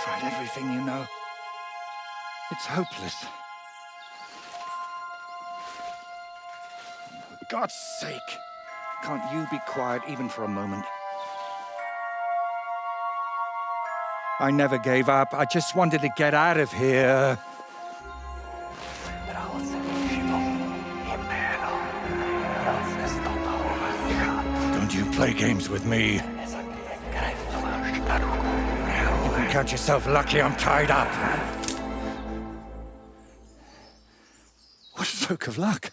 tried everything, you know. It's hopeless. For God's sake, can't you be quiet even for a moment? I never gave up. I just wanted to get out of here. Don't you play games with me. You can count yourself lucky I'm tied up. What a stroke of luck.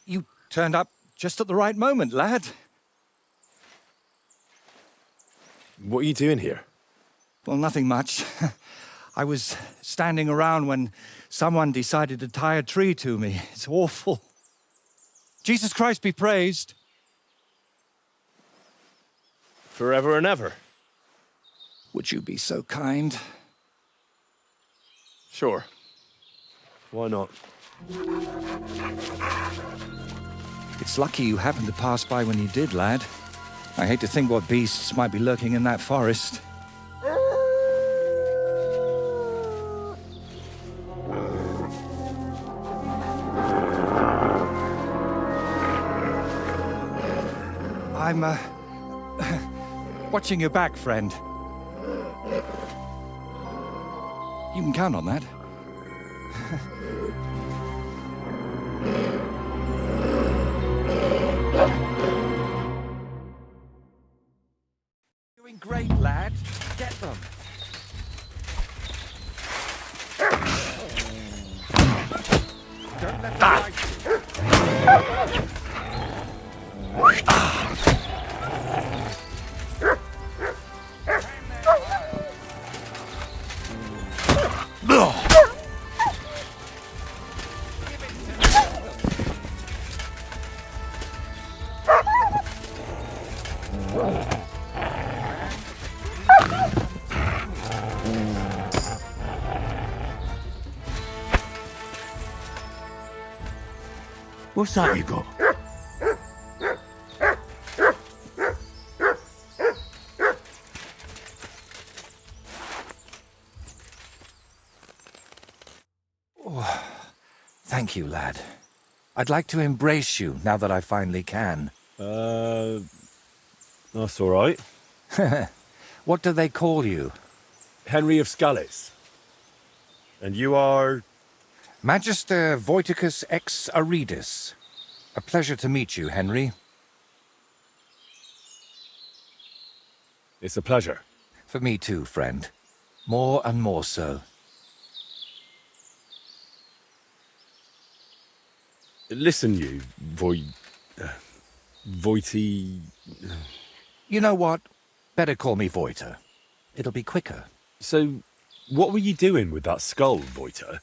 You turned up just at the right moment, lad. What are you doing here? Well, nothing much. I was standing around when someone decided to tie a tree to me. It's awful. Jesus Christ be praised. Forever and ever? Would you be so kind? Sure. Why not? It's lucky you happened to pass by when you did, lad. I hate to think what beasts might be lurking in that forest. I'm, watching your back, friend. You can count on that. Doing great, lad. Get them. Don't let them bite you. What's that you got? Thank you, lad. I'd like to embrace you now that I finally can. That's all right. What do they call you? Henry of Scales. And you are... Magister Voiticus ex Aridus. A pleasure to meet you, Henry. It's a pleasure. For me too, friend. More and more so. Listen, you, Voity... You know what? Better call me Voiter. It'll be quicker. So, what were you doing with that skull, Voiter?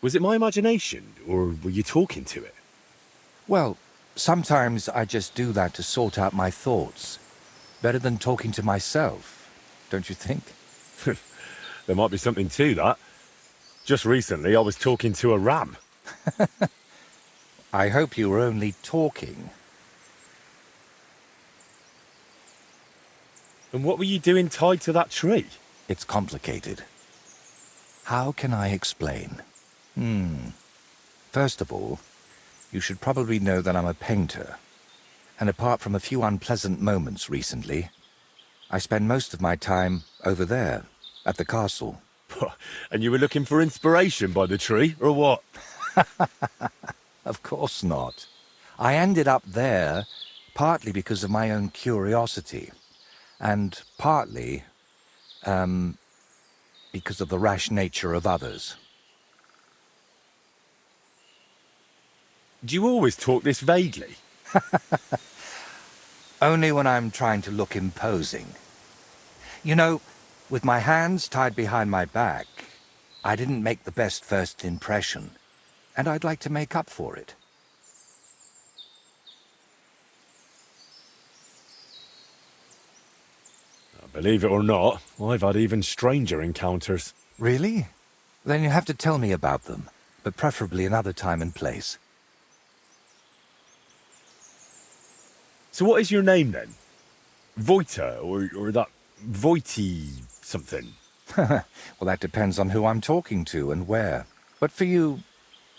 Was it my imagination, or were you talking to it? Well, sometimes I just do that to sort out my thoughts. Better than talking to myself, don't you think? There might be something to that. Just recently, I was talking to a ram. I hope you were only talking. And what were you doing tied to that tree? It's complicated. How can I explain? First of all, you should probably know that I'm a painter. And apart from a few unpleasant moments recently, I spend most of my time over there, at the castle. And you were looking for inspiration by the tree, or what? Of course not. I ended up there partly because of my own curiosity, and partly, because of the rash nature of others. Do you always talk this vaguely? Only when I'm trying to look imposing. You know, with my hands tied behind my back, I didn't make the best first impression, and I'd like to make up for it. Believe it or not, I've had even stranger encounters. Really? Then you have to tell me about them, but preferably another time and place. So what is your name then? Voiter, or that Voity something. Well, that depends on who I'm talking to and where. But for you,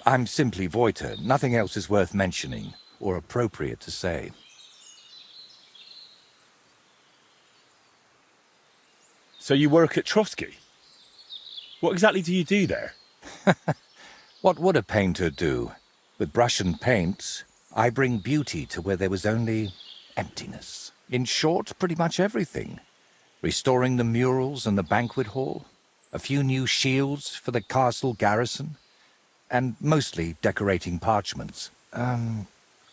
I'm simply Voiter. Nothing else is worth mentioning or appropriate to say. So you work at Trotsky? What exactly do you do there? What would a painter do? With brush and paint, I bring beauty to where there was only emptiness. In short, pretty much everything. Restoring the murals and the banquet hall, a few new shields for the castle garrison, and mostly decorating parchments.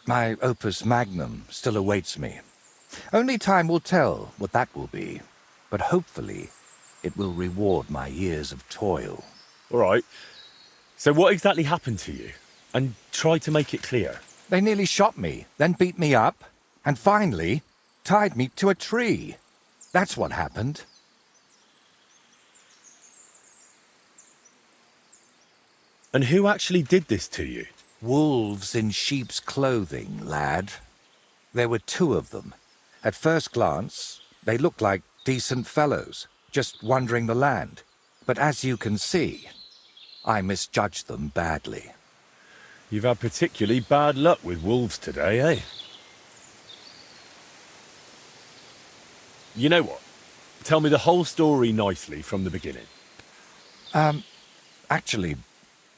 My opus magnum still awaits me. Only time will tell what that will be, but hopefully it will reward my years of toil. All right. So what exactly happened to you? And try to make it clear. They nearly shot me, then beat me up, and finally tied me to a tree. That's what happened. And who actually did this to you? Wolves in sheep's clothing, lad. There were two of them. At first glance, they looked like decent fellows, just wandering the land. But as you can see, I misjudged them badly. You've had particularly bad luck with wolves today, eh? You know what? Tell me the whole story nicely from the beginning. Actually,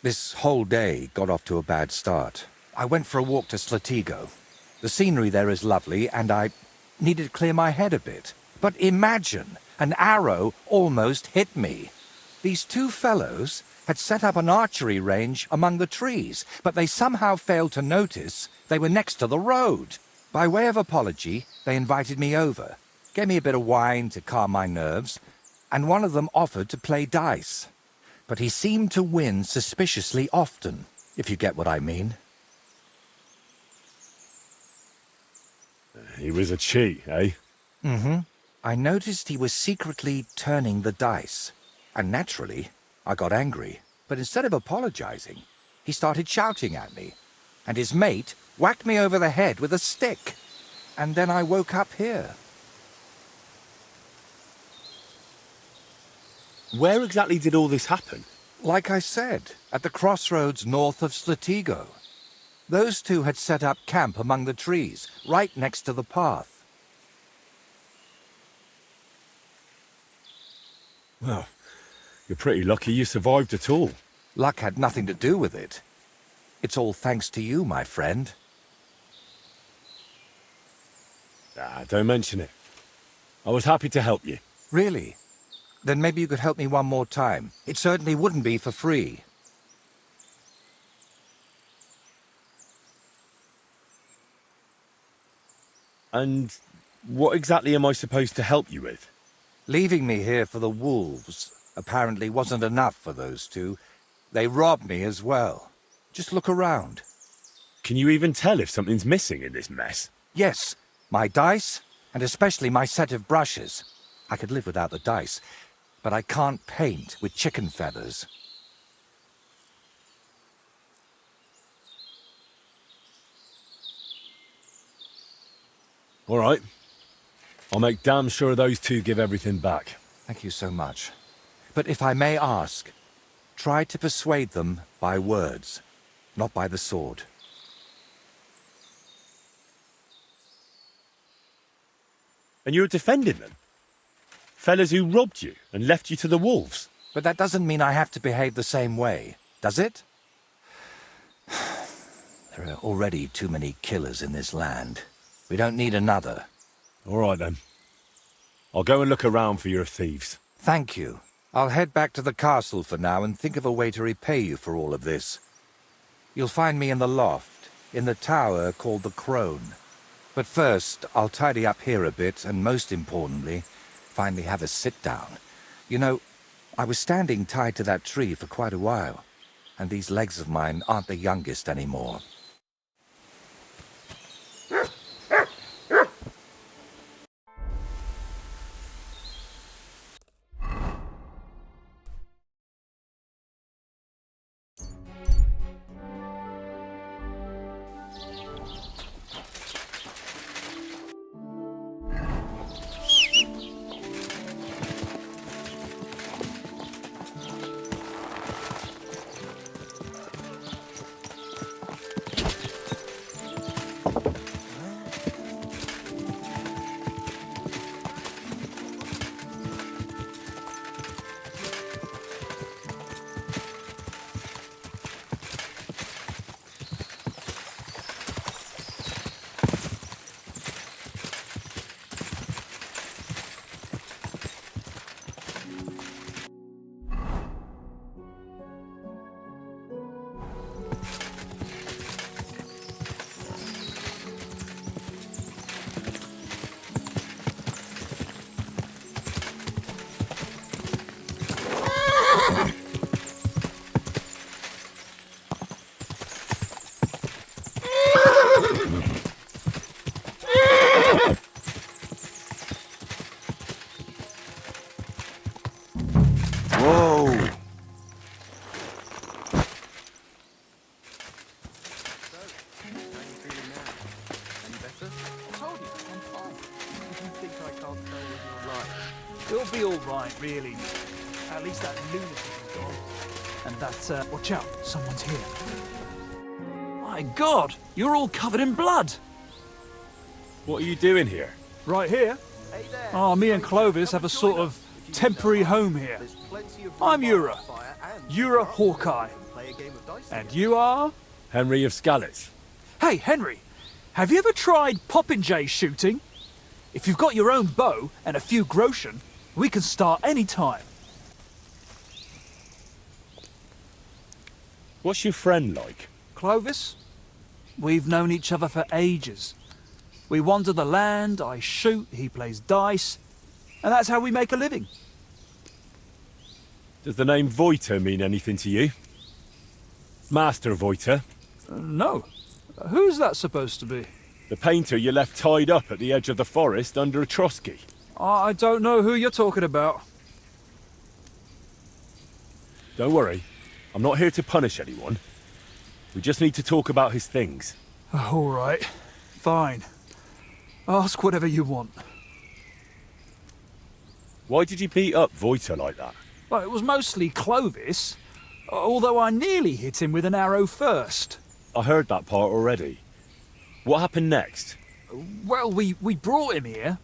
this whole day got off to a bad start. I went for a walk to Slatigo. The scenery there is lovely, and I needed to clear my head a bit. But imagine, an arrow almost hit me. These two fellows had set up an archery range among the trees, but they somehow failed to notice they were next to the road. By way of apology, they invited me over, gave me a bit of wine to calm my nerves, and one of them offered to play dice. But he seemed to win suspiciously often, if you get what I mean. He was a cheat, eh? I noticed he was secretly turning the dice, and naturally, I got angry. But instead of apologizing, he started shouting at me, and his mate whacked me over the head with a stick. And then I woke up here. Where exactly did all this happen? Like I said, at the crossroads north of Slatigo. Those two had set up camp among the trees, right next to the path. Well, you're pretty lucky you survived at all. Luck had nothing to do with it. It's all thanks to you, my friend. Don't mention it. I was happy to help you. Really? Then maybe you could help me one more time. It certainly wouldn't be for free. And what exactly am I supposed to help you with? Leaving me here for the wolves apparently wasn't enough for those two. They robbed me as well. Just look around. Can you even tell if something's missing in this mess? Yes, my dice, and especially my set of brushes. I could live without the dice, but I can't paint with chicken feathers. All right. I'll make damn sure those two give everything back. Thank you so much. But if I may ask, try to persuade them by words, not by the sword. And you're defending them? Fellas who robbed you and left you to the wolves? But that doesn't mean I have to behave the same way, does it? There are already too many killers in this land. We don't need another. All right, then. I'll go and look around for your thieves. Thank you. I'll head back to the castle for now and think of a way to repay you for all of this. You'll find me in the loft, in the tower called the Crone. But first, I'll tidy up here a bit, and most importantly, finally have a sit-down. You know, I was standing tied to that tree for quite a while, and these legs of mine aren't the youngest anymore. Whoa! It'll be all right, really. At least that lunatic is gone. And that, watch out, someone's here. My God, you're all covered in blood. What are you doing here? Right here? Oh, me and Clovis have a sort of temporary home here. I'm Ura. Ura Hawkeye. And you are? Henry of Scalets. Hey, Henry, have you ever tried popinjay shooting? If you've got your own bow and a few groschen, we can start any time. What's your friend like? Clovis? We've known each other for ages. We wander the land, I shoot, he plays dice, and that's how we make a living. Does the name Voiter mean anything to you? Master Voiter? No. Who's that supposed to be? The painter you left tied up at the edge of the forest under a Trotsky. I don't know who you're talking about. Don't worry, I'm not here to punish anyone. We just need to talk about his things. All right. Fine. Ask whatever you want. Why did you beat up Voiter like that? Well, it was mostly Clovis, although I nearly hit him with an arrow first. I heard that part already. What happened next? Well, we brought him here,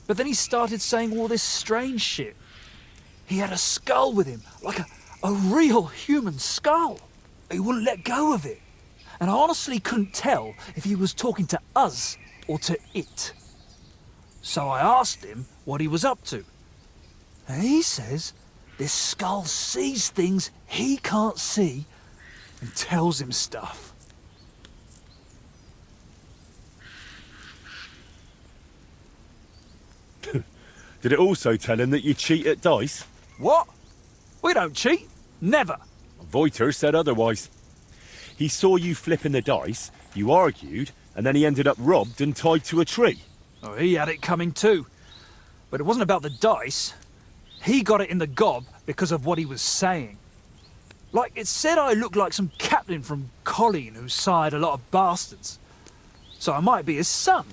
but then he started saying all this strange shit. He had a skull with him, like a real human skull. He wouldn't let go of it. And I honestly couldn't tell if he was talking to us or to it. So I asked him what he was up to. And he says this skull sees things he can't see and tells him stuff. Did it also tell him that you cheat at dice? What? We don't cheat. Never. Voiter said otherwise. He saw you flipping the dice, you argued, and then he ended up robbed and tied to a tree. Oh, he had it coming too. But it wasn't about the dice. He got it in the gob because of what he was saying. Like, it said I looked like some captain from Colleen who sired a lot of bastards. So I might be his son.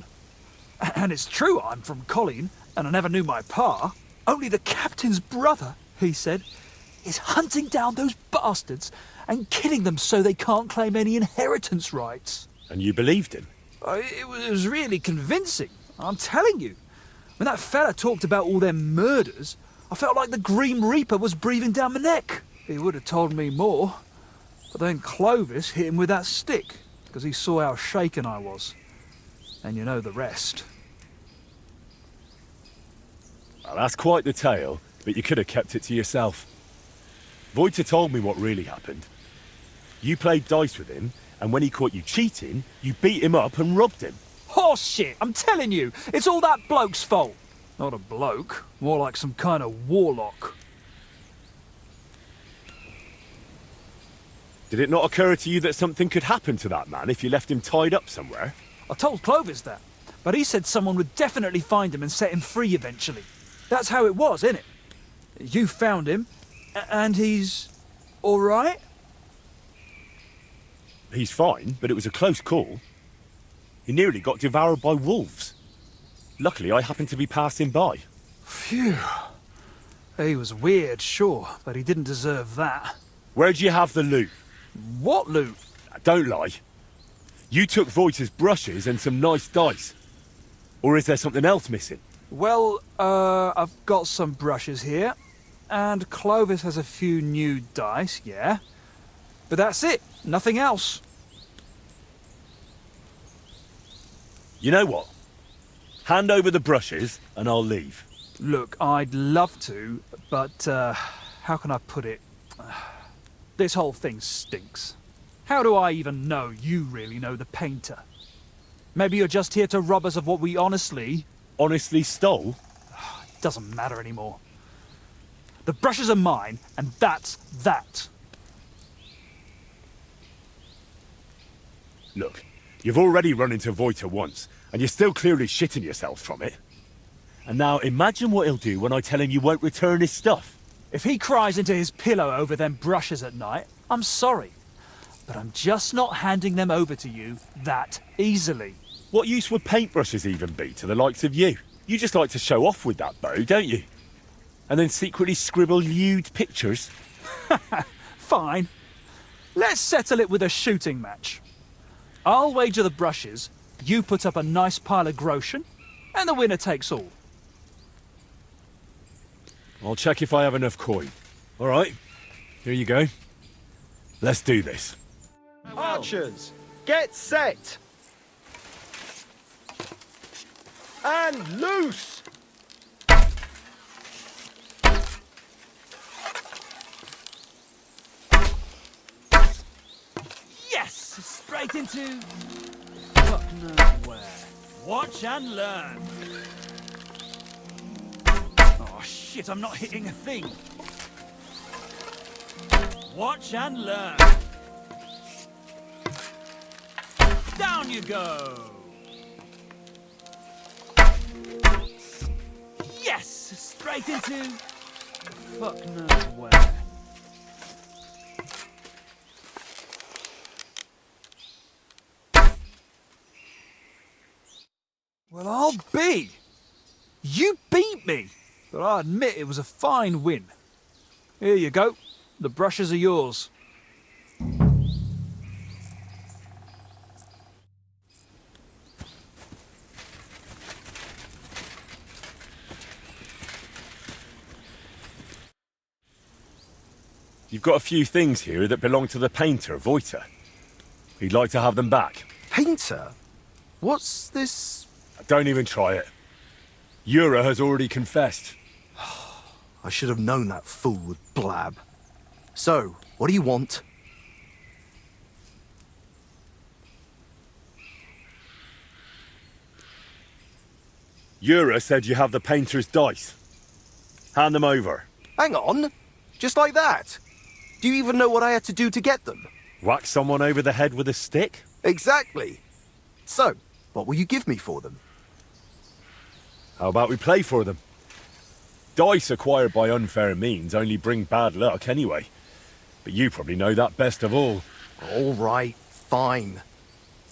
And it's true I'm from Colleen, and I never knew my pa. Only the captain's brother, he said, is hunting down those bastards and killing them so they can't claim any inheritance rights. And you believed him? It was really convincing, I'm telling you. When that fella talked about all them murders, I felt like the Grim Reaper was breathing down my neck. He would have told me more. But then Clovis hit him with that stick, because he saw how shaken I was. And you know the rest. Well, that's quite the tale, but you could have kept it to yourself. Voiter told me what really happened. You played dice with him, and when he caught you cheating, you beat him up and robbed him. Horse shit, I'm telling you, it's all that bloke's fault. Not a bloke, more like some kind of warlock. Did it not occur to you that something could happen to that man if you left him tied up somewhere? I told Clovis that, but he said someone would definitely find him and set him free eventually. That's how it was, innit? You found him, and he's all right? He's fine, but it was a close call. He nearly got devoured by wolves. Luckily, I happened to be passing by. Phew. He was weird, sure, but he didn't deserve that. Where'd you have the loot? What loot? Don't lie. You took Voighter's brushes and some nice dice. Or is there something else missing? Well, I've got some brushes here, and Clovis has a few new dice, yeah. But that's it, nothing else. You know what? Hand over the brushes and I'll leave. Look, I'd love to, but how can I put it? This whole thing stinks. How do I even know you really know the painter? Maybe you're just here to rob us of what we honestly... Honestly stole? Doesn't matter anymore. The brushes are mine, and that's that. Look, you've already run into Voighter once, and you're still clearly shitting yourself from it. And now imagine what he'll do when I tell him you won't return his stuff. If he cries into his pillow over them brushes at night, I'm sorry. But I'm just not handing them over to you that easily. What use would paintbrushes even be to the likes of you? You just like to show off with that bow, don't you? And then secretly scribble lewd pictures. Fine. Let's settle it with a shooting match. I'll wager the brushes, you put up a nice pile of groschen, and the winner takes all. I'll check if I have enough coin. All right, here you go. Let's do this. Archers, get set! And loose! Yes! Straight into... fuck knows where. Watch and learn. Oh shit, I'm not hitting a thing. Watch and learn. Down you go. Yes! Straight into... fuck knows where. Well, I'll be. You beat me, but I admit it was a fine win. Here you go. The brushes are yours. You've got a few things here that belong to the painter, Voighter. He'd like to have them back. Painter? What's this? Don't even try it. Yura has already confessed. I should have known that fool would blab. So, what do you want? Yura said you have the painter's dice. Hand them over. Hang on. Just like that? Do you even know what I had to do to get them? Whack someone over the head with a stick? Exactly. So, what will you give me for them? How about we play for them? Dice acquired by unfair means only bring bad luck anyway. But you probably know that best of all. All right, fine.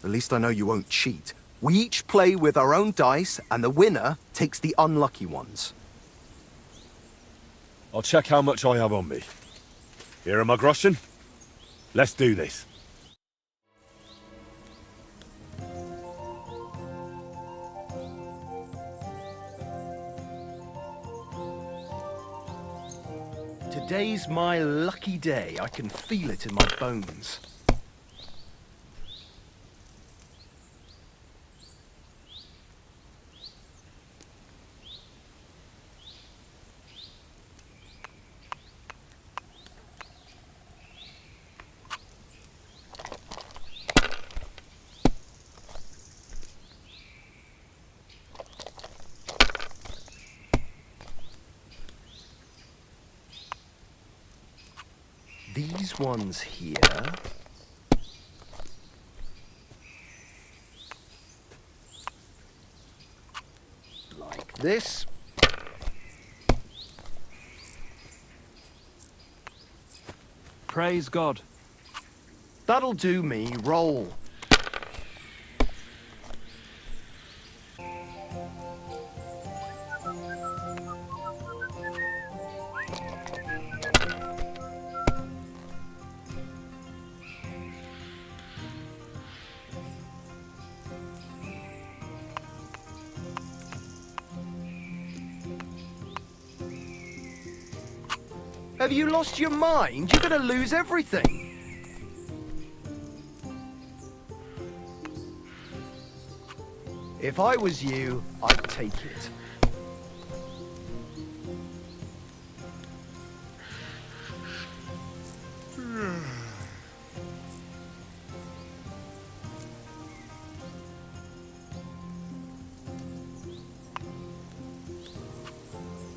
At least I know you won't cheat. We each play with our own dice, and the winner takes the unlucky ones. I'll check how much I have on me. Here are my groschen. Let's do this. Today's my lucky day. I can feel it in my bones. These ones here. Like this. Praise God. That'll do me. Roll. Have you lost your mind? You're gonna lose everything. If I was you, I'd take it.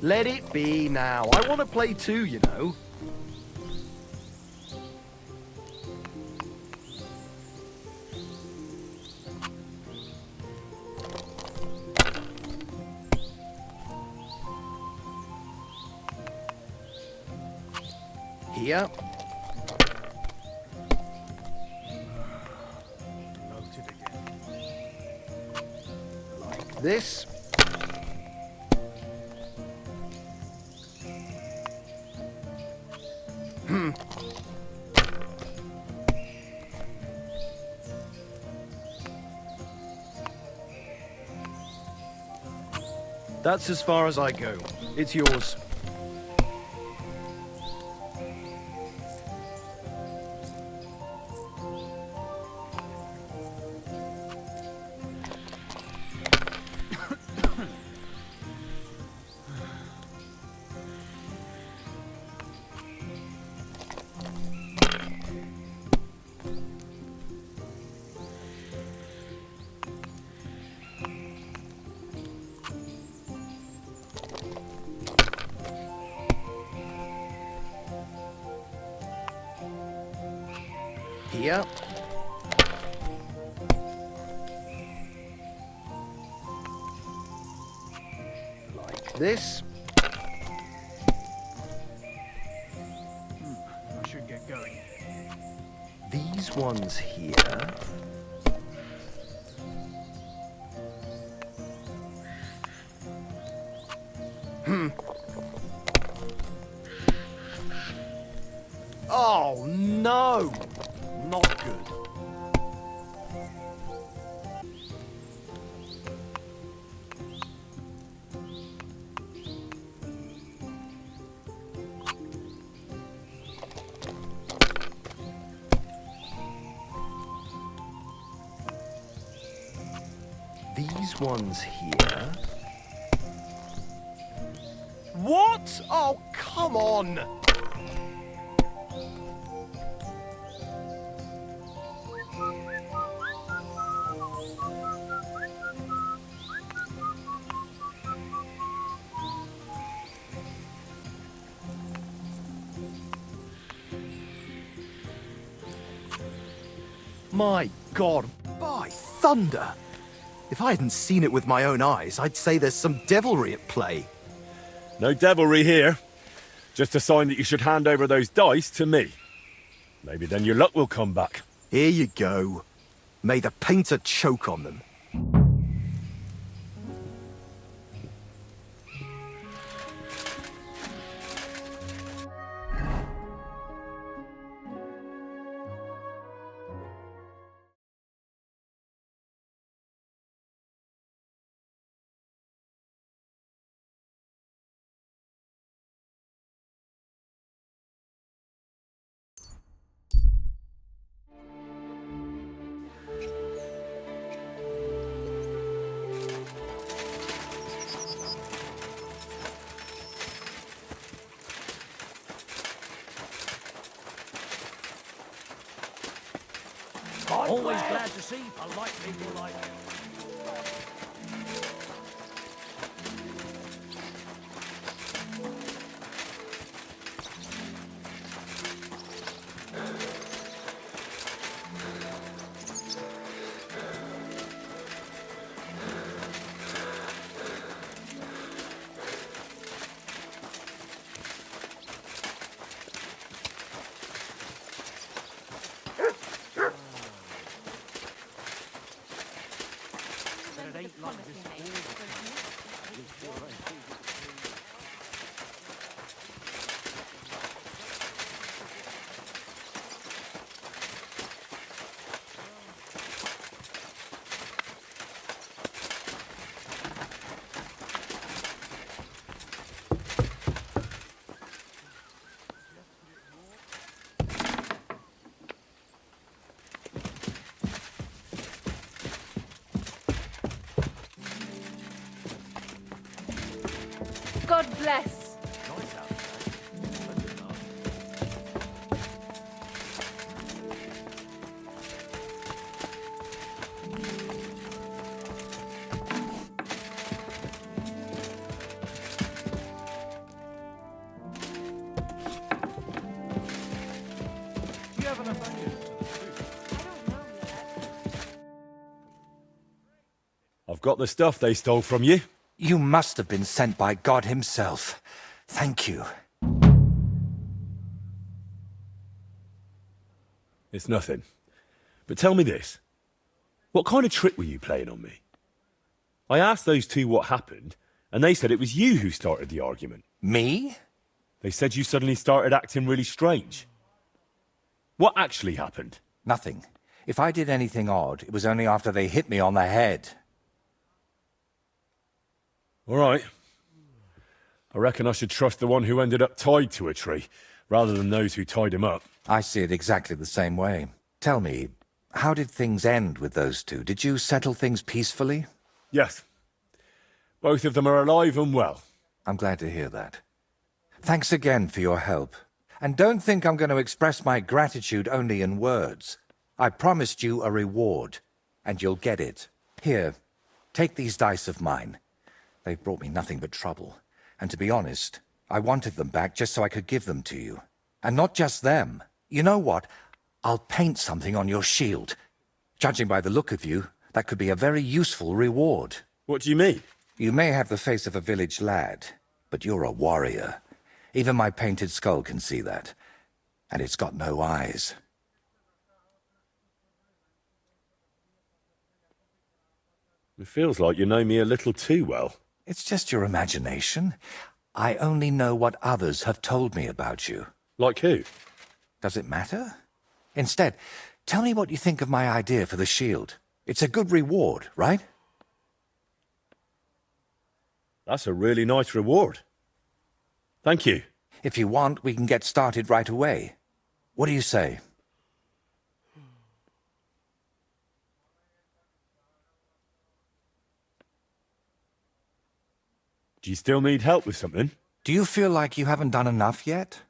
Let it be now. I want to play too, you know. Here. Like this. That's as far as I go. It's yours. Here. Like this. I should get going. These ones here. Oh, no! Not good. These ones here. What? Oh, come on! My God, by thunder! If I hadn't seen it with my own eyes, I'd say there's some devilry at play. No devilry here. Just a sign that you should hand over those dice to me. Maybe then your luck will come back. Here you go. May the painter choke on them. Always glad to see polite people like you. God bless. Do you have enough onions? I don't know yet. I've got the stuff they stole from you. You must have been sent by God himself. Thank you. It's nothing. But tell me this. What kind of trick were you playing on me? I asked those two what happened, and they said it was you who started the argument. Me? They said you suddenly started acting really strange. What actually happened? Nothing. If I did anything odd, it was only after they hit me on the head. All right. I reckon I should trust the one who ended up tied to a tree, rather than those who tied him up. I see it exactly the same way. Tell me, how did things end with those two? Did you settle things peacefully? Yes. Both of them are alive and well. I'm glad to hear that. Thanks again for your help. And don't think I'm going to express my gratitude only in words. I promised you a reward, and you'll get it. Here, take these dice of mine. They've brought me nothing but trouble. And to be honest, I wanted them back just so I could give them to you. And not just them. You know what? I'll paint something on your shield. Judging by the look of you, that could be a very useful reward. What do you mean? You may have the face of a village lad, but you're a warrior. Even my painted skull can see that. And it's got no eyes. It feels like you know me a little too well. It's just your imagination. I only know what others have told me about you. Like who? Does it matter? Instead, tell me what you think of my idea for the shield. It's a good reward, right? That's a really nice reward. Thank you. If you want, we can get started right away. What do you say? Do you still need help with something? Do you feel like you haven't done enough yet?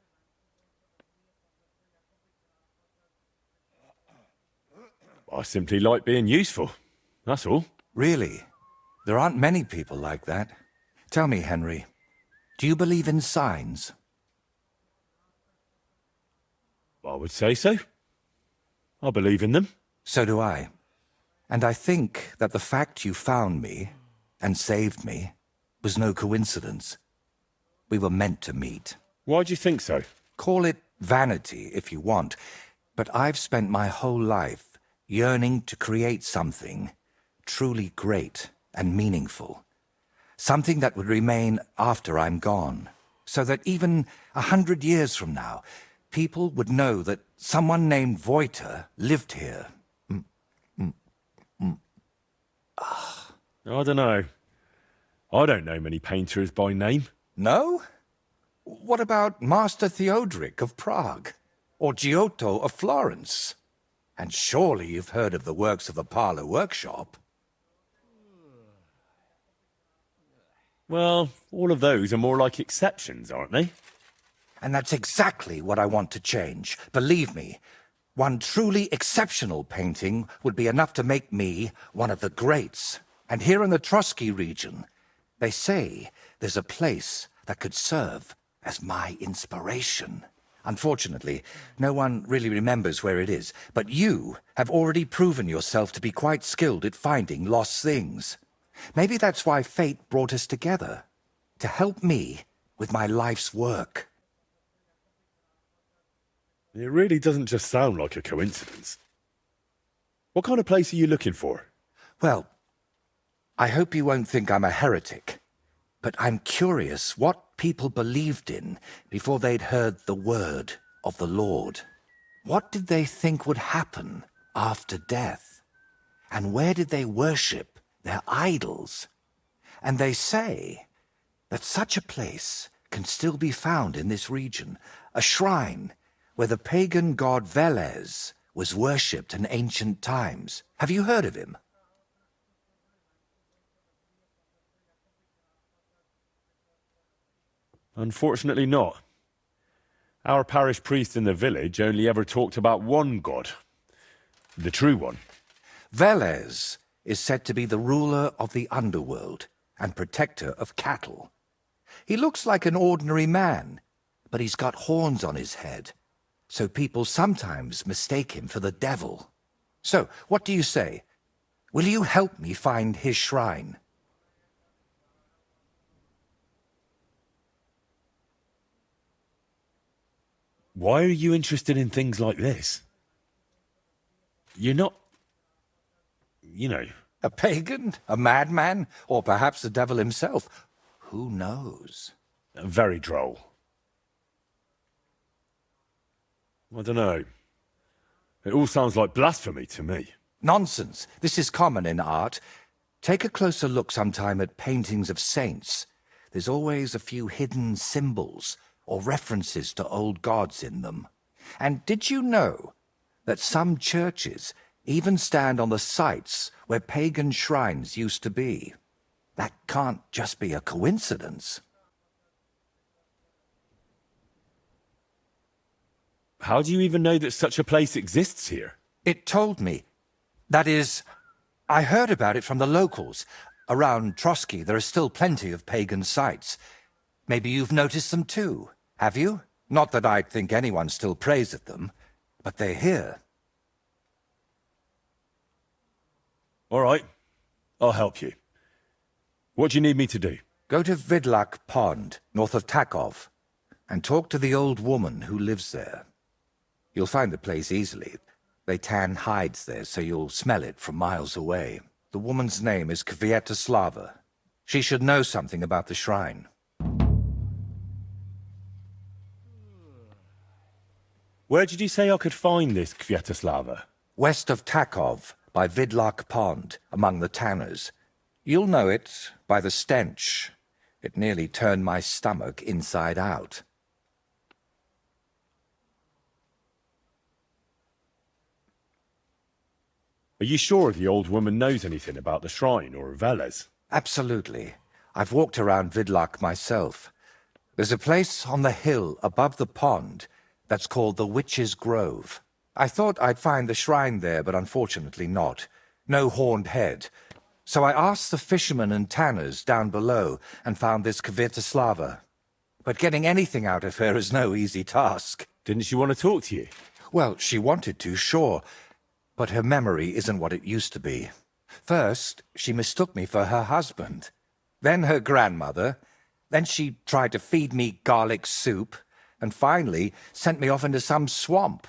I simply like being useful. That's all. Really? There aren't many people like that. Tell me, Henry, do you believe in signs? I would say so. I believe in them. So do I. And I think that the fact you found me and saved me was no coincidence. We were meant to meet. Why do you think so? Call it vanity if you want, but I've spent my whole life yearning to create something truly great and meaningful. Something that would remain after I'm gone, so that even 100 years from now, people would know that someone named Voiter lived here. I don't know. I don't know many painters by name. No? What about Master Theodoric of Prague? Or Giotto of Florence? And surely you've heard of the works of the Parlour Workshop. Well, all of those are more like exceptions, aren't they? And that's exactly what I want to change. Believe me, one truly exceptional painting would be enough to make me one of the greats. And here in the Trotsky region, they say there's a place that could serve as my inspiration. Unfortunately, no one really remembers where it is, but you have already proven yourself to be quite skilled at finding lost things. Maybe that's why fate brought us together, to help me with my life's work. It really doesn't just sound like a coincidence. What kind of place are you looking for? Well, I hope you won't think I'm a heretic, but I'm curious what people believed in before they'd heard the word of the Lord. What did they think would happen after death? And where did they worship their idols? And they say that such a place can still be found in this region, a shrine where the pagan god Velez was worshipped in ancient times. Have you heard of him? Unfortunately not. Our parish priest in the village only ever talked about one god. The true one. Velez is said to be the ruler of the underworld and protector of cattle. He looks like an ordinary man, but he's got horns on his head, so people sometimes mistake him for the devil. So, what do you say? Will you help me find his shrine? Why are you interested in things like this? You're not... you know... A pagan? A madman? Or perhaps the devil himself? Who knows? very droll. I don't know. It all sounds like blasphemy to me. Nonsense. This is common in art. Take a closer look sometime at paintings of saints. There's always a few hidden symbols or references to old gods in them. And did you know that some churches even stand on the sites where pagan shrines used to be? That can't just be a coincidence. How do you even know that such a place exists here? It told me. That is, I heard about it from the locals. Around Trotsky, there are still plenty of pagan sites. Maybe you've noticed them too, have you? Not that I'd think anyone still prays at them, but they're here. All right, I'll help you. What do you need me to do? Go to Vidlak Pond, north of Takov, and talk to the old woman who lives there. You'll find the place easily. They tan hides there, so you'll smell it from miles away. The woman's name is Kvietoslava. She should know something about the shrine. Where did you say I could find this Kvietoslava? West of Takov, by Vidlak Pond, among the tanners. You'll know it by the stench. It nearly turned my stomach inside out. Are you sure the old woman knows anything about the shrine or Velez? Absolutely. I've walked around Vidlak myself. There's a place on the hill above the pond that's called the Witch's Grove. I thought I'd find the shrine there, but unfortunately not. No horned head. So I asked the fishermen and tanners down below and found this Kvietoslava. But getting anything out of her is no easy task. Didn't she want to talk to you? Well, she wanted to, sure. But her memory isn't what it used to be. First, she mistook me for her husband. Then her grandmother. Then she tried to feed me garlic soup. And finally, sent me off into some swamp.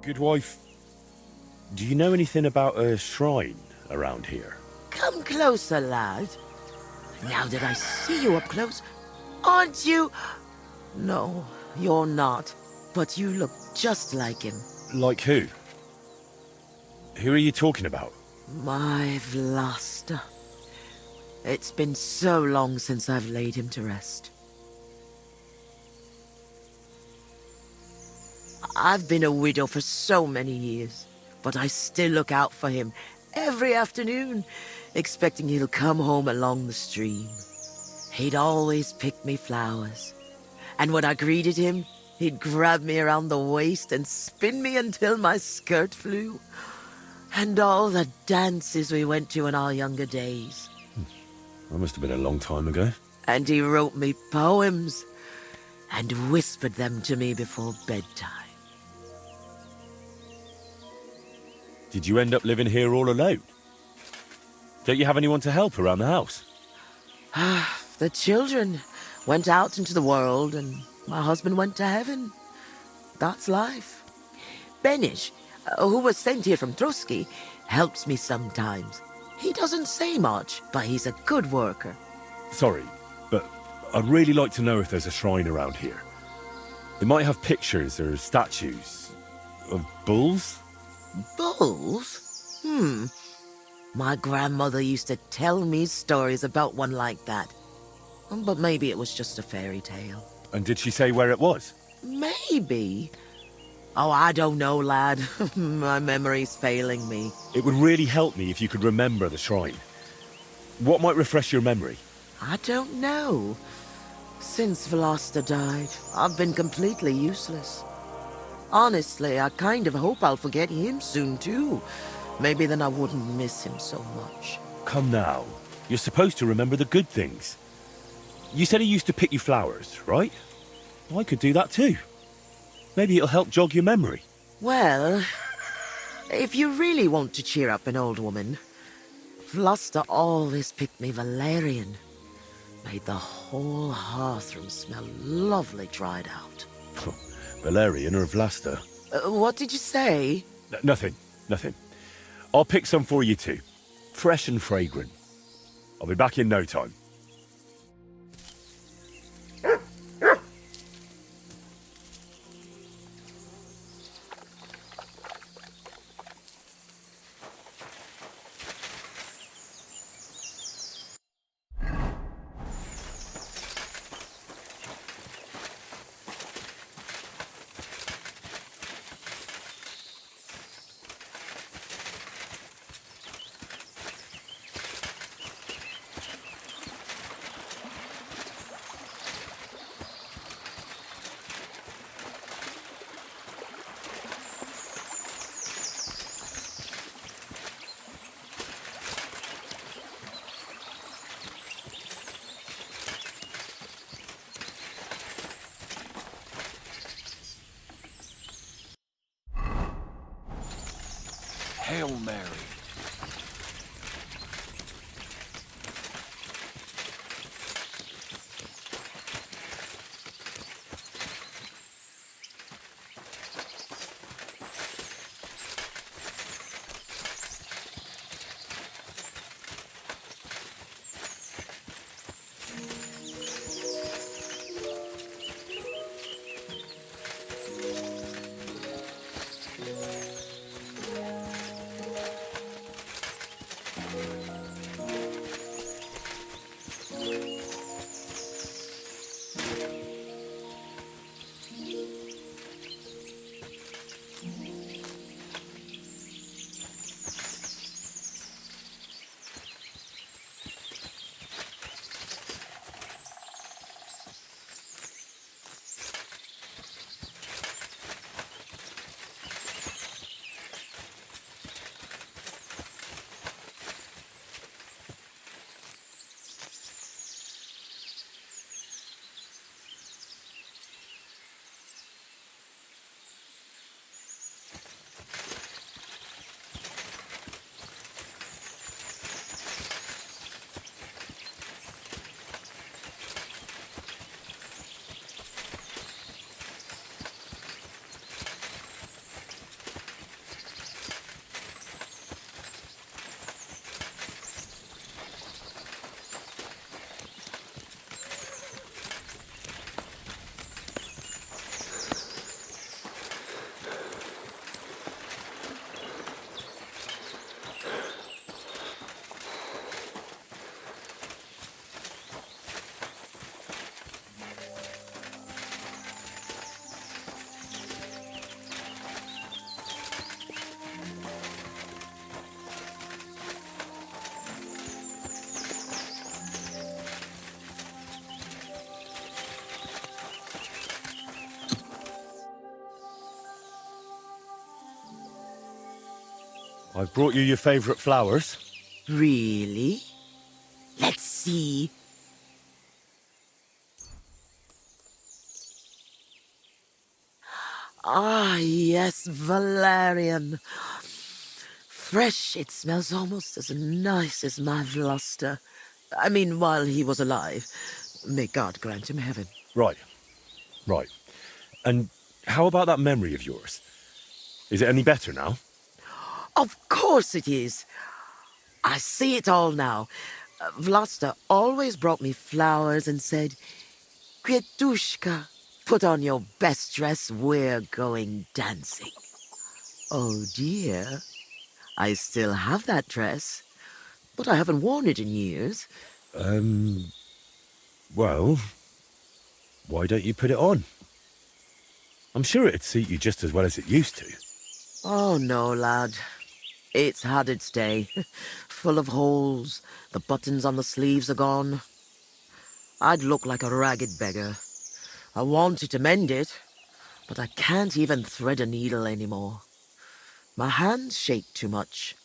Good wife, do you know anything about a shrine around here? Come closer, lad. Now that I see you up close, aren't you? No, you're not. But you look just like him. Like who? Who are you talking about? My Vlasta. It's been so long since I've laid him to rest. I've been a widow for so many years, but I still look out for him every afternoon, expecting he'll come home along the stream. He'd always pick me flowers, and when I greeted him, he'd grab me around the waist and spin me until my skirt flew. And all the dances we went to in our younger days. That must have been a long time ago. And he wrote me poems and whispered them to me before bedtime. Did you end up living here all alone? Don't you have anyone to help around the house? The children went out into the world and my husband went to heaven. That's life. Benish, who was sent here from Trotsky, helps me sometimes. He doesn't say much, but he's a good worker. Sorry, but I'd really like to know if there's a shrine around here. It might have pictures or statues of bulls. Bulls? My grandmother used to tell me stories about one like that. But maybe it was just a fairy tale. And did she say where it was? Maybe. Oh, I don't know, lad. My memory's failing me. It would really help me if you could remember the shrine. What might refresh your memory? I don't know. Since Veloster died, I've been completely useless. Honestly, I kind of hope I'll forget him soon, too. Maybe then I wouldn't miss him so much. Come now. You're supposed to remember the good things. You said he used to pick you flowers, right? I could do that too. Maybe it'll help jog your memory. Well, if you really want to cheer up an old woman, Veloster always picked me valerian. Made the whole hearthroom smell lovely dried out. Valerian or Vlasta? What did you say? Nothing. I'll pick some for you too. Fresh and fragrant. I'll be back in no time. Hail Mary. I've brought you your favourite flowers. Really? Let's see. Ah, yes, valerian. Fresh, it smells almost as nice as my Vlasta. I mean, while he was alive. May God grant him heaven. Right. Right. And how about that memory of yours? Is it any better now? Of course it is. I see it all now. Vlasta always brought me flowers and said, Květuška, put on your best dress, we're going dancing. Oh dear, I still have that dress, but I haven't worn it in years. Well, why don't you put it on? I'm sure it'd suit you just as well as it used to. Oh no, lad. It's had its day. Full of holes. The buttons on the sleeves are gone. I'd look like a ragged beggar. I wanted to mend it, but I can't even thread a needle anymore. My hands shake too much.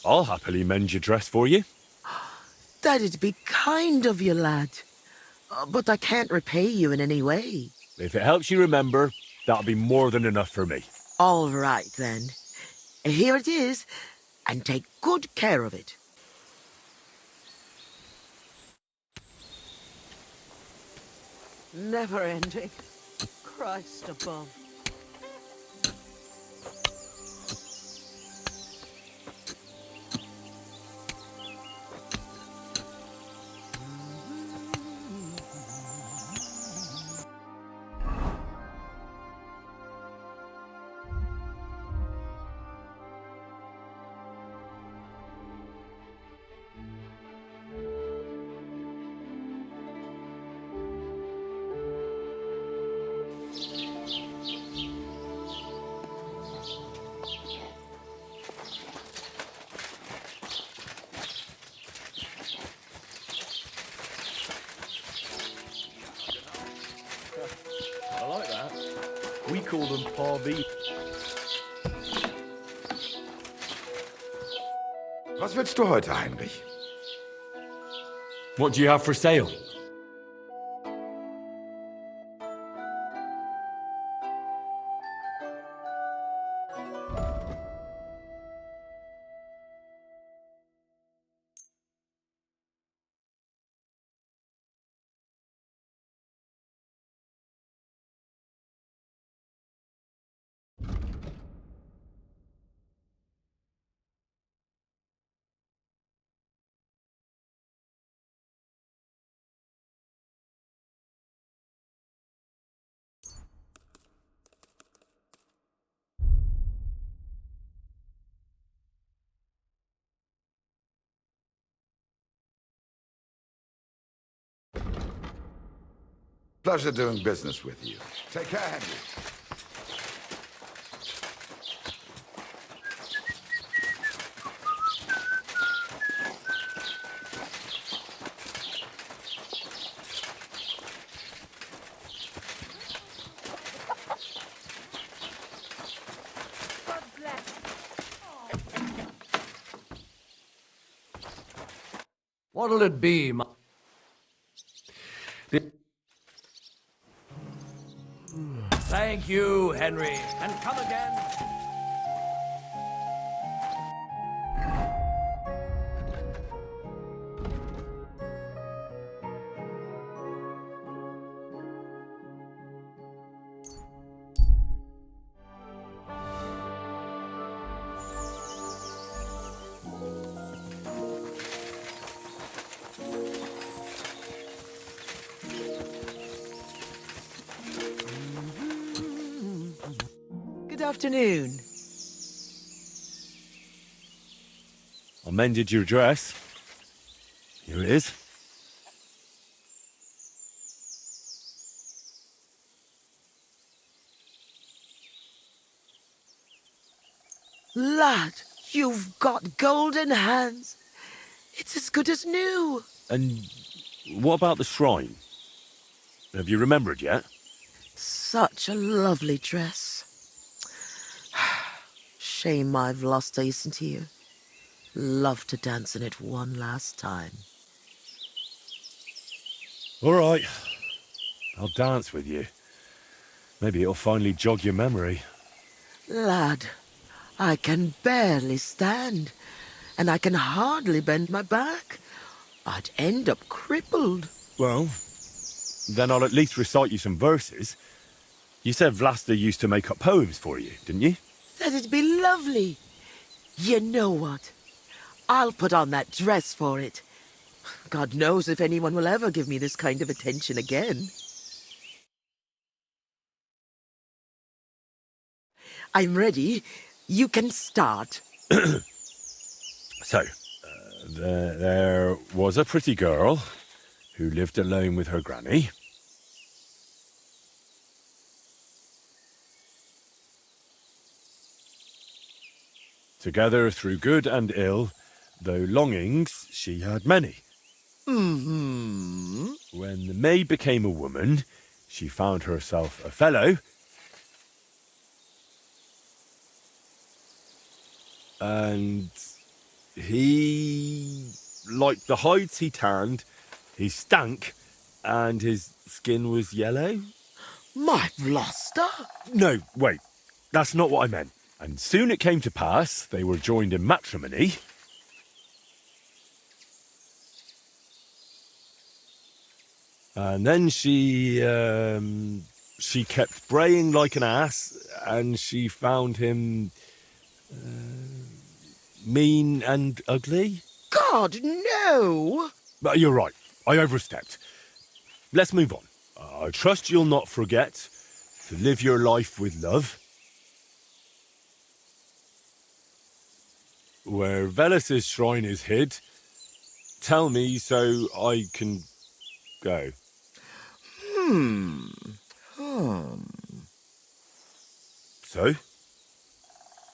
I'll happily mend your dress for you. That'd be kind of you, lad. But I can't repay you in any way. If it helps you remember, that'll be more than enough for me. All right, then. Here it is, and take good care of it. Never ending. Christ above. I like that. We call them parvi. Was willst du heute, Heinrich? What do you have for sale? Pleasure doing business with you. Take care, Henry. God bless. What'll it be, Thank you, Henry. And come again. Good afternoon. I mended your dress. Here it is. Lad, you've got golden hands. It's as good as new. And what about the shrine? Have you remembered yet? Such a lovely dress. Shame my Vlasta isn't here. Love to dance in it one last time. All right. I'll dance with you. Maybe it'll finally jog your memory. Lad, I can barely stand, and I can hardly bend my back. I'd end up crippled. Well, then I'll at least recite you some verses. You said Vlasta used to make up poems for you, didn't you? That'd be lovely. You know what? I'll put on that dress for it. God knows if anyone will ever give me this kind of attention again. I'm ready. You can start. So, there was a pretty girl who lived alone with her granny. Together through good and ill, though longings she had many. Mm-hmm. When the maid became a woman, she found herself a fellow. And he, like the hides he tanned, he stank, and his skin was yellow. My Vlasta? No, wait, that's not what I meant. And soon it came to pass they were joined in matrimony. And then she kept braying like an ass, and she found him mean and ugly. God, no! But you're right, I overstepped. Let's move on. I trust you'll not forget to live your life with love. Where Velas's shrine is hid, tell me so I can go. So?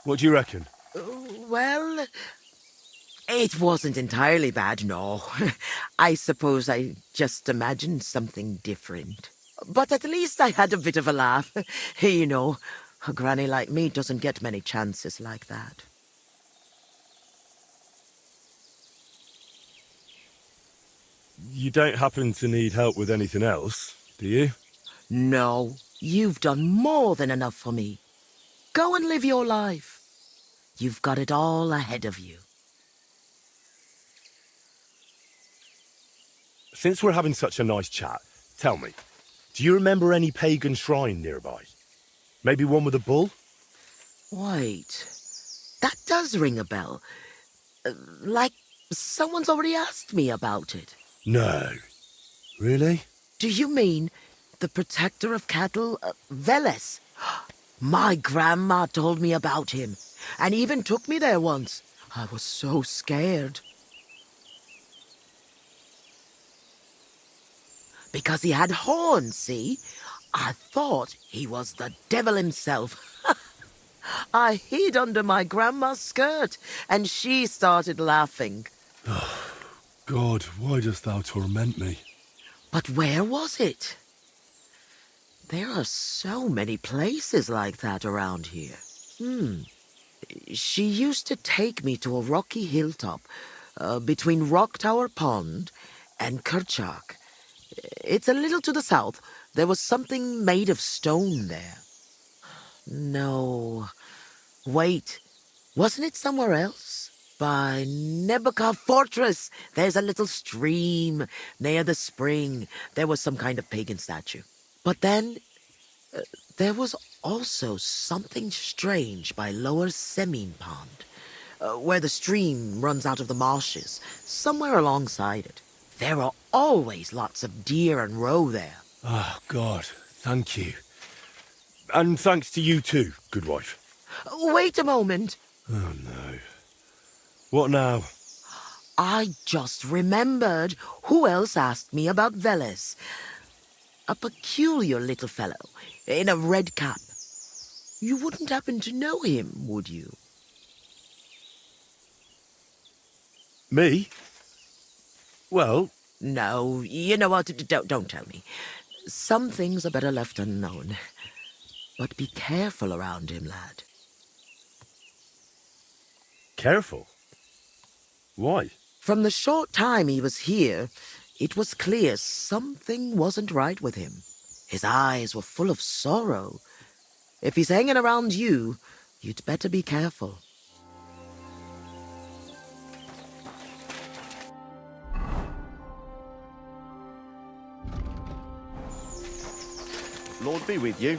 What do you reckon? Well, it wasn't entirely bad, no. I suppose I just imagined something different. But at least I had a bit of a laugh. You know, a granny like me doesn't get many chances like that. You don't happen to need help with anything else, do you? No, you've done more than enough for me. Go and live your life. You've got it all ahead of you. Since we're having such a nice chat, tell me, do you remember any pagan shrine nearby? Maybe one with a bull? Wait, that does ring a bell. Like someone's already asked me about it. No. Really? Do you mean the protector of cattle, Veles? My grandma told me about him, and even took me there once. I was so scared. Because he had horns, see? I thought he was the devil himself. I hid under my grandma's skirt, and she started laughing. God, why dost thou torment me? But where was it? There are so many places like that around here. She used to take me to a rocky hilltop between Rock Tower Pond and Kerchak. It's a little to the south. There was something made of stone there. No. Wait. Wasn't it somewhere else? By Nebuchadnezzar Fortress. There's a little stream near the spring. There was some kind of pagan statue. But then there was also something strange by Lower Semine Pond, where the stream runs out of the marshes, somewhere alongside it. There are always lots of deer and roe there. Oh, God, thank you. And thanks to you too, good wife. Wait a moment. Oh, no. What now? I just remembered who else asked me about Veles. A peculiar little fellow in a red cap. You wouldn't happen to know him, would you? Me? Well... No, you know what? Don't tell me. Some things are better left unknown. But be careful around him, lad. Careful. Why? From the short time he was here, it was clear something wasn't right with him. His eyes were full of sorrow. If he's hanging around you, you'd better be careful. Lord be with you.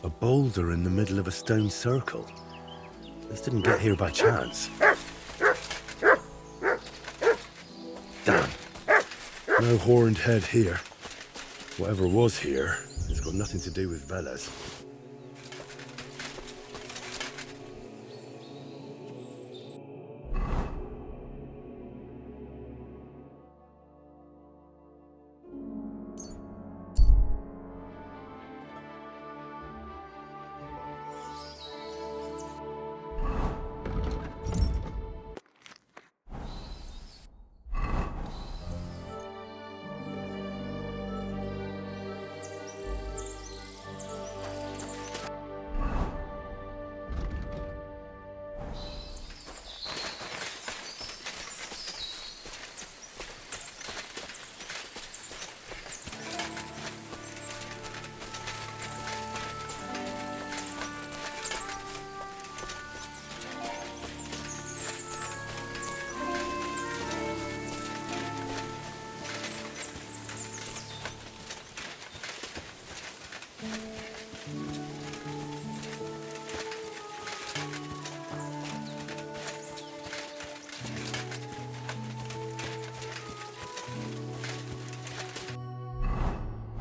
A boulder in the middle of a stone circle. This didn't get here by chance. Damn. No horned head here. Whatever was here has got nothing to do with Velez.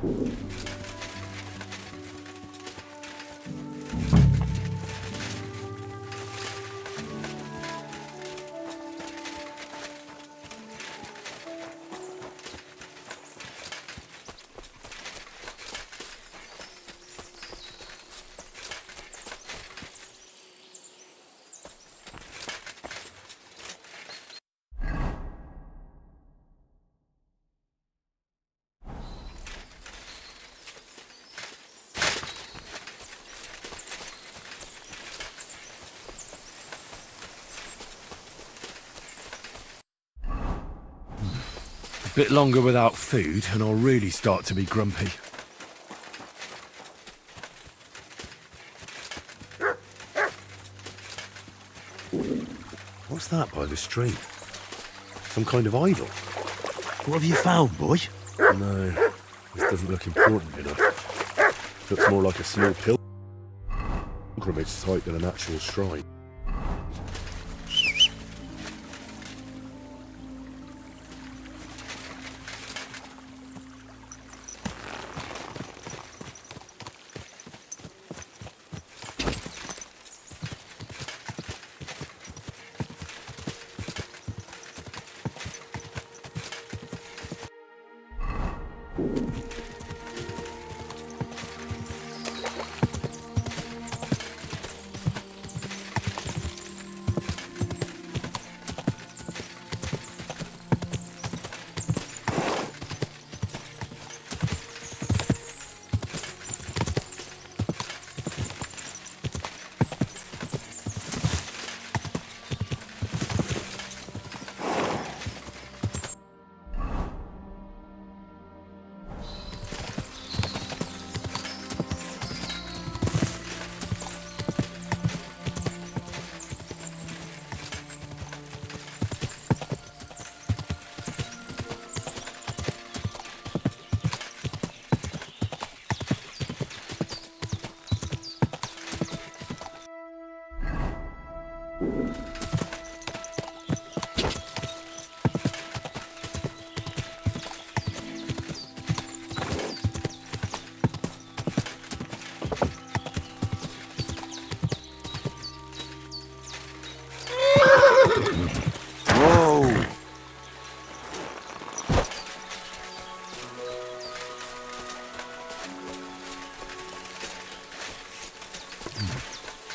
A bit longer without food and I'll really start to be grumpy. What's that by the stream? Some kind of idol? What have you found, boy? No, this doesn't look important enough. Looks more like a small pilgrimage site than an actual shrine.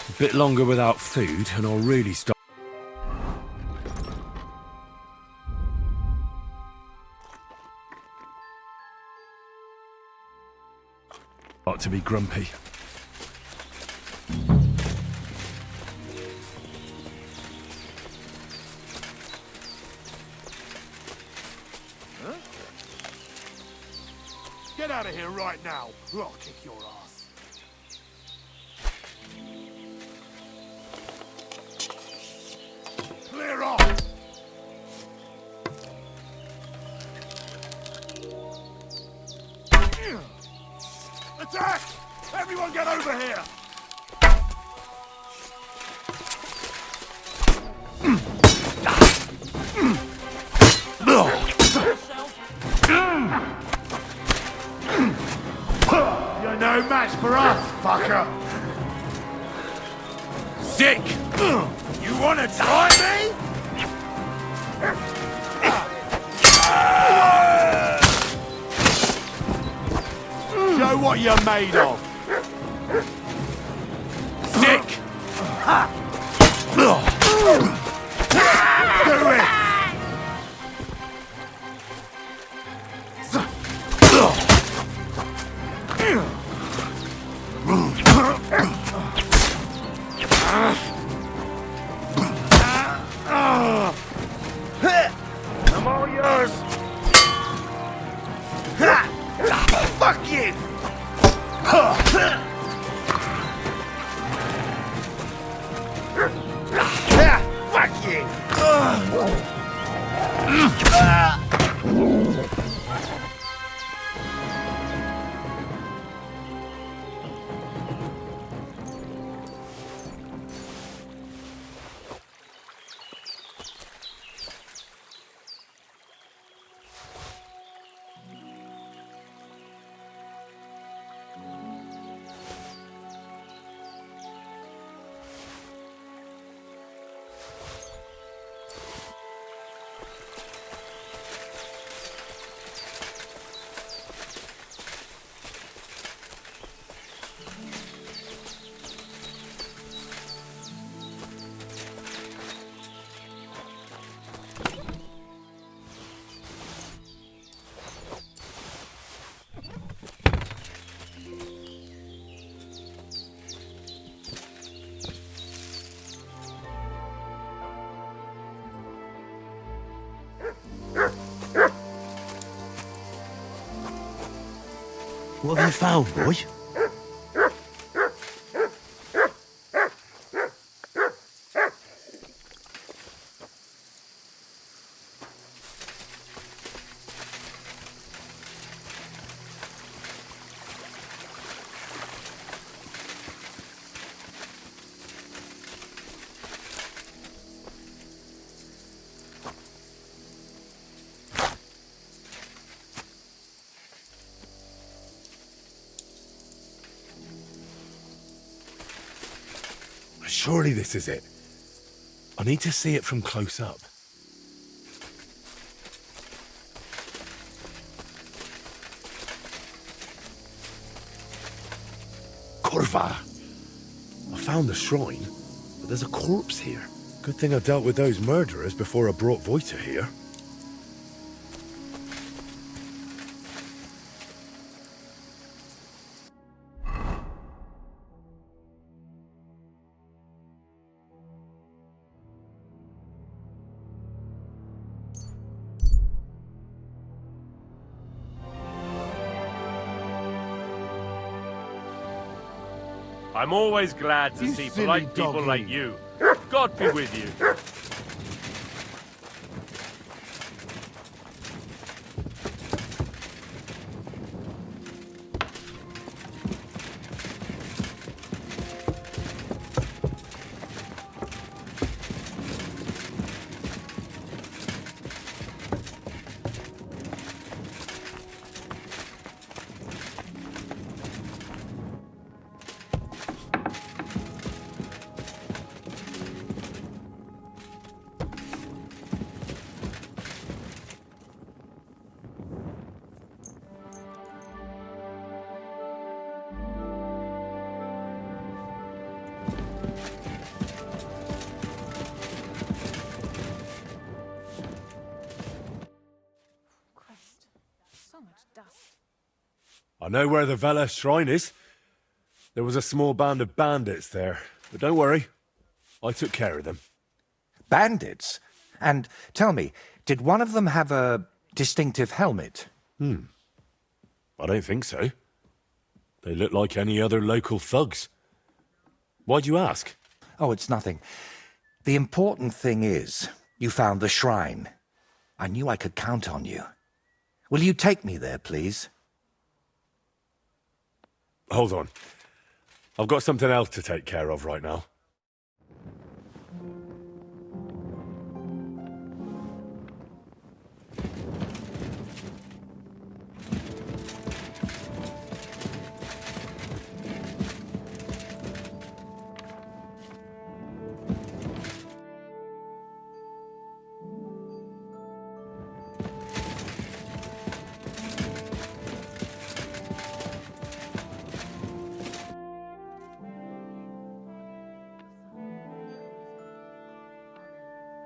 A bit longer without food and I'll really start to be grumpy. Get out of here right now, or I'll kick your ass. Clear off! Attack! Everyone get over here! You're no match for us, fucker! Sick! You wanna try me? Show what you're made of! Sick! Do it! I'm all yours! Fuck you! Fuck you! What have you found, boy? Surely this is it. I need to see it from close up. Corva! I found the shrine, but there's a corpse here. Good thing I dealt with those murderers before I brought Voita here. I'm always glad to see polite people like you. God be with you. I know where the Vela shrine is. There was a small band of bandits there, but don't worry, I took care of them. Bandits? And tell me, did one of them have a distinctive helmet? I don't think so. They look like any other local thugs. Why'd you ask? Oh, it's nothing. The important thing is, you found the shrine. I knew I could count on you. Will you take me there, please? Hold on. I've got something else to take care of right now.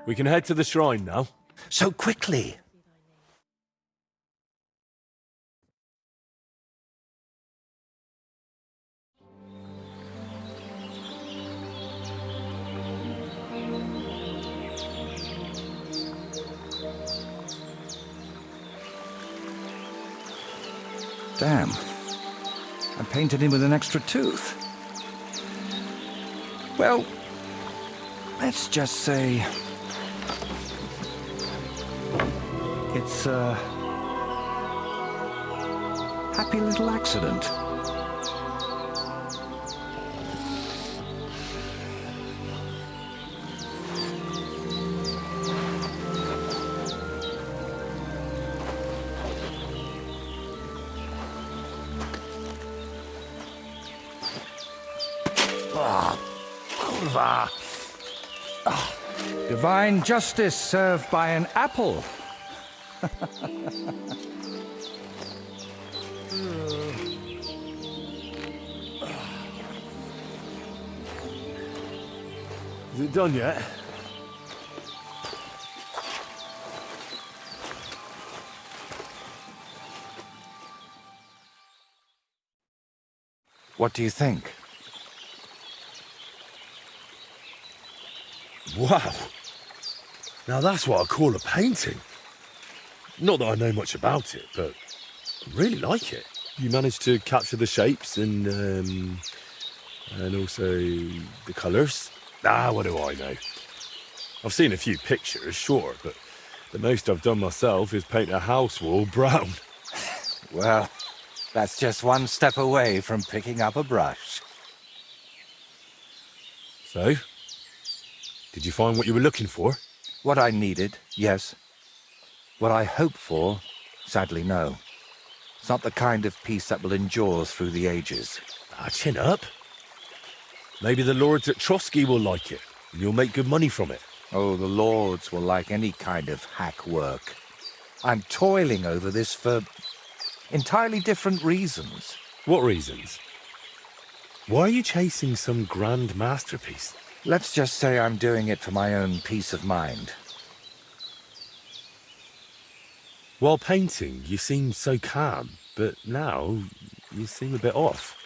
We can head to the shrine now. So quickly! Damn. I painted him with an extra tooth. Well, let's just say it's a happy little accident. Divine justice served by an apple. Is it done yet? What do you think? Wow. Now that's what I call a painting. Not that I know much about it, but I really like it. You managed to capture the shapes and also the colours? Ah, what do I know? I've seen a few pictures, sure, but the most I've done myself is paint a house wall brown. Well, that's just one step away from picking up a brush. So, did you find what you were looking for? What I needed, yes. What I hope for, sadly, no. It's not the kind of piece that will endure through the ages. Ah, chin up. Maybe the lords at Trotsky will like it, and you'll make good money from it. Oh, the lords will like any kind of hack work. I'm toiling over this for entirely different reasons. What reasons? Why are you chasing some grand masterpiece? Let's just say I'm doing it for my own peace of mind. While painting, you seemed so calm, but now you seem a bit off.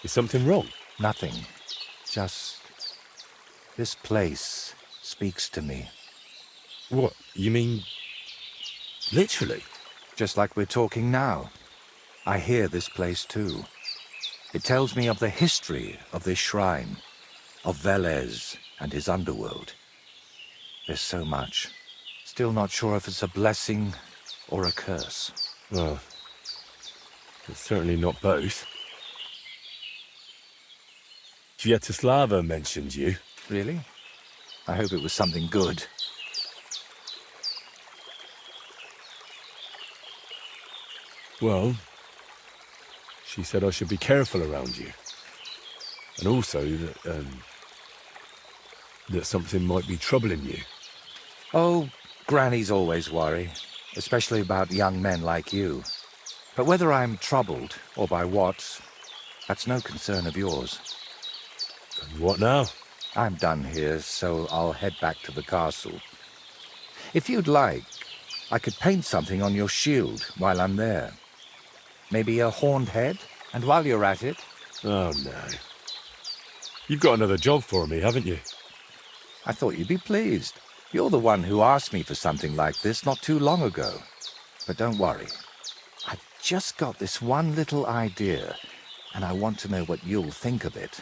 Is something wrong? Nothing. Just this place speaks to me. What? You mean literally? Just like we're talking now. I hear this place too. It tells me of the history of this shrine, of Velez and his underworld. There's so much. Still not sure if it's a blessing or a curse. Well, it's certainly not both. Sviatoslava mentioned you. Really? I hope it was something good. Well, she said I should be careful around you. And also that something might be troubling you. Oh, grannies always worry, especially about young men like you. But whether I'm troubled or by what, that's no concern of yours. And what now? I'm done here, so I'll head back to the castle. If you'd like, I could paint something on your shield while I'm there. Maybe a horned head? And while you're at it... Oh, no. You've got another job for me, haven't you? I thought you'd be pleased. You're the one who asked me for something like this not too long ago. But don't worry. I've just got this one little idea, and I want to know what you'll think of it.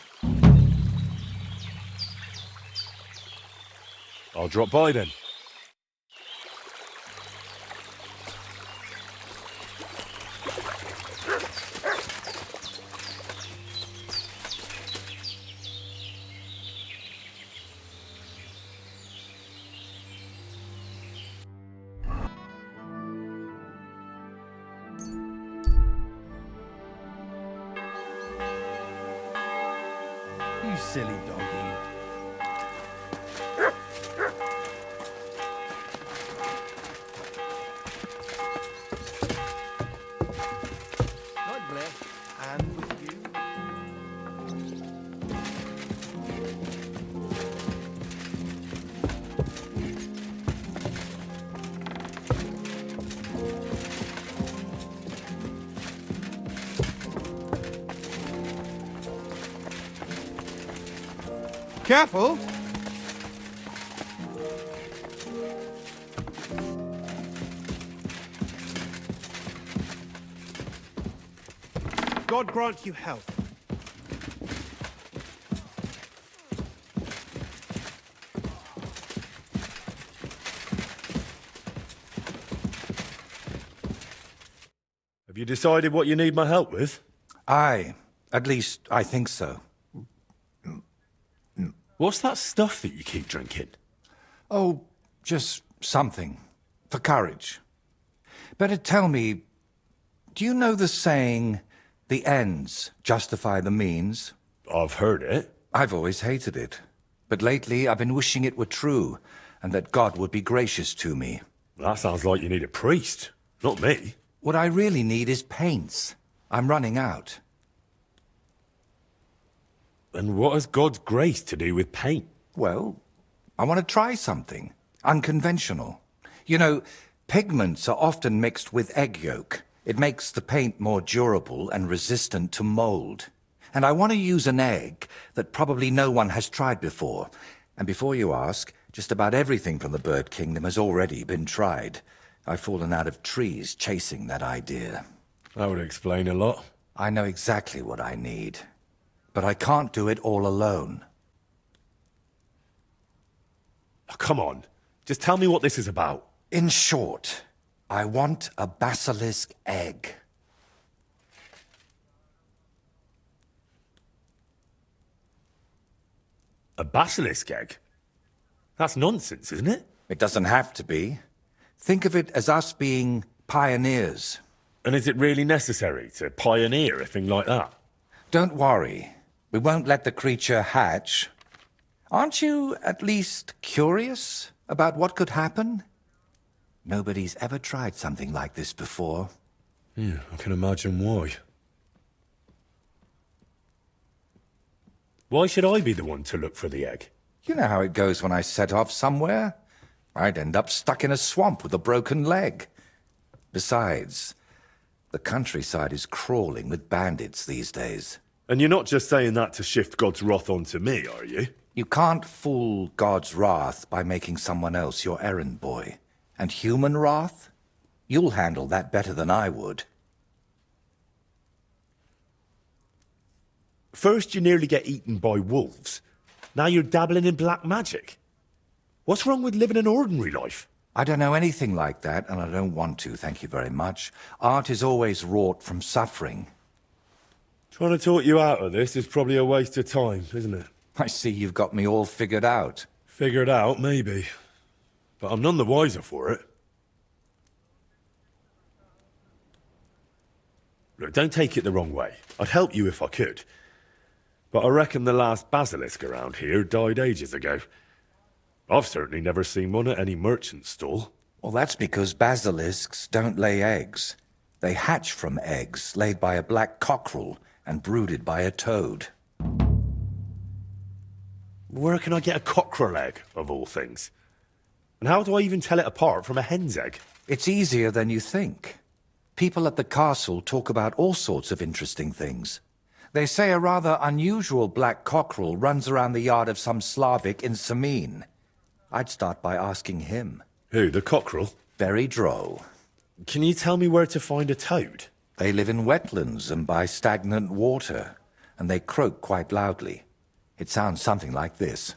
I'll drop by then. You silly doggy. God bless. And with you. Careful! God grant you health. Have you decided what you need my help with? Aye, at least I think so. What's that stuff that you keep drinking? Oh, just something. For courage. Better tell me, do you know the saying, the ends justify the means? I've heard it. I've always hated it. But lately I've been wishing it were true, and that God would be gracious to me. That sounds like you need a priest, not me. What I really need is paints. I'm running out. And what has God's grace to do with paint? Well, I want to try something. Unconventional. You know, pigments are often mixed with egg yolk. It makes the paint more durable and resistant to mold. And I want to use an egg that probably no one has tried before. And before you ask, just about everything from the bird kingdom has already been tried. I've fallen out of trees chasing that idea. That would explain a lot. I know exactly what I need, but I can't do it all alone. Oh, come on, just tell me what this is about. In short, I want a basilisk egg. A basilisk egg? That's nonsense, isn't it? It doesn't have to be. Think of it as us being pioneers. And is it really necessary to pioneer a thing like that? Don't worry. We won't let the creature hatch. Aren't you at least curious about what could happen? Nobody's ever tried something like this before. Yeah, I can imagine why. Why should I be the one to look for the egg? You know how it goes when I set off somewhere. I'd end up stuck in a swamp with a broken leg. Besides, the countryside is crawling with bandits these days. And you're not just saying that to shift God's wrath onto me, are you? You can't fool God's wrath by making someone else your errand boy. And human wrath? You'll handle that better than I would. First you nearly get eaten by wolves. Now you're dabbling in black magic. What's wrong with living an ordinary life? I don't know anything like that, and I don't want to, thank you very much. Art is always wrought from suffering. Trying to talk you out of this is probably a waste of time, isn't it? I see you've got me all figured out. Figured out, maybe. But I'm none the wiser for it. Look, don't take it the wrong way. I'd help you if I could. But I reckon the last basilisk around here died ages ago. I've certainly never seen one at any merchant stall. Well, that's because basilisks don't lay eggs. They hatch from eggs laid by a black cockerel and brooded by a toad. Where can I get a cockerel egg, of all things? And how do I even tell it apart from a hen's egg? It's easier than you think. People at the castle talk about all sorts of interesting things. They say a rather unusual black cockerel runs around the yard of some Slavic in Samin. I'd start by asking him. Who, the cockerel? Very droll. Can you tell me where to find a toad? They live in wetlands and by stagnant water, and they croak quite loudly. It sounds something like this.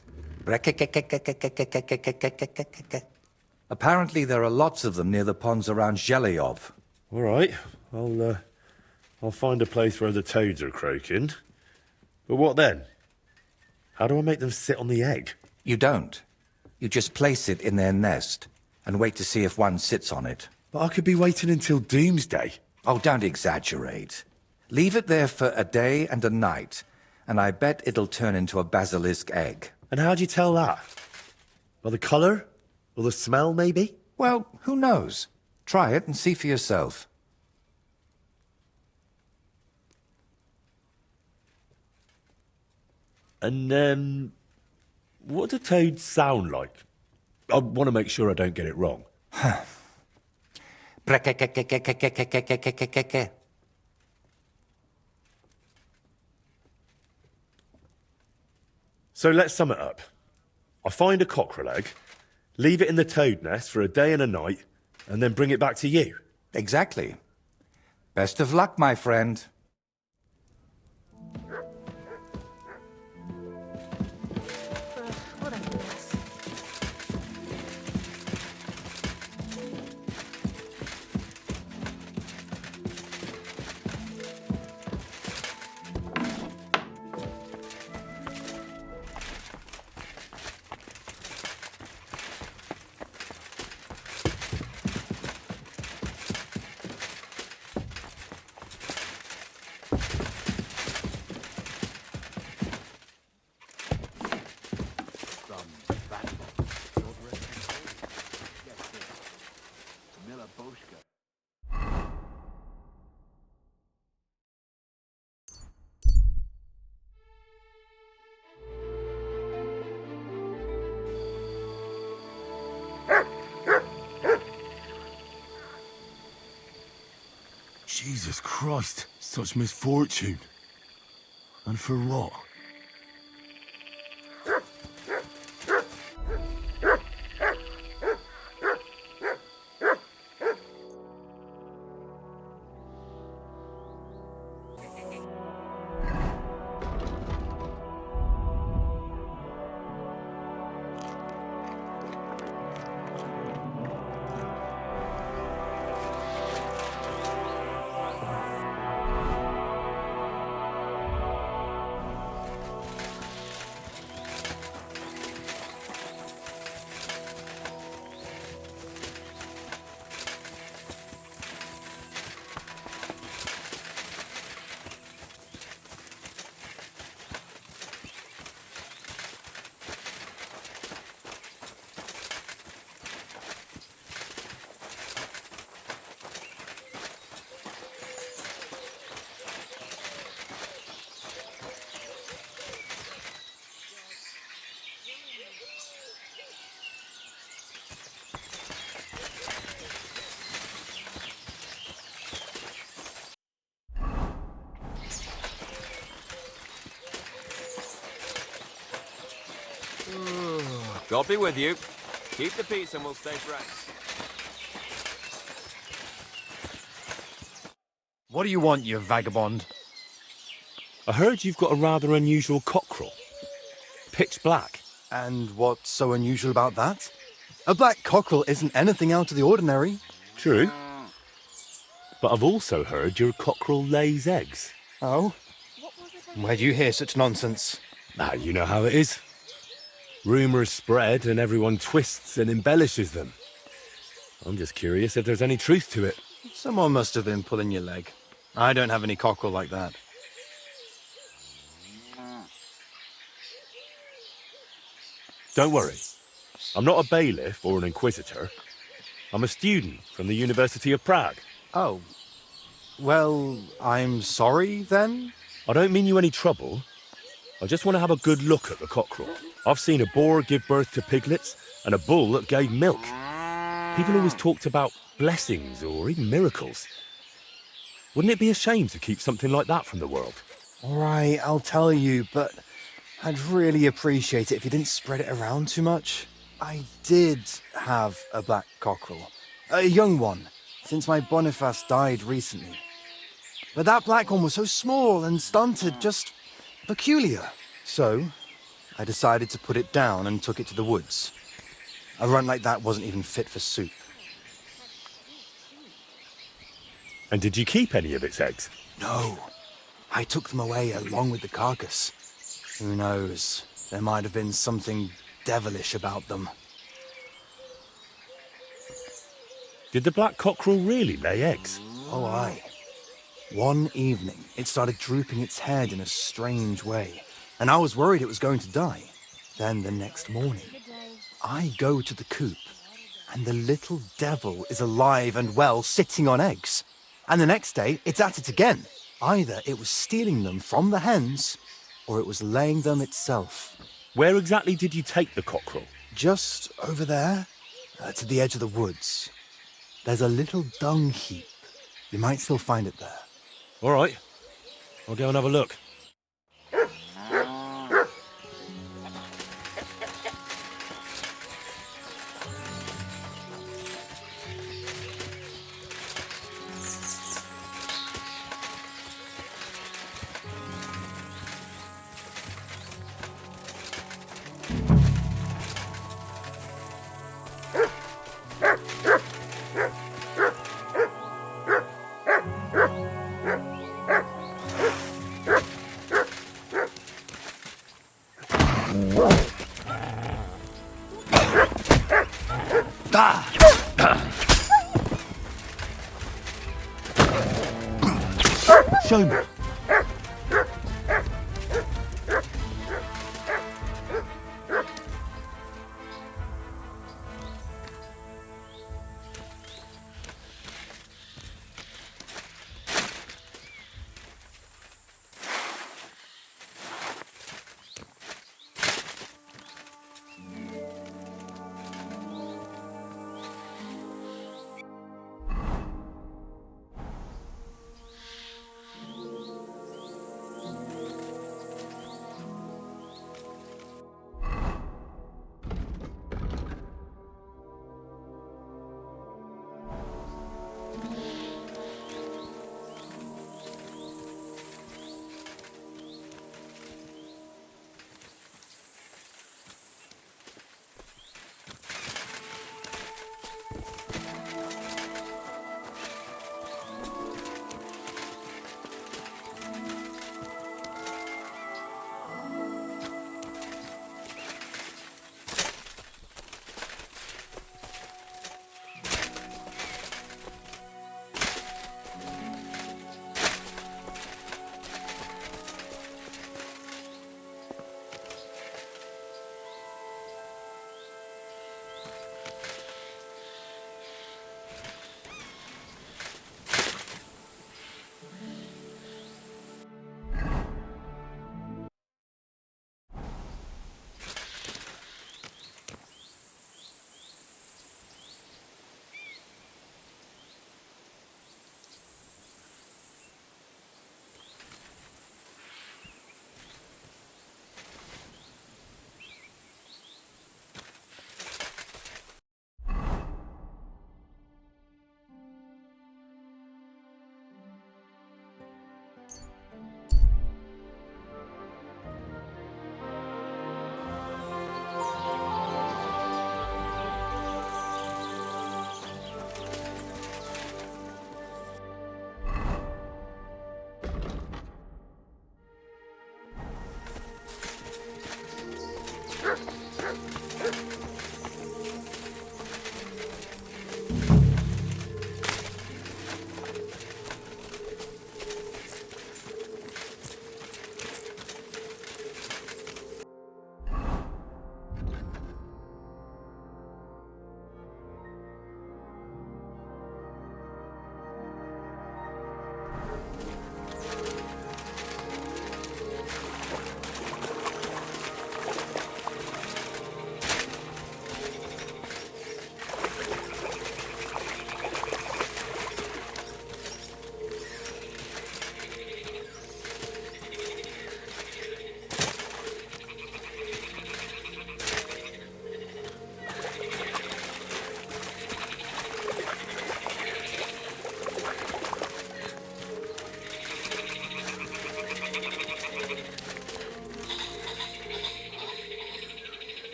Apparently there are lots of them near the ponds around Zhelyov. All right, I'll find a place where the toads are croaking. But what then? How do I make them sit on the egg? You don't. You just place it in their nest and wait to see if one sits on it. But I could be waiting until doomsday. Oh, don't exaggerate. Leave it there for a day and a night, and I bet it'll turn into a basilisk egg. And how do you tell that? By the colour? Or the smell, maybe? Well, who knows? Try it and see for yourself. And, what do toads sound like? I want to make sure I don't get it wrong. So let's sum it up. I find a cockerel egg, leave it in the toad nest for a day and a night, and then bring it back to you. Exactly. Best of luck, my friend. What a mess. Jesus Christ, such misfortune. And for what? God be with you. Keep the peace and we'll stay friends. What do you want, you vagabond? I heard you've got a rather unusual cockerel. Pitch black. And what's so unusual about that? A black cockerel isn't anything out of the ordinary. True. But I've also heard your cockerel lays eggs. Oh? Where do you hear such nonsense? Ah, you know how it is. Rumours spread and everyone twists and embellishes them. I'm just curious if there's any truth to it. Someone must have been pulling your leg. I don't have any cockerel like that. Don't worry. I'm not a bailiff or an inquisitor. I'm a student from the University of Prague. Oh. Well, I'm sorry, then? I don't mean you any trouble. I just want to have a good look at the cockerel. I've seen a boar give birth to piglets and a bull that gave milk. People always talked about blessings or even miracles. Wouldn't it be a shame to keep something like that from the world? All right, I'll tell you, but I'd really appreciate it if you didn't spread it around too much. I did have a black cockerel. A young one, since my Boniface died recently. But that black one was so small and stunted, just peculiar. So, I decided to put it down and took it to the woods. A runt like that wasn't even fit for soup. And did you keep any of its eggs? No, I took them away along with the carcass. Who knows, there might have been something devilish about them. Did the black cockerel really lay eggs? Oh, aye. One evening, it started drooping its head in a strange way, and I was worried it was going to die. Then the next morning, I go to the coop, and the little devil is alive and well, sitting on eggs. And the next day, it's at it again. Either it was stealing them from the hens, or it was laying them itself. Where exactly did you take the cockerel? Just over there, to the edge of the woods. There's a little dung heap. You might still find it there. All right. I'll go and have a look. Show me.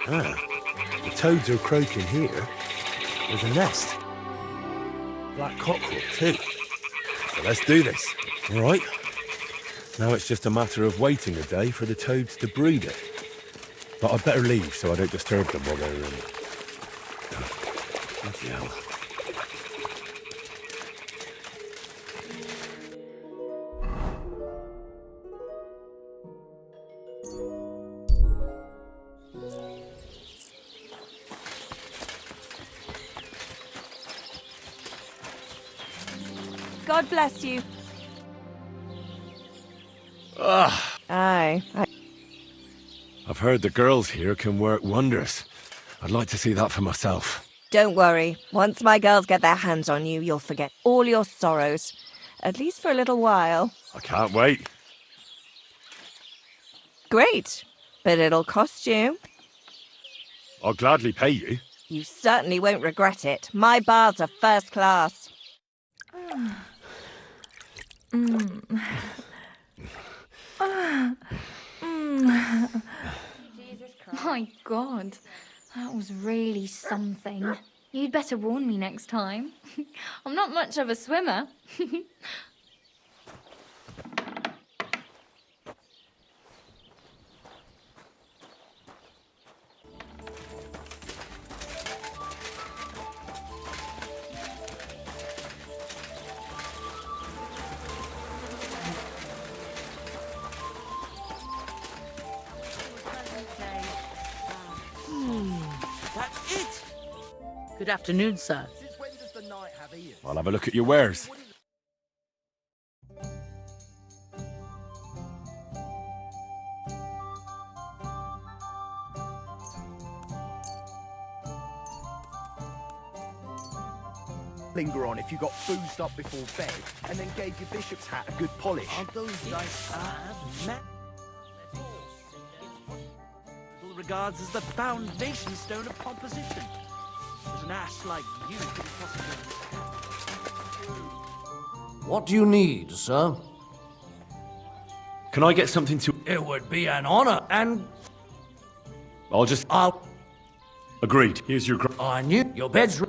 The toads are croaking here. There's a nest. Black cockerel, too. So let's do this. All right. Now it's just a matter of waiting a day for the toads to brood it. But I'd better leave so I don't disturb them while they're in. Bloody hell. God bless you. Aye. I've heard the girls here can work wonders. I'd like to see that for myself. Don't worry. Once my girls get their hands on you, you'll forget all your sorrows. At least for a little while. I can't wait. Great. But it'll cost you. I'll gladly pay you. You certainly won't regret it. My bars are first class. My God, that was really something. You'd better warn me next time. I'm not much of a swimmer. That's it. Good afternoon, sir. Since when does the knight have ears? I'll have a look at your wares. Linger on if you got boozed up before bed and then gave your bishop's hat a good polish. Aren't those dice regards as the foundation stone of composition? As an ass like you could possibly... What do you need, sir? Can I get something to... It would be an honor, and I'll... Agreed. Here's your... I knew your bed's...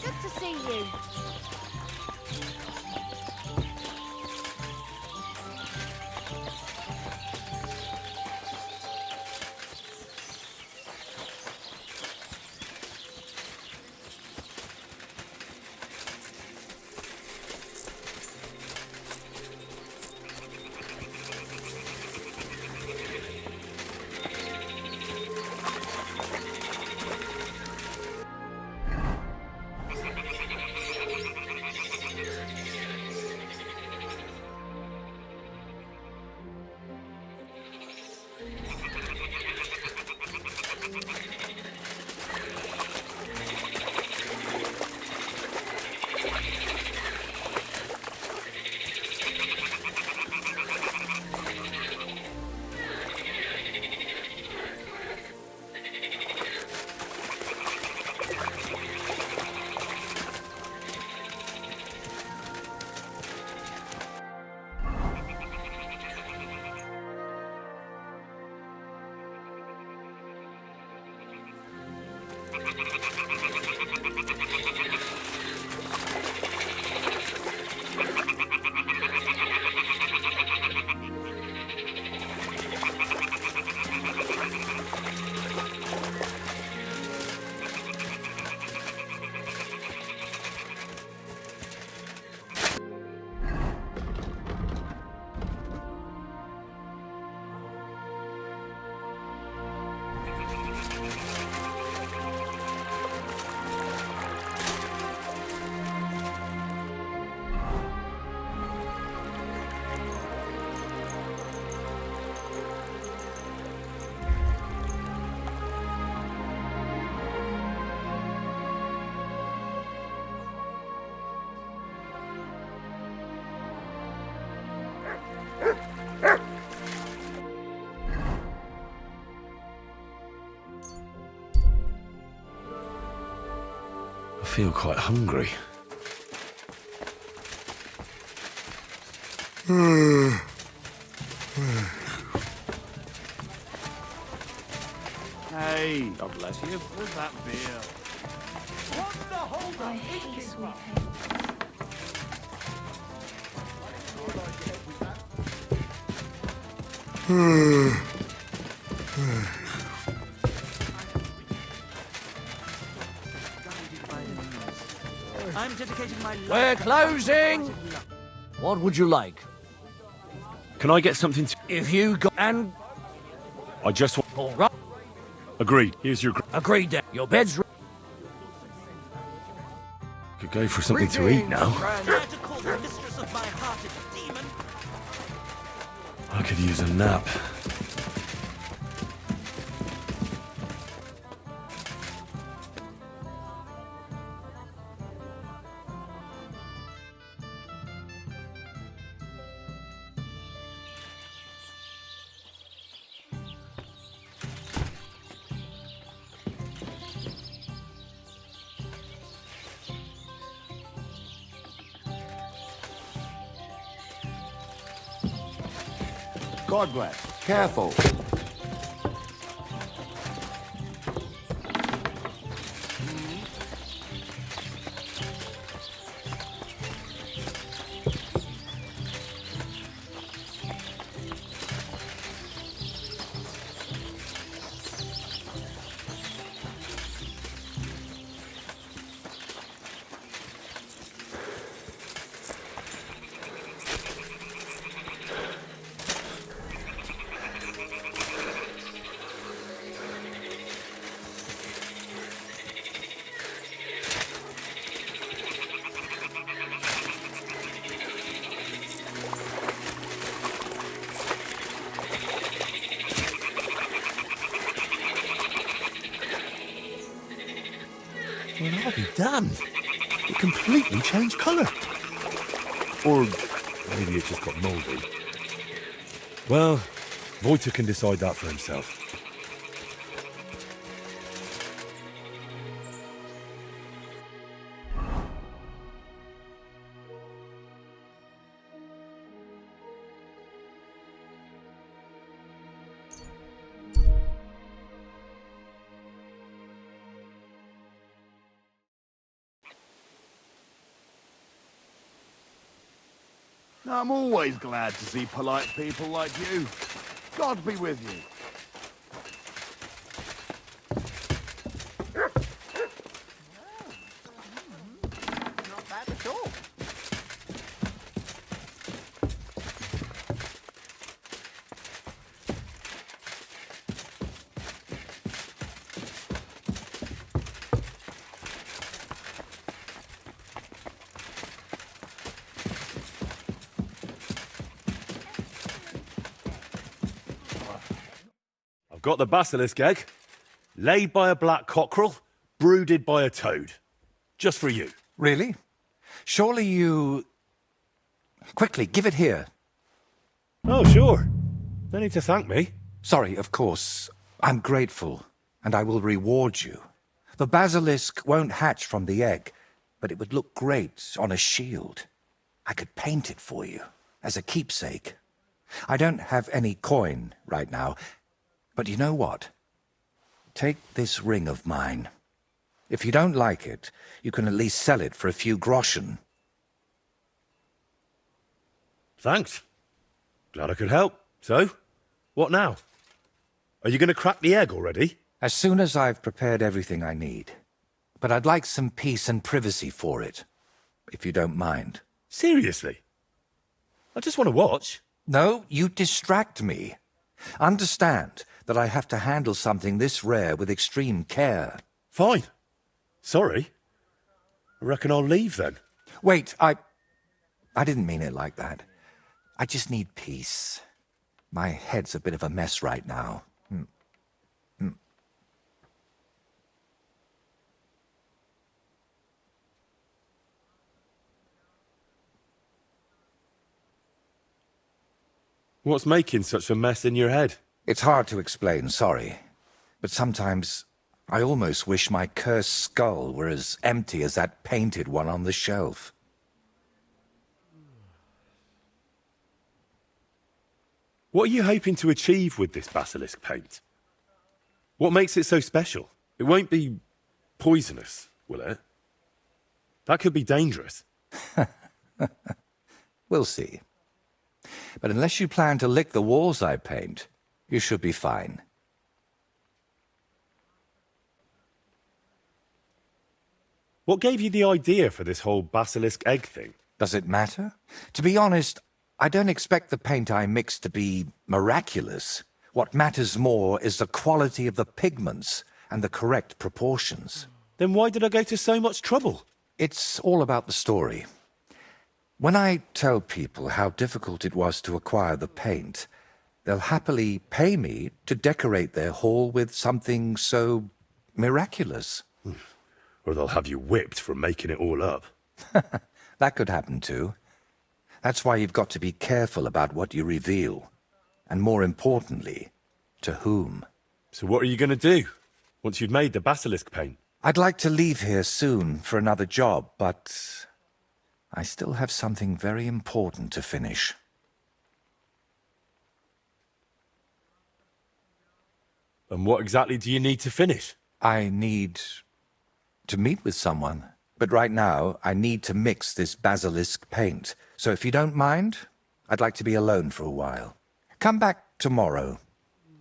Good to see you. feel quite hungry. Hey, God bless you. Where's that beer? What's the hold I hate sweet cake. I'm dedicating my life. We're closing! What would you like? Can I get something to... If you got... And... I just want... All right. Agreed. Here's your... Agreed then. Your bed's... Could go for something to eat now. Dare to call the mistress of my heart a demon? I could use a nap. God bless. Careful. Well, I'll be damned. It completely changed colour. Or maybe it just got mouldy. Well, Voiter can decide that for himself. I'm always glad to see polite people like you. God be with you. Not bad at all. Got the basilisk egg, laid by a black cockerel, brooded by a toad. Just for you. Really? Surely you... Quickly, give it here. Oh, sure. No need to thank me. Sorry, of course. I'm grateful, and I will reward you. The basilisk won't hatch from the egg, but it would look great on a shield. I could paint it for you, as a keepsake. I don't have any coin right now, but you know what? Take this ring of mine. If you don't like it, you can at least sell it for a few groschen. Thanks. Glad I could help. So, what now? Are you going to crack the egg already? As soon as I've prepared everything I need. But I'd like some peace and privacy for it, if you don't mind. Seriously? I just want to watch. No, you distract me. Understand that I have to handle something this rare with extreme care. Fine. Sorry. I reckon I'll leave then. Wait, I didn't mean it like that. I just need peace. My head's a bit of a mess right now. What's making such a mess in your head? It's hard to explain, sorry. But sometimes I almost wish my cursed skull were as empty as that painted one on the shelf. What are you hoping to achieve with this basilisk paint? What makes it so special? It won't be poisonous, will it? That could be dangerous. We'll see. But unless you plan to lick the walls I paint, you should be fine. What gave you the idea for this whole basilisk egg thing? Does it matter? To be honest, I don't expect the paint I mix to be miraculous. What matters more is the quality of the pigments and the correct proportions. Then why did I go to so much trouble? It's all about the story. When I tell people how difficult it was to acquire the paint, they'll happily pay me to decorate their hall with something so miraculous. Or they'll have you whipped for making it all up. That could happen too. That's why you've got to be careful about what you reveal. And more importantly, to whom. So what are you going to do, once you've made the basilisk paint? I'd like to leave here soon for another job, but I still have something very important to finish. And what exactly do you need to finish? I need to meet with someone. But right now, I need to mix this basilisk paint. So if you don't mind, I'd like to be alone for a while. Come back tomorrow.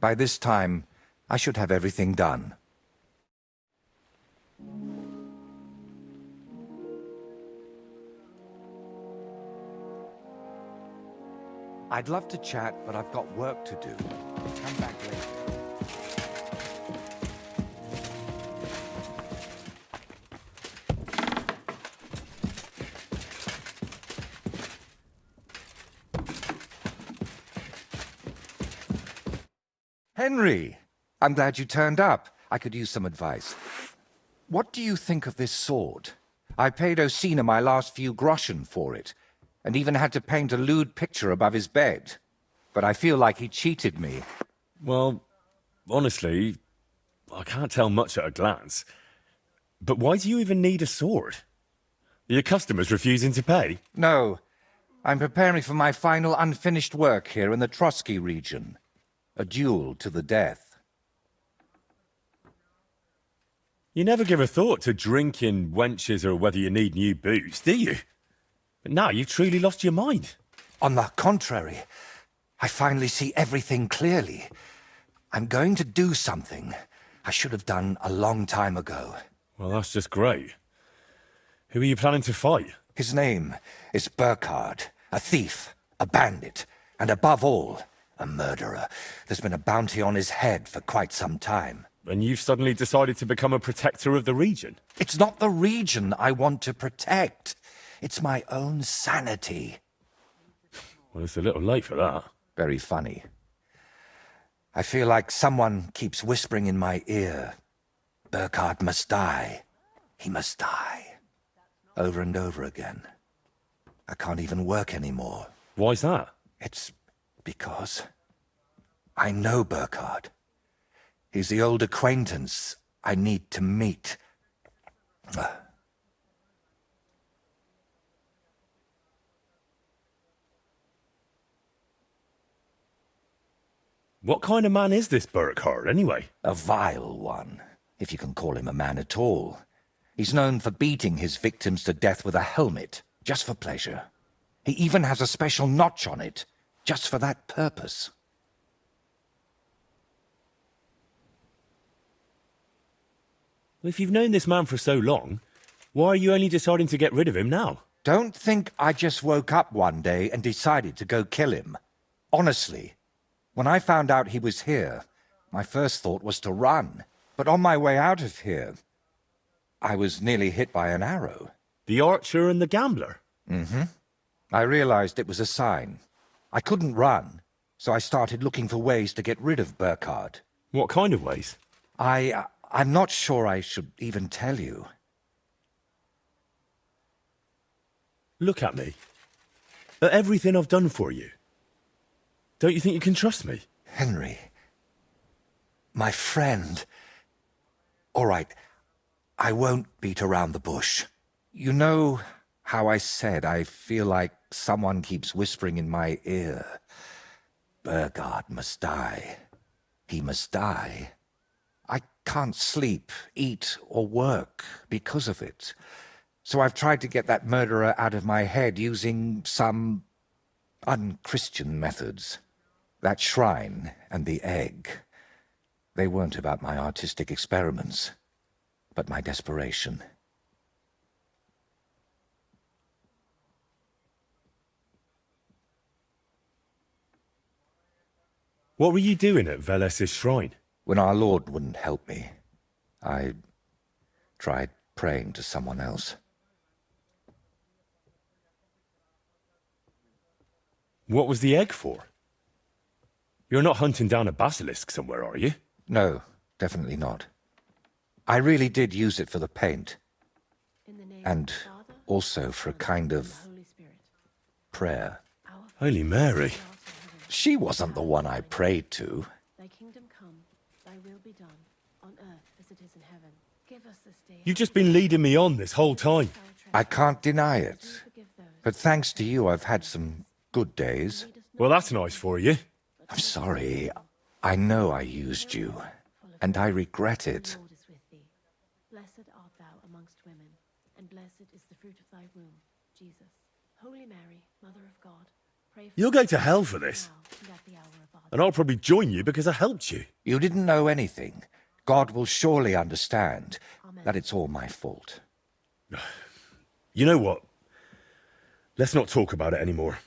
By this time, I should have everything done. I'd love to chat, but I've got work to do. Come back later. Henry, I'm glad you turned up. I could use some advice. What do you think of this sword? I paid Osina my last few groschen for it, and even had to paint a lewd picture above his bed. But I feel like he cheated me. Well, honestly, I can't tell much at a glance. But why do you even need a sword? Are your customers refusing to pay? No. I'm preparing for my final unfinished work here in the Trotsky region. A duel to the death. You never give a thought to drinking, wenches, or whether you need new boots, do you? But now you've truly lost your mind. On the contrary, I finally see everything clearly. I'm going to do something I should have done a long time ago. Well, that's just great. Who are you planning to fight? His name is Burkhard, a thief, a bandit, and above all, a murderer. There's been a bounty on his head for quite some time. And you've suddenly decided to become a protector of the region? It's not the region I want to protect. It's my own sanity. Well, it's a little late for that. Very funny. I feel like someone keeps whispering in my ear, Burkhard must die. He must die. Over and over again. I can't even work anymore. Why's that? It's because I know Burkhard. He's the old acquaintance I need to meet. What kind of man is this Burkhard, anyway? A vile one, if you can call him a man at all. He's known for beating his victims to death with a helmet, just for pleasure. He even has a special notch on it, just for that purpose. Well, if you've known this man for so long, why are you only deciding to get rid of him now? Don't think I just woke up one day and decided to go kill him. Honestly, when I found out he was here, my first thought was to run. But on my way out of here, I was nearly hit by an arrow. The archer and the gambler? Mm-hmm. I realized it was a sign. I couldn't run, so I started looking for ways to get rid of Burkhard. What kind of ways? I'm not sure I should even tell you. Look at me. At everything I've done for you. Don't you think you can trust me? Henry, my friend, All right, I won't beat around the bush. You know how I said I feel like someone keeps whispering in my ear, Burgard must die. He must die. I can't sleep, eat, or work because of it. So I've tried to get that murderer out of my head using some unchristian methods. That shrine and the egg, they weren't about my artistic experiments, but my desperation. What were you doing at Veles's shrine? When our Lord wouldn't help me, I tried praying to someone else. What was the egg for? You're not hunting down a basilisk somewhere, are you? No, definitely not. I really did use it for the paint. And also for a kind of prayer. Holy Mary. She wasn't the one I prayed to. Thy kingdom come, thy will be done, on earth as it is in heaven. Give us this day. You've just been leading me on this whole time. I can't deny it. But thanks to you, I've had some good days. Well, that's nice for you. I'm sorry. I know I used you, and I regret it. Blessed art thou amongst women, and blessed is the fruit of thy womb, Jesus. Holy Mary, Mother of God, pray for You'll go to hell for this. And I'll probably join you because I helped you. You didn't know anything. God will surely understand that it's all my fault. You know what? Let's not talk about it anymore.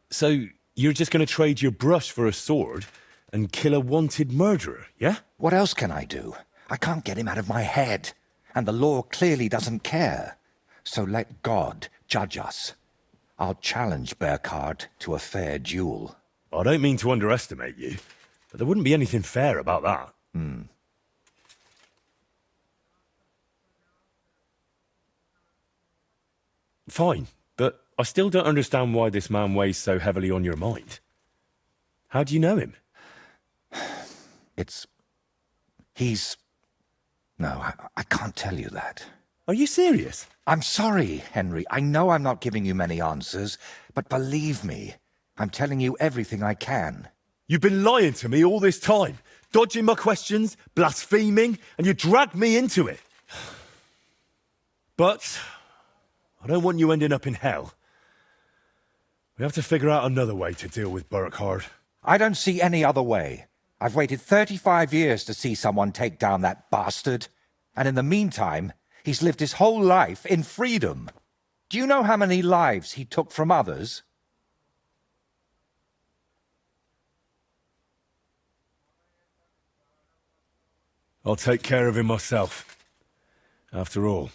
So, you're just going to trade your brush for a sword and kill a wanted murderer, yeah? What else can I do? I can't get him out of my head, and the law clearly doesn't care. So let God judge us. I'll challenge Burkhardt to a fair duel. I don't mean to underestimate you, but there wouldn't be anything fair about that. Fine, but I still don't understand why this man weighs so heavily on your mind. How do you know him? No, I can't tell you that. Are you serious? I'm sorry, Henry. I know I'm not giving you many answers, but believe me, I'm telling you everything I can. You've been lying to me all this time, dodging my questions, blaspheming, and you dragged me into it. But I don't want you ending up in hell. We have to figure out another way to deal with Burkhardt. I don't see any other way. I've waited 35 years to see someone take down that bastard. And in the meantime, he's lived his whole life in freedom. Do you know how many lives he took from others? I'll take care of him myself. After all,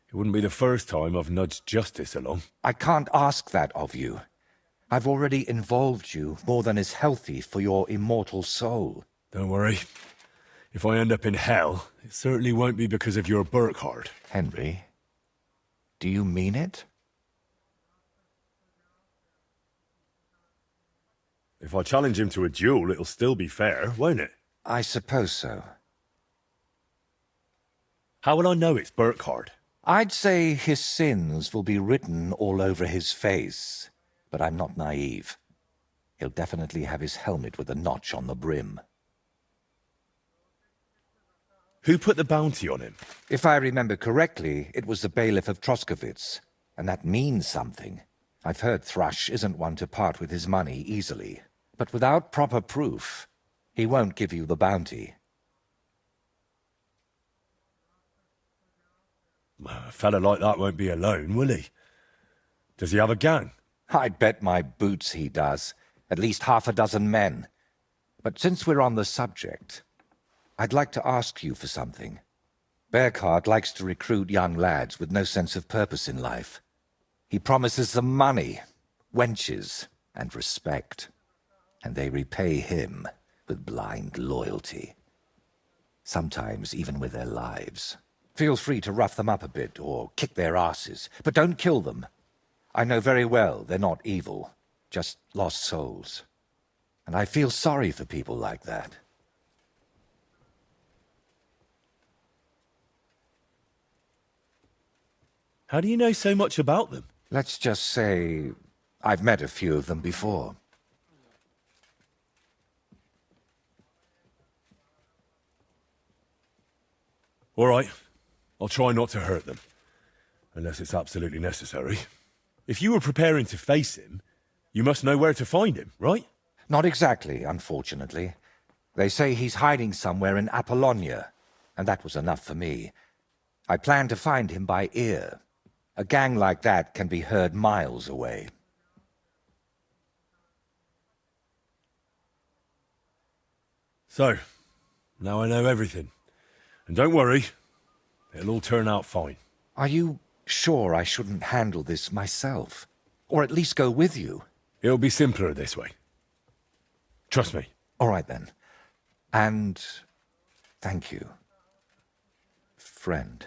it wouldn't be the first time I've nudged justice along. I can't ask that of you. I've already involved you more than is healthy for your immortal soul. Don't worry. If I end up in hell, it certainly won't be because of your Burkhardt. Henry, do you mean it? If I challenge him to a duel, it'll still be fair, won't it? I suppose so. How will I know it's Burkhardt? I'd say his sins will be written all over his face, but I'm not naive. He'll definitely have his helmet with a notch on the brim. Who put the bounty on him? If I remember correctly, it was the bailiff of Troskowitz, and that means something. I've heard Thrush isn't one to part with his money easily, but without proper proof, he won't give you the bounty. A fella like that won't be alone, will he? Does he have a gang? I'd bet my boots he does. At least half a dozen men. But since we're on the subject, I'd like to ask you for something. Burkhardt likes to recruit young lads with no sense of purpose in life. He promises them money, wenches, and respect. And they repay him with blind loyalty. Sometimes even with their lives. Feel free to rough them up a bit or kick their asses, but don't kill them. I know very well they're not evil, just lost souls. And I feel sorry for people like that. How do you know so much about them? Let's just say I've met a few of them before. All right. I'll try not to hurt them. Unless it's absolutely necessary. If you were preparing to face him, you must know where to find him, right? Not exactly, unfortunately. They say he's hiding somewhere in Apollonia, and that was enough for me. I plan to find him by ear. A gang like that can be heard miles away. So, now I know everything. And don't worry, it'll all turn out fine. Are you sure I shouldn't handle this myself? Or at least go with you? It'll be simpler this way. Trust me. All right then. And thank you, friend.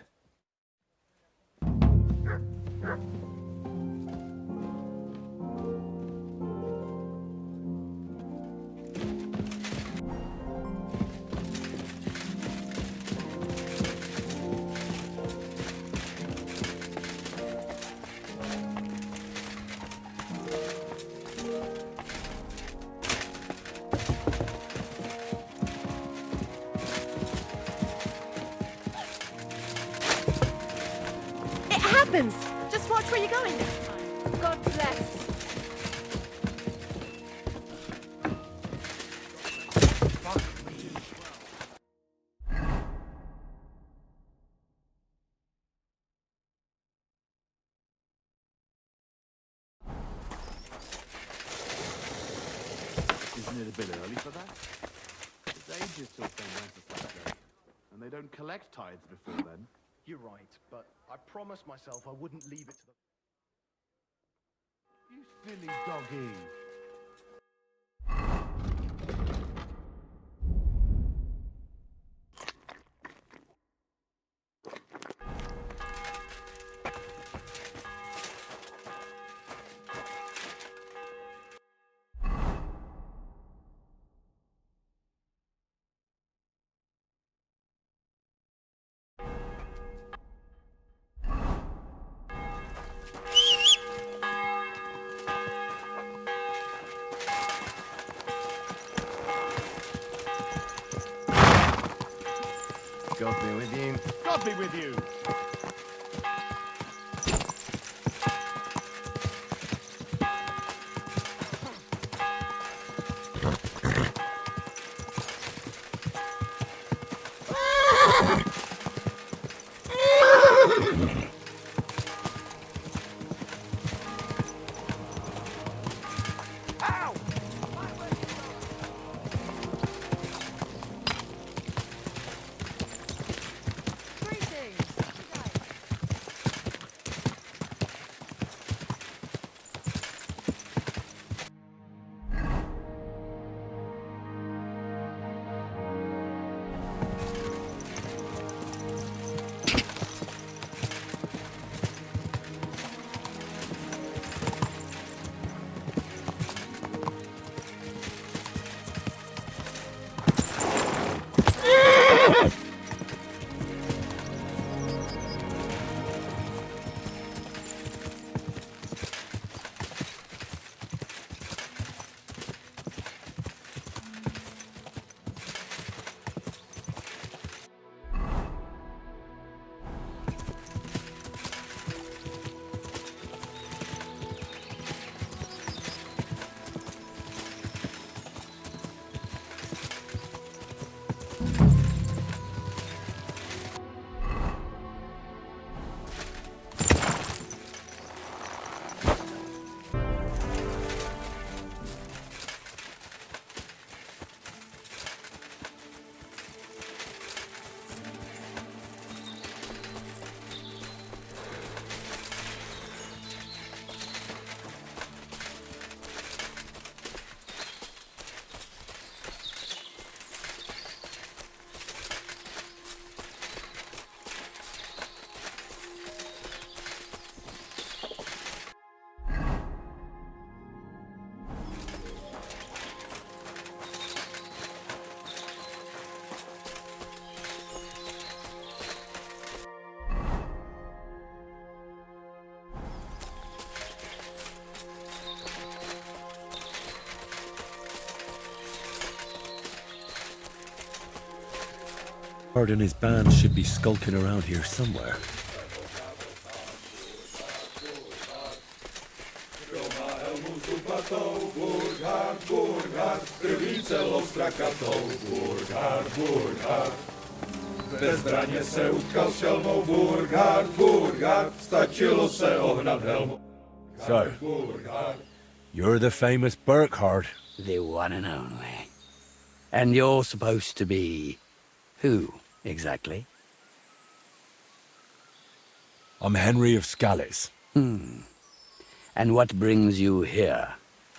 Just watch where you're going next time. God bless. Isn't it a bit early for that? It's ages till St. Wenceslas Day, and they don't collect tithes before then. You're right, but I promised myself I wouldn't leave it to the... You silly doggy. God be with you. God be with you. Burkhard and his band should be skulking around here somewhere. Bezbraně se utkal s šelmou Burkhard, stačilo se ohnat helmu. So, you're the famous Burkhard. The one and only. And you're supposed to be... who, exactly? I'm Henry of Skalitz. And what brings you here,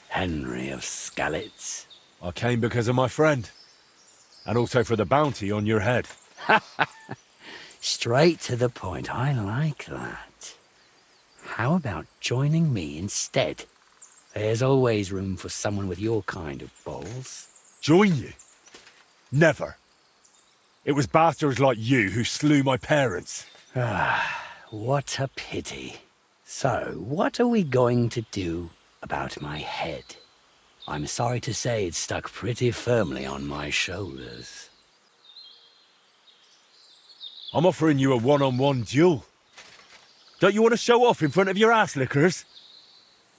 Henry of Skalitz? I came because of my friend. And also for the bounty on your head. Straight to the point. I like that. How about joining me instead? There's always room for someone with your kind of balls. Join you? Never. It was bastards like you who slew my parents. What a pity. So, what are we going to do about my head? I'm sorry to say it's stuck pretty firmly on my shoulders. I'm offering you a one-on-one duel. Don't you want to show off in front of your ass-lickers?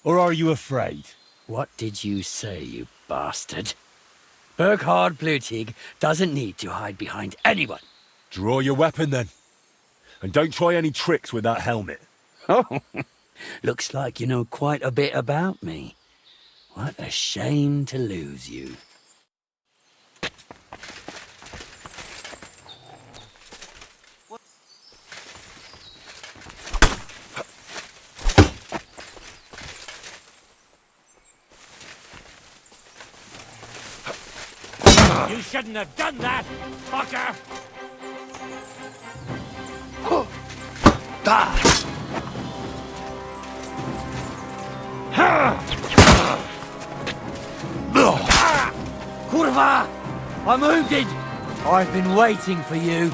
Or are you afraid? What did you say, you bastard? Burkhard Blutig doesn't need to hide behind anyone. Draw your weapon, then. And don't try any tricks with that helmet. Oh, looks like you know quite a bit about me. What a shame to lose you. You shouldn't have done that, fucker! Kurva! I'm wounded! I've been waiting for you.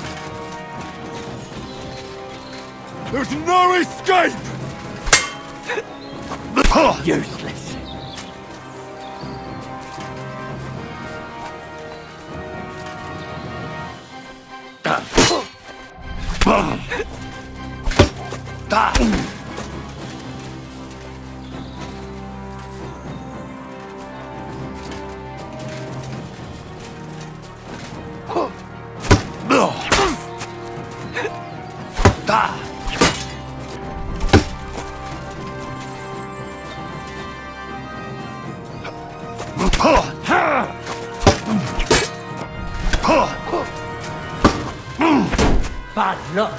There's no escape! Useless. Bad luck.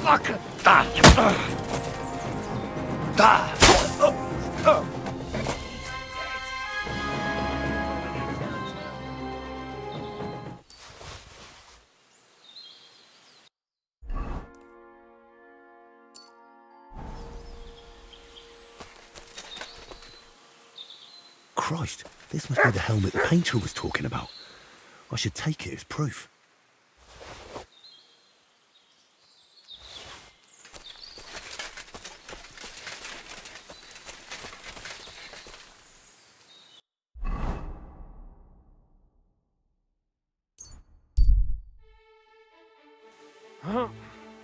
Fuck. Christ, this must be the helmet the painter was talking about. I should take it as proof.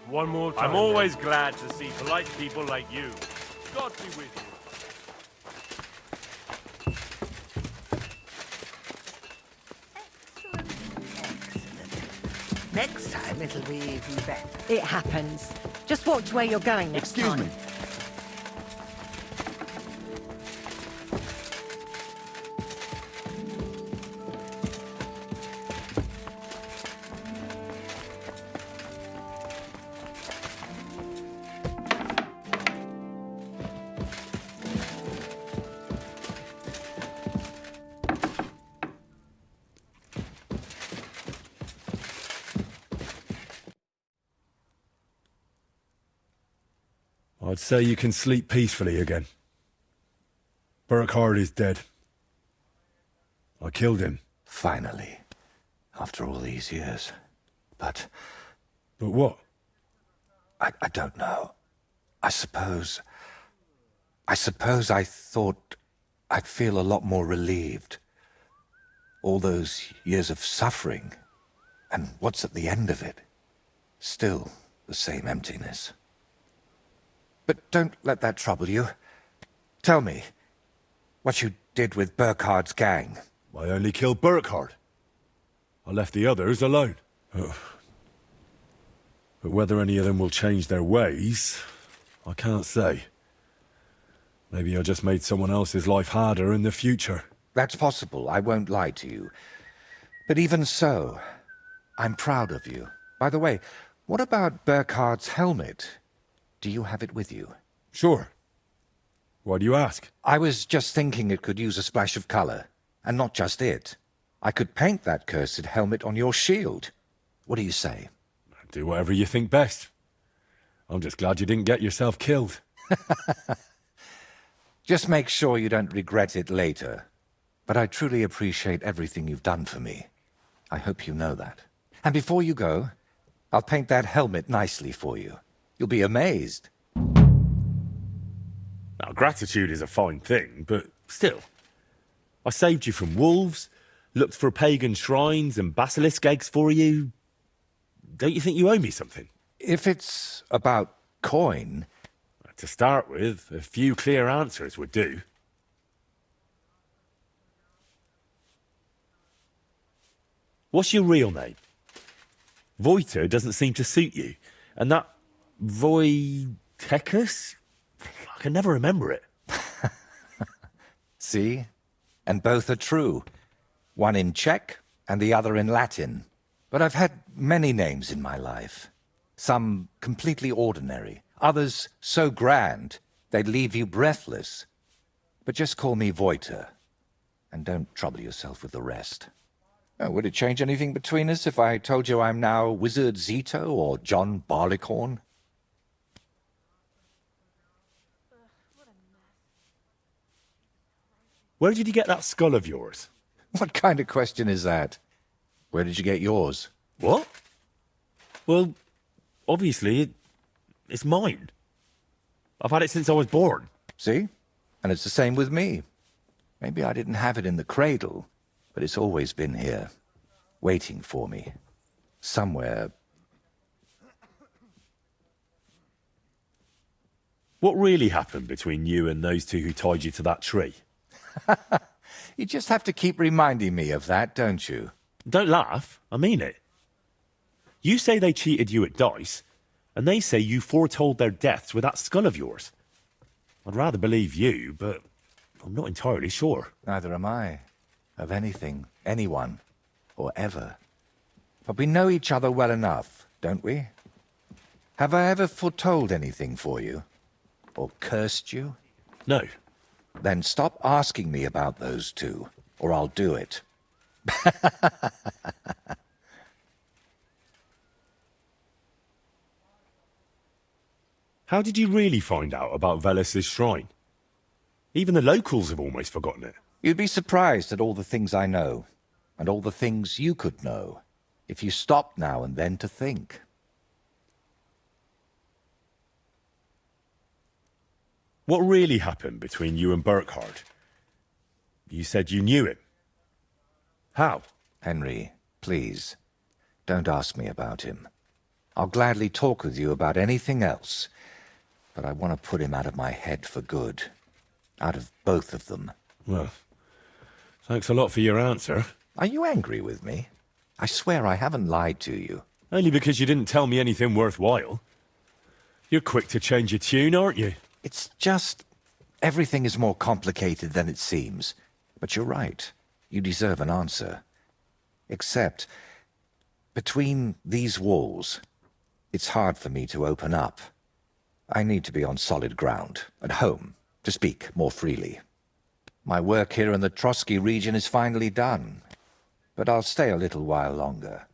One more time. I'm always glad to see polite people like you. God be with you. Next time it'll be even better. It happens. Just watch where you're going next time. Excuse me. I'd say you can sleep peacefully again. Burkhard is dead. I killed him. Finally. After all these years. But what? I don't know. I suppose I suppose I thought I'd feel a lot more relieved. All those years of suffering, and what's at the end of it? Still the same emptiness. But don't let that trouble you. Tell me, what you did with Burkhard's gang. I only killed Burkhard. I left the others alone. But whether any of them will change their ways, I can't say. Maybe I just made someone else's life harder in the future. That's possible, I won't lie to you. But even so, I'm proud of you. By the way, what about Burkhard's helmet? Do you have it with you? Sure. Why do you ask? I was just thinking it could use a splash of color. And not just it. I could paint that cursed helmet on your shield. What do you say? Do whatever you think best. I'm just glad you didn't get yourself killed. Just make sure you don't regret it later. But I truly appreciate everything you've done for me. I hope you know that. And before you go, I'll paint that helmet nicely for you. You'll be amazed. Now, gratitude is a fine thing, but still. I saved you from wolves, looked for pagan shrines and basilisk eggs for you. Don't you think you owe me something? If it's about coin... To start with, a few clear answers would do. What's your real name? Voiter doesn't seem to suit you. And that Voitekis? I can never remember it. See? And both are true. One in Czech and the other in Latin. But I've had many names in my life. Some completely ordinary. Others so grand they'd leave you breathless. But just call me Voiter. And don't trouble yourself with the rest. Oh, would it change anything between us if I told you I'm now Wizard Zito or John Barleycorn? Where did you get that skull of yours? What kind of question is that? Where did you get yours? What? Well, obviously, it's mine. I've had it since I was born. See? And it's the same with me. Maybe I didn't have it in the cradle, but it's always been here, waiting for me. Somewhere. What really happened between you and those two who tied you to that tree? You just have to keep reminding me of that, don't you? Don't laugh. I mean it. You say they cheated you at dice, and they say you foretold their deaths with that skull of yours. I'd rather believe you, but I'm not entirely sure. Neither am I. Of anything, anyone, or ever. But we know each other well enough, don't we? Have I ever foretold anything for you? Or cursed you? No. Then stop asking me about those two, or I'll do it. How did you really find out about Velis's shrine? Even the locals have almost forgotten it. You'd be surprised at all the things I know, and all the things you could know, if you stopped now and then to think. What really happened between you and Burkhard? You said you knew him. How? Henry, please, don't ask me about him. I'll gladly talk with you about anything else, but I want to put him out of my head for good. Out of both of them. Well, thanks a lot for your answer. Are you angry with me? I swear I haven't lied to you. Only because you didn't tell me anything worthwhile. You're quick to change your tune, aren't you? It's just... everything is more complicated than it seems. But you're right. You deserve an answer. Except, between these walls, it's hard for me to open up. I need to be on solid ground, at home, to speak more freely. My work here in the Trotsky region is finally done, but I'll stay a little while longer.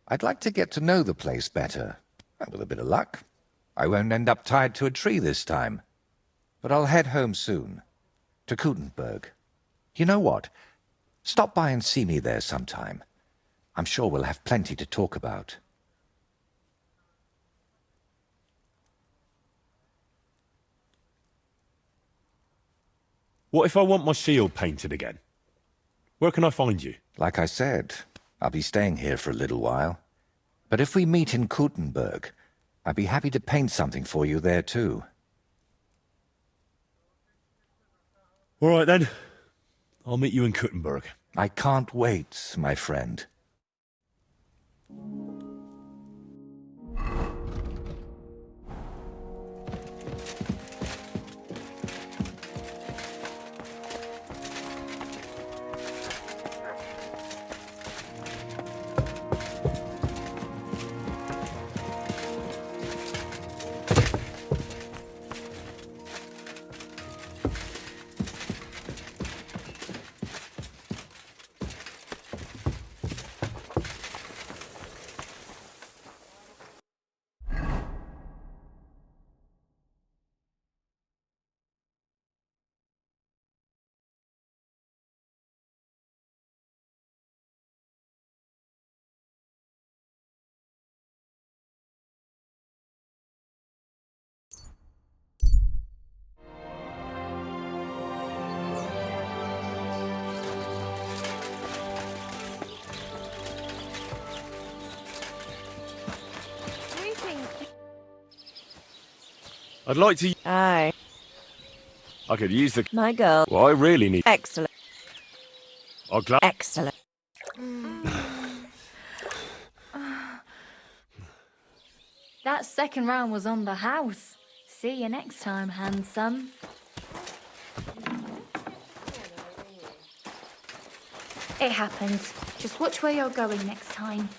I'd like to get to know the place better, and with a bit of luck, I won't end up tied to a tree this time. But I'll head home soon, to Kutenberg. You know what? Stop by and see me there sometime. I'm sure we'll have plenty to talk about. What if I want my shield painted again? Where can I find you? Like I said, I'll be staying here for a little while. But if we meet in Kuttenberg, I'd be happy to paint something for you there too. All right then. I'll meet you in Kuttenberg. I can't wait, my friend. I'd like to... Aye. I could use the... My girl. Well, I really need... Excellent. I'll glad... Excellent. That second round was on the house. See you next time, handsome. It happens. Just watch where you're going next time.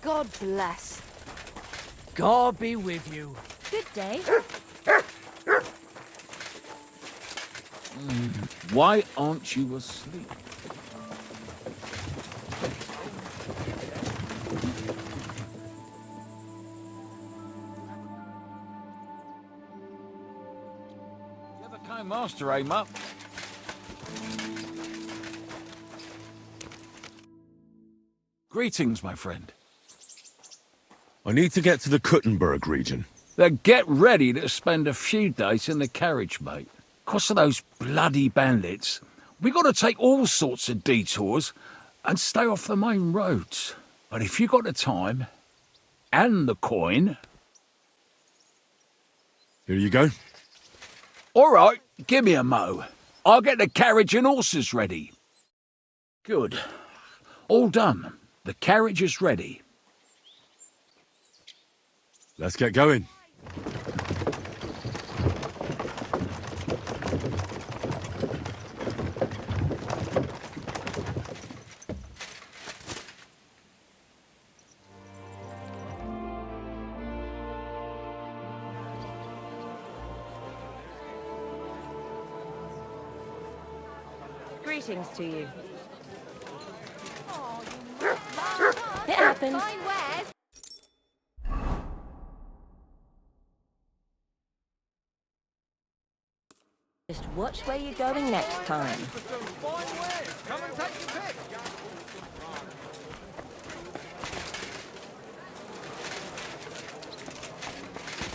God bless. God be with you. Good day. Why aren't you asleep? You ever came master, eh, Mutt? Greetings, my friend. I need to get to the Kuttenberg region. Then get ready to spend a few days in the carriage, mate. 'Cause of those bloody bandits, we got to take all sorts of detours and stay off the main roads. But if you got the time and the coin... Here you go. All right, give me a mo. I'll get the carriage and horses ready. Good. All done. The carriage is ready. Let's get going. Greetings to you. It happens. Just watch where you're going next time. Come and take your pick.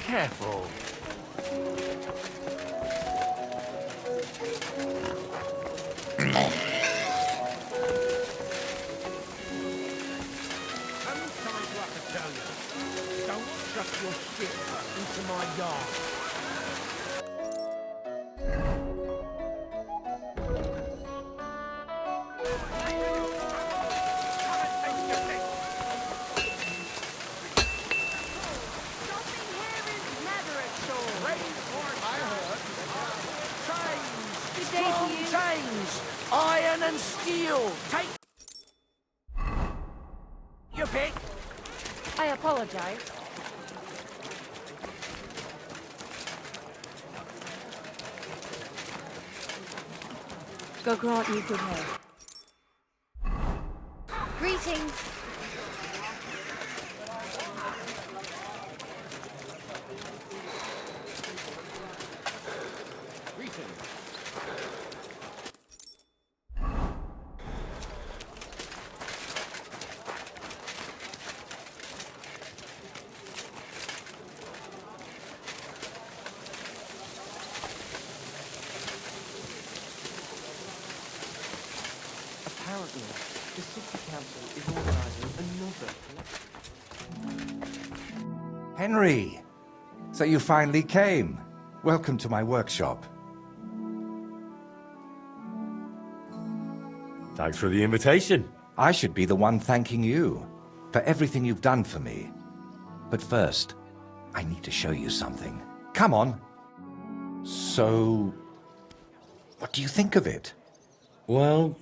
Careful. Don't trust your shit into my yard. Chains, iron and steel. Take your pick. I apologize. God grant you good health. Greetings. Apparently, the city council is organising another collection. Henry! So you finally came. Welcome to my workshop. Thanks for the invitation. I should be the one thanking you for everything you've done for me. But first, I need to show you something. Come on. So, what do you think of it? Well,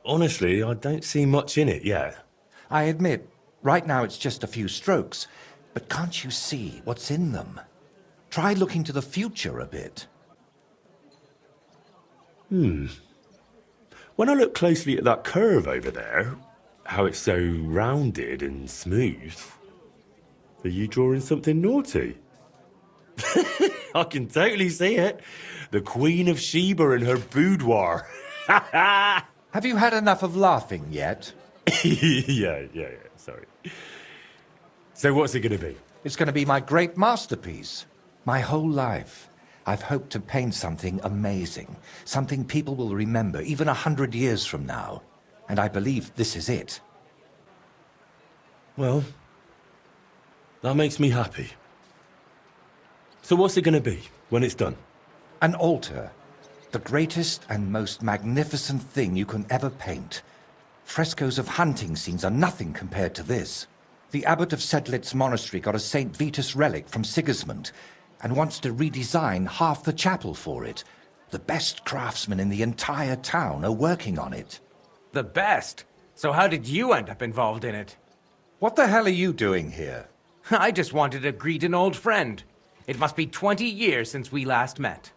honestly, I don't see much in it yet. I admit, right now it's just a few strokes, but can't you see what's in them? Try looking to the future a bit. When I look closely at that curve over there, how it's so rounded and smooth, are you drawing something naughty? I can totally see it. The Queen of Sheba in her boudoir. Have you had enough of laughing yet? Yeah, sorry. So what's it going to be? It's going to be my great masterpiece. My whole life, I've hoped to paint something amazing, something people will remember even 100 years from now. And I believe this is it. Well, that makes me happy. So what's it going to be when it's done? An altar. The greatest and most magnificent thing you can ever paint. Frescoes of hunting scenes are nothing compared to this. The abbot of Sedlitz Monastery got a St. Vitus relic from Sigismund and wants to redesign half the chapel for it. The best craftsmen in the entire town are working on it. The best? So how did you end up involved in it? What the hell are you doing here? I just wanted to greet an old friend. It must be 20 years since we last met.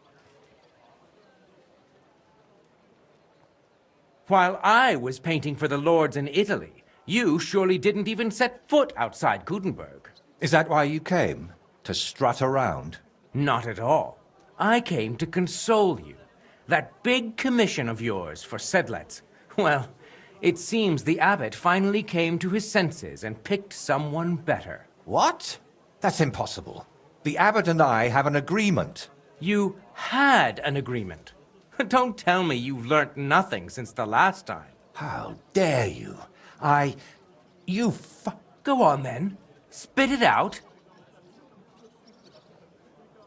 While I was painting for the lords in Italy, you surely didn't even set foot outside Gutenberg. Is that why you came? To strut around? Not at all. I came to console you. That big commission of yours for Sedlitz. Well, it seems the abbot finally came to his senses and picked someone better. What? That's impossible. The abbot and I have an agreement. You had an agreement. Don't tell me you've learnt nothing since the last time. How dare you? Go on then. Spit it out.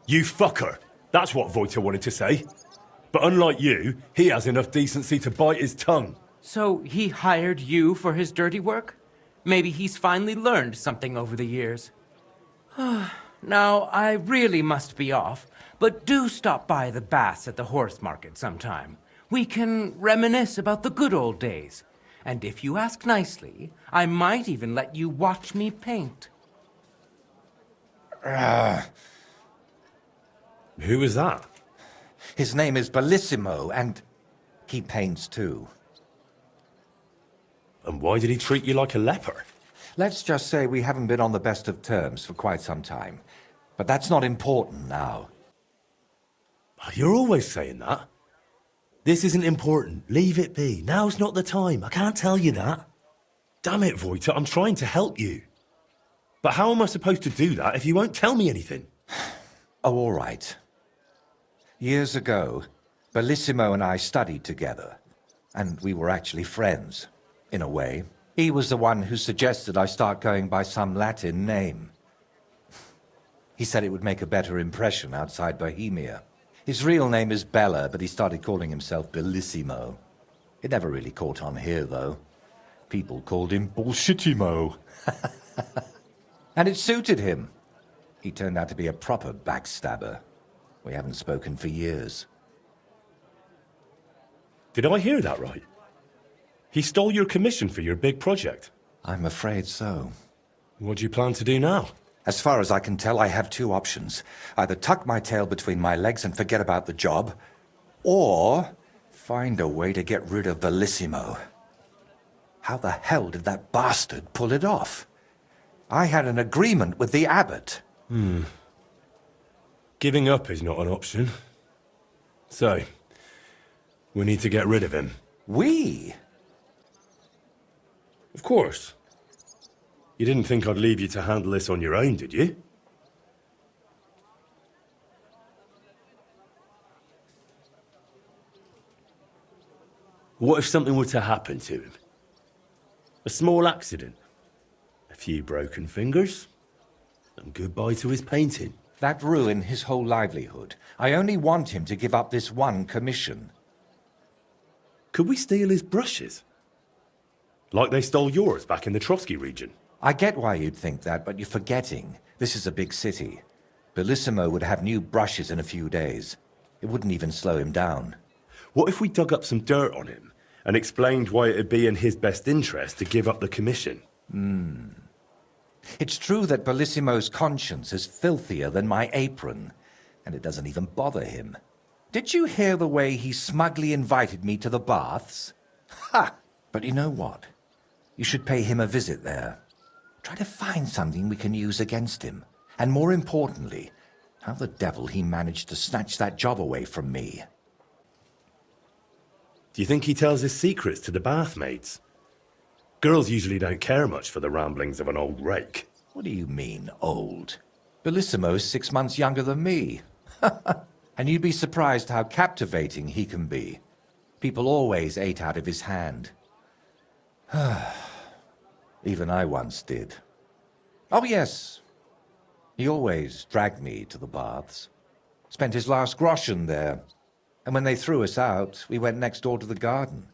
You fucker! That's what Wojta wanted to say. But unlike you, he has enough decency to bite his tongue. So he hired you for his dirty work? Maybe he's finally learned something over the years. Now, I really must be off, but do stop by the baths at the horse market sometime. We can reminisce about the good old days. And if you ask nicely, I might even let you watch me paint. Who was that? His name is Bellissimo, and he paints too. And why did he treat you like a leper? Let's just say we haven't been on the best of terms for quite some time. But that's not important now. You're always saying that. This isn't important. Leave it be. Now's not the time. I can't tell you that. Damn it, Wojta, I'm trying to help you. But how am I supposed to do that if you won't tell me anything? Oh, all right. Years ago, Bellissimo and I studied together. And we were actually friends, in a way. He was the one who suggested I start going by some Latin name. He said it would make a better impression outside Bohemia. His real name is Bella, but he started calling himself Bellissimo. It never really caught on here, though. People called him Bullshitimo. And it suited him. He turned out to be a proper backstabber. We haven't spoken for years. Did I hear that right? He stole your commission for your big project? I'm afraid so. What do you plan to do now? As far as I can tell, I have two options. Either tuck my tail between my legs and forget about the job, or Find a way to get rid of Bellissimo. How the hell did that bastard pull it off? I had an agreement with the abbot. Giving up is not an option. So, we need to get rid of him. We? Of course. You didn't think I'd leave you to handle this on your own, did you? What if something were to happen to him? A small accident, a few broken fingers, and goodbye to his painting. That ruined his whole livelihood. I only want him to give up this one commission. Could we steal his brushes? Like they stole yours back in the Trotsky region? I get why you'd think that, but you're forgetting. This is a big city. Bellissimo would have new brushes in a few days. It wouldn't even slow him down. What if we dug up some dirt on him and explained why it'd be in his best interest to give up the commission? It's true that Bellissimo's conscience is filthier than my apron, and it doesn't even bother him. Did you hear the way he smugly invited me to the baths? Ha! But you know what? You should pay him a visit there. Try to find something we can use against him. And more importantly, how the devil he managed to snatch that job away from me. Do you think he tells his secrets to the bathmaids? Girls usually don't care much for the ramblings of an old rake. What do you mean, old? Bellissimo's 6 months younger than me. And you'd be surprised how captivating he can be. People always ate out of his hand. Even I once did. Oh, yes. He always dragged me to the baths. Spent his last groschen there. And when they threw us out, we went next door to the garden.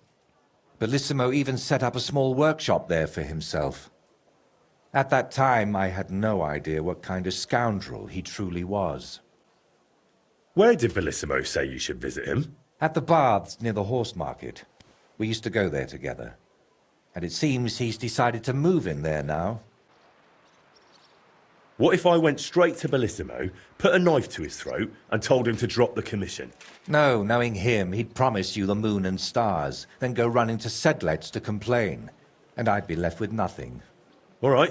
Bellissimo even set up a small workshop there for himself. At that time, I had no idea what kind of scoundrel he truly was. Where did Bellissimo say you should visit him? At the baths near the horse market. We used to go there together. And it seems he's decided to move in there now. What if I went straight to Bellissimo, put a knife to his throat, and told him to drop the commission? No, knowing him, he'd promise you the moon and stars, then go running to Sedlets to complain. And I'd be left with nothing. All right.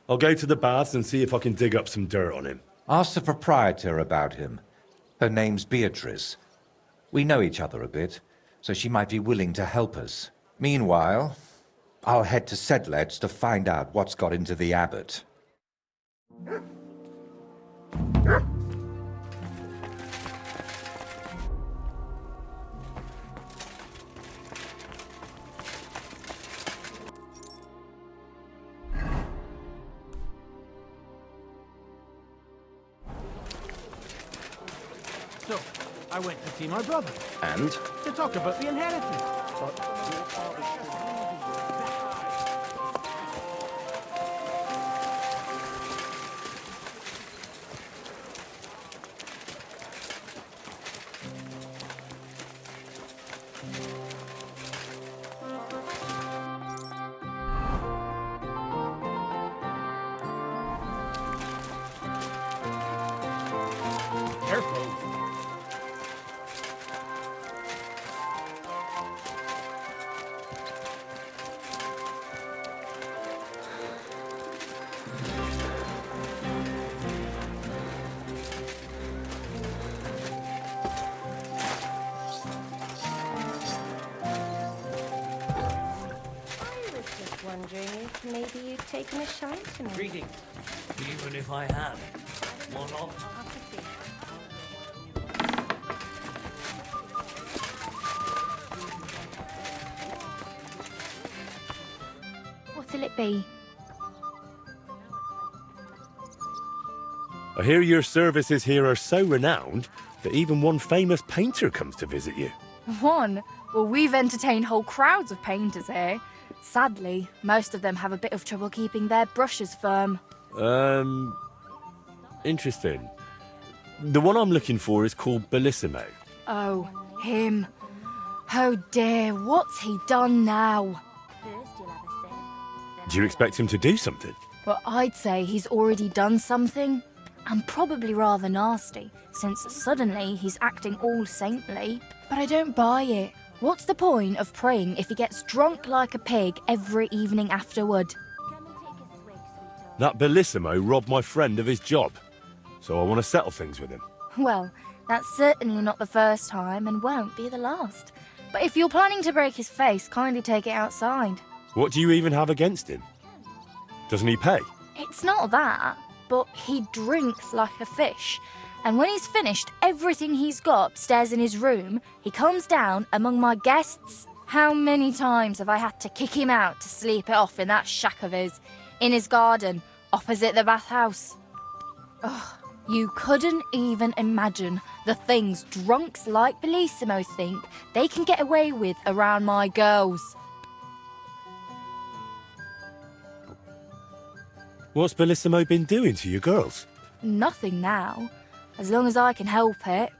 I'll go to the baths and see if I can dig up some dirt on him. Ask the proprietor about him. Her name's Beatrice. We know each other a bit, so she might be willing to help us. Meanwhile, I'll head to Sedlets to find out what's got into the abbot. So, I went to see my brother. And? To talk about the inheritance. Careful. Wondering if maybe you'd taken a shine to me. Greetings. Even if I have. One off. I'll have to see. What'll it be? I hear your services here are so renowned that even one famous painter comes to visit you. One? Well, we've entertained whole crowds of painters here. Sadly, most of them have a bit of trouble keeping their brushes firm. Interesting. The one I'm looking for is called Bellissimo. Oh, him. Oh dear, what's he done now? Do you expect him to do something? Well, I'd say he's already done something. and probably rather nasty, since suddenly he's acting all saintly. But I don't buy it. What's the point of praying if he gets drunk like a pig every evening afterward? That Bellissimo robbed my friend of his job, so I want to settle things with him. Well, that's certainly not the first time and won't be the last. But if you're planning to break his face, kindly take it outside. What do you even have against him? Doesn't he pay? It's not that, but he drinks like a fish. And when he's finished everything he's got upstairs in his room, he comes down among my guests. How many times have I had to kick him out to sleep it off in that shack of his, in his garden, opposite the bathhouse? Ugh, you couldn't even imagine the things drunks like Bellissimo think they can get away with around my girls. What's Bellissimo been doing to you girls? Nothing now. As long as I can help it.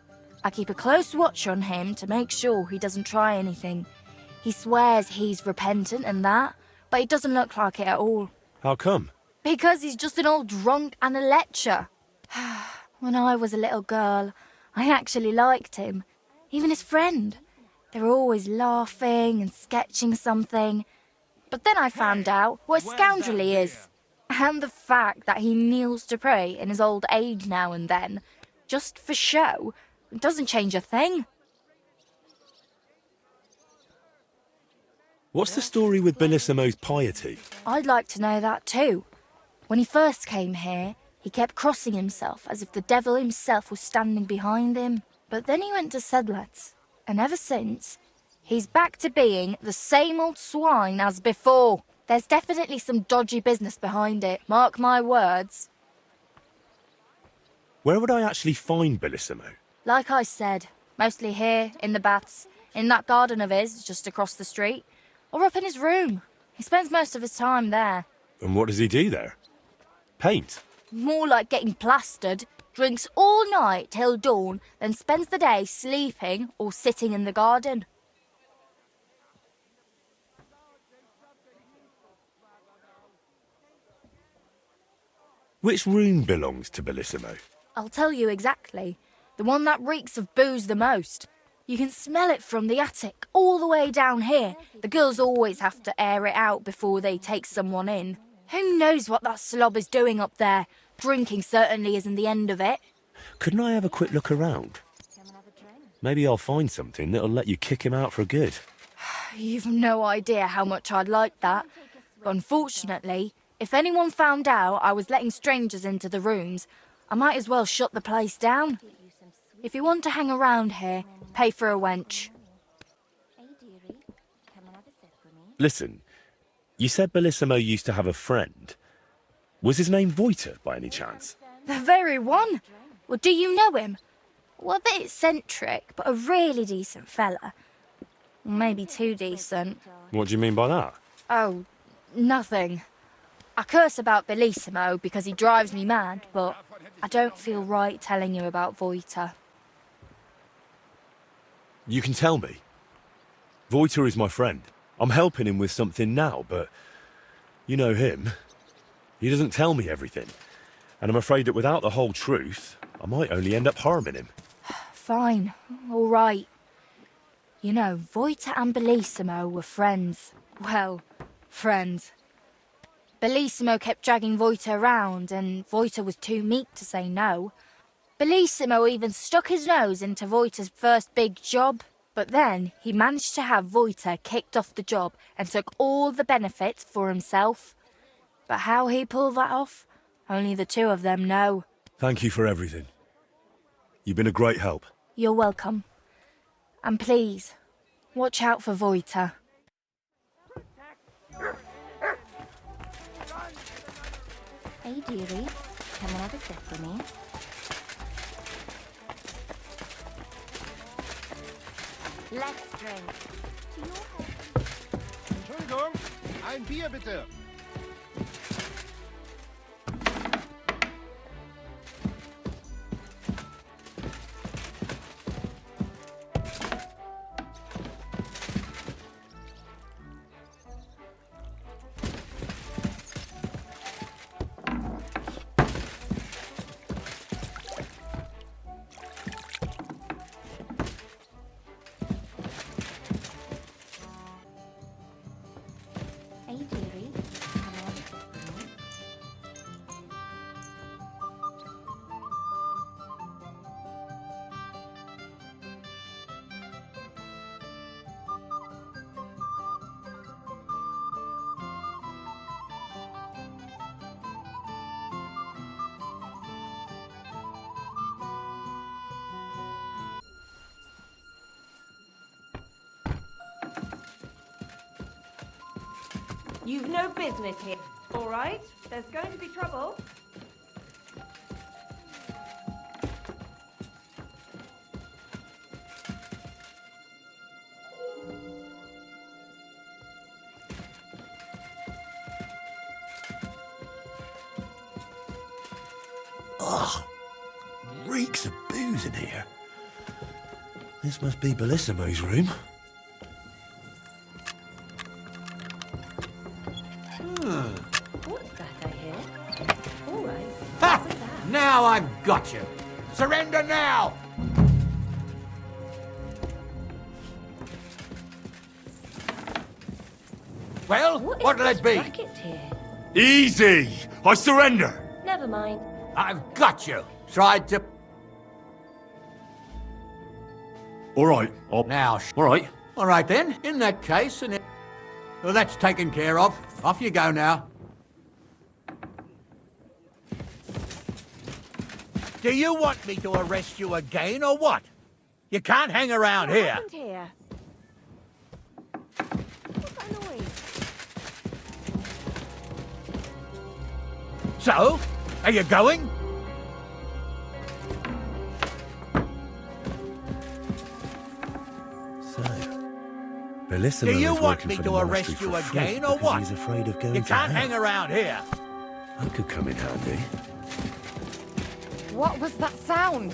I keep a close watch on him to make sure he doesn't try anything. He swears he's repentant and that, but it doesn't look like it at all. How come? Because he's just an old drunk and a lecher. When I was a little girl, I actually liked him. Even his friend. They were always laughing and sketching something. But then I found out what a scoundrel he is. And the fact that he kneels to pray in his old age now and then, just for show, doesn't change a thing. What's the story with Bellissimo's piety? I'd like to know that too. When he first came here, he kept crossing himself as if the devil himself was standing behind him. But then he went to Sedlets, and ever since, he's back to being the same old swine as before. There's definitely some dodgy business behind it, mark my words. Where would I actually find Bellissimo? Like I said, mostly here, in the baths, in that garden of his, just across the street, or up in his room. He spends most of his time there. And what does he do there? Paint? More like getting plastered, drinks all night till dawn, then spends the day sleeping or sitting in the garden. Which room belongs to Bellissimo? I'll tell you exactly. The one that reeks of booze the most. You can smell it from the attic all the way down here. The girls always have to air it out before they take someone in. Who knows what that slob is doing up there? Drinking certainly isn't the end of it. Couldn't I have a quick look around? Maybe I'll find something that'll let you kick him out for good. You've no idea how much I'd like that. But unfortunately, if anyone found out I was letting strangers into the rooms, I might as well shut the place down. If you want to hang around here, pay for a wench. Listen, you said Bellissimo used to have a friend. Was his name Voiter, by any chance? The very one. Well, do you know him? Well, a bit eccentric, but a really decent fella. Maybe too decent. What do you mean by that? Oh, nothing. I curse about Bellissimo because he drives me mad, but I don't feel right telling you about Voiter. You can tell me. Voiter is my friend. I'm helping him with something now, but you know him. He doesn't tell me everything. And I'm afraid that without the whole truth, I might only end up harming him. Fine, all right. You know, Voiter and Bellissimo were friends. Well, friends. Bellissimo kept dragging Voiter around, and Voiter was too meek to say no. Bellissimo even stuck his nose into Voiter's first big job. But then he managed to have Voiter kicked off the job and took all the benefits for himself. But how he pulled that off, only the two of them know. Thank you for everything. You've been a great help. You're welcome. And please, watch out for Voiter. Hey, dearie. Come and have a sip with me. Let's drink. To your health. Entschuldigung, ein Bier bitte. You've no business here. All right? There's going to be trouble. Ugh. Reeks of booze in here. This must be Bellissimo's room. What's that I hear? All right. Ha! Now I've got you. Surrender now! Well, what'll it be? Racket here. Easy! I surrender! Never mind. I've got you. Tried to... All right, Now, all right. All right then, in that case, and well, that's taken care of. Off you go now. Do you want me to arrest you again, or what? You can't hang around What here. happened here? What's that noise? So, are you going? Bellissimo Do you is want working me for to the monastery arrest you for free again, or because what? he's afraid of going You to can't hell. hang around here. That could come in handy. What was that sound?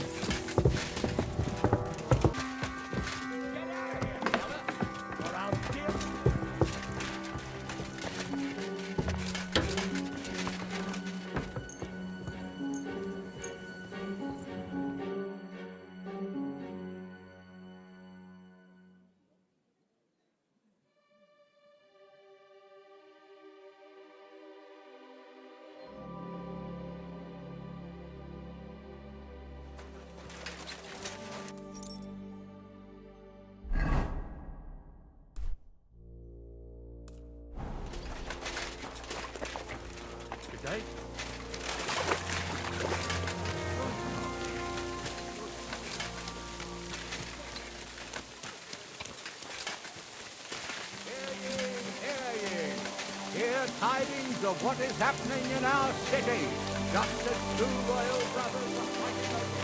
Good day. Hear tidings of what is happening in our city. Just as two royal brothers are fighting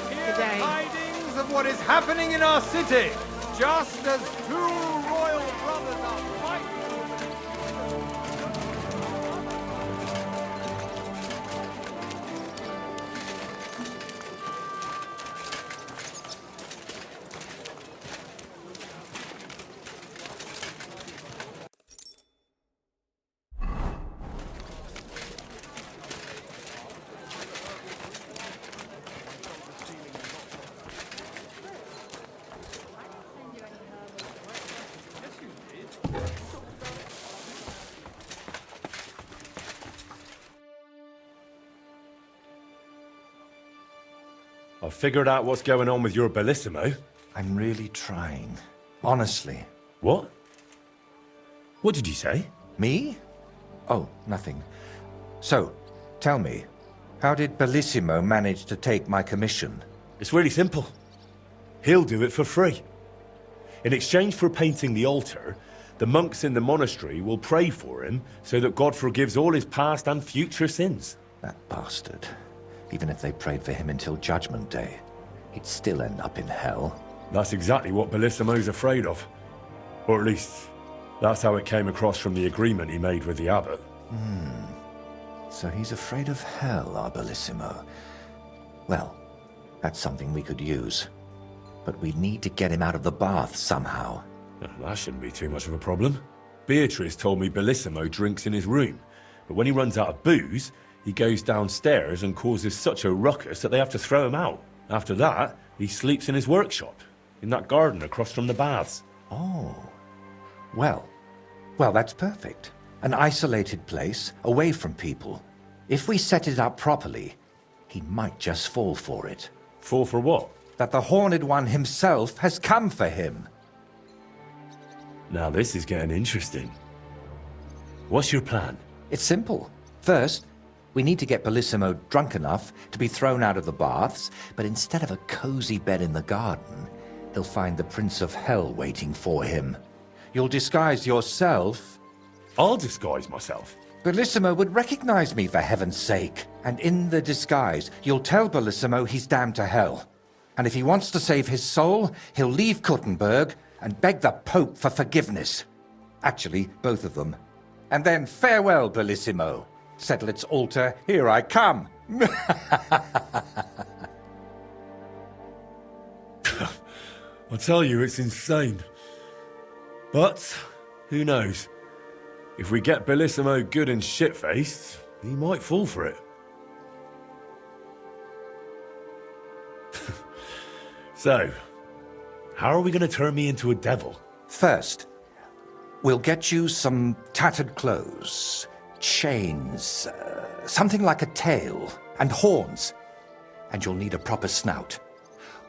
Hear tidings of what is happening in our city, just as two royal brothers are fighting. I've figured out what's going on with your Bellissimo. I'm really trying. Honestly. What? What did you say? Me? Oh, nothing. So, tell me, how did Bellissimo manage to take my commission? It's really simple. He'll do it for free. In exchange for painting the altar, the monks in the monastery will pray for him so that God forgives all his past and future sins. That bastard. Even if they prayed for him until Judgment Day, he'd still end up in hell. That's exactly what Bellissimo's afraid of. Or at least, that's how it came across from the agreement he made with the abbot. So he's afraid of hell, our Bellissimo. Well, that's something we could use. But we need to get him out of the bath somehow. That shouldn't be too much of a problem. Beatrice told me Bellissimo drinks in his room, but when he runs out of booze, he goes downstairs and causes such a ruckus that they have to throw him out. After that, he sleeps in his workshop, in that garden across from the baths. Oh. Well, that's perfect. An isolated place, away from people. If we set it up properly, he might just fall for it. Fall for what? That the Horned One himself has come for him. Now this is getting interesting. What's your plan? It's simple. First, We need to get Bellissimo drunk enough to be thrown out of the baths, but instead of a cozy bed in the garden, he'll find the Prince of Hell waiting for him. You'll disguise yourself. I'll disguise myself. Bellissimo would recognize me, for heaven's sake. And in the disguise, you'll tell Bellissimo he's damned to hell. And if he wants to save his soul, he'll leave Kuttenberg and beg the Pope for forgiveness. Actually, both of them. And then farewell, Bellissimo. Settle its altar, here I come. I tell you, it's insane. But, who knows? If we get Bellissimo good and shit-faced, he might fall for it. So, how are we going to turn me into a devil? First, we'll get you some tattered clothes, chains, something like a tail, and horns. And you'll need a proper snout.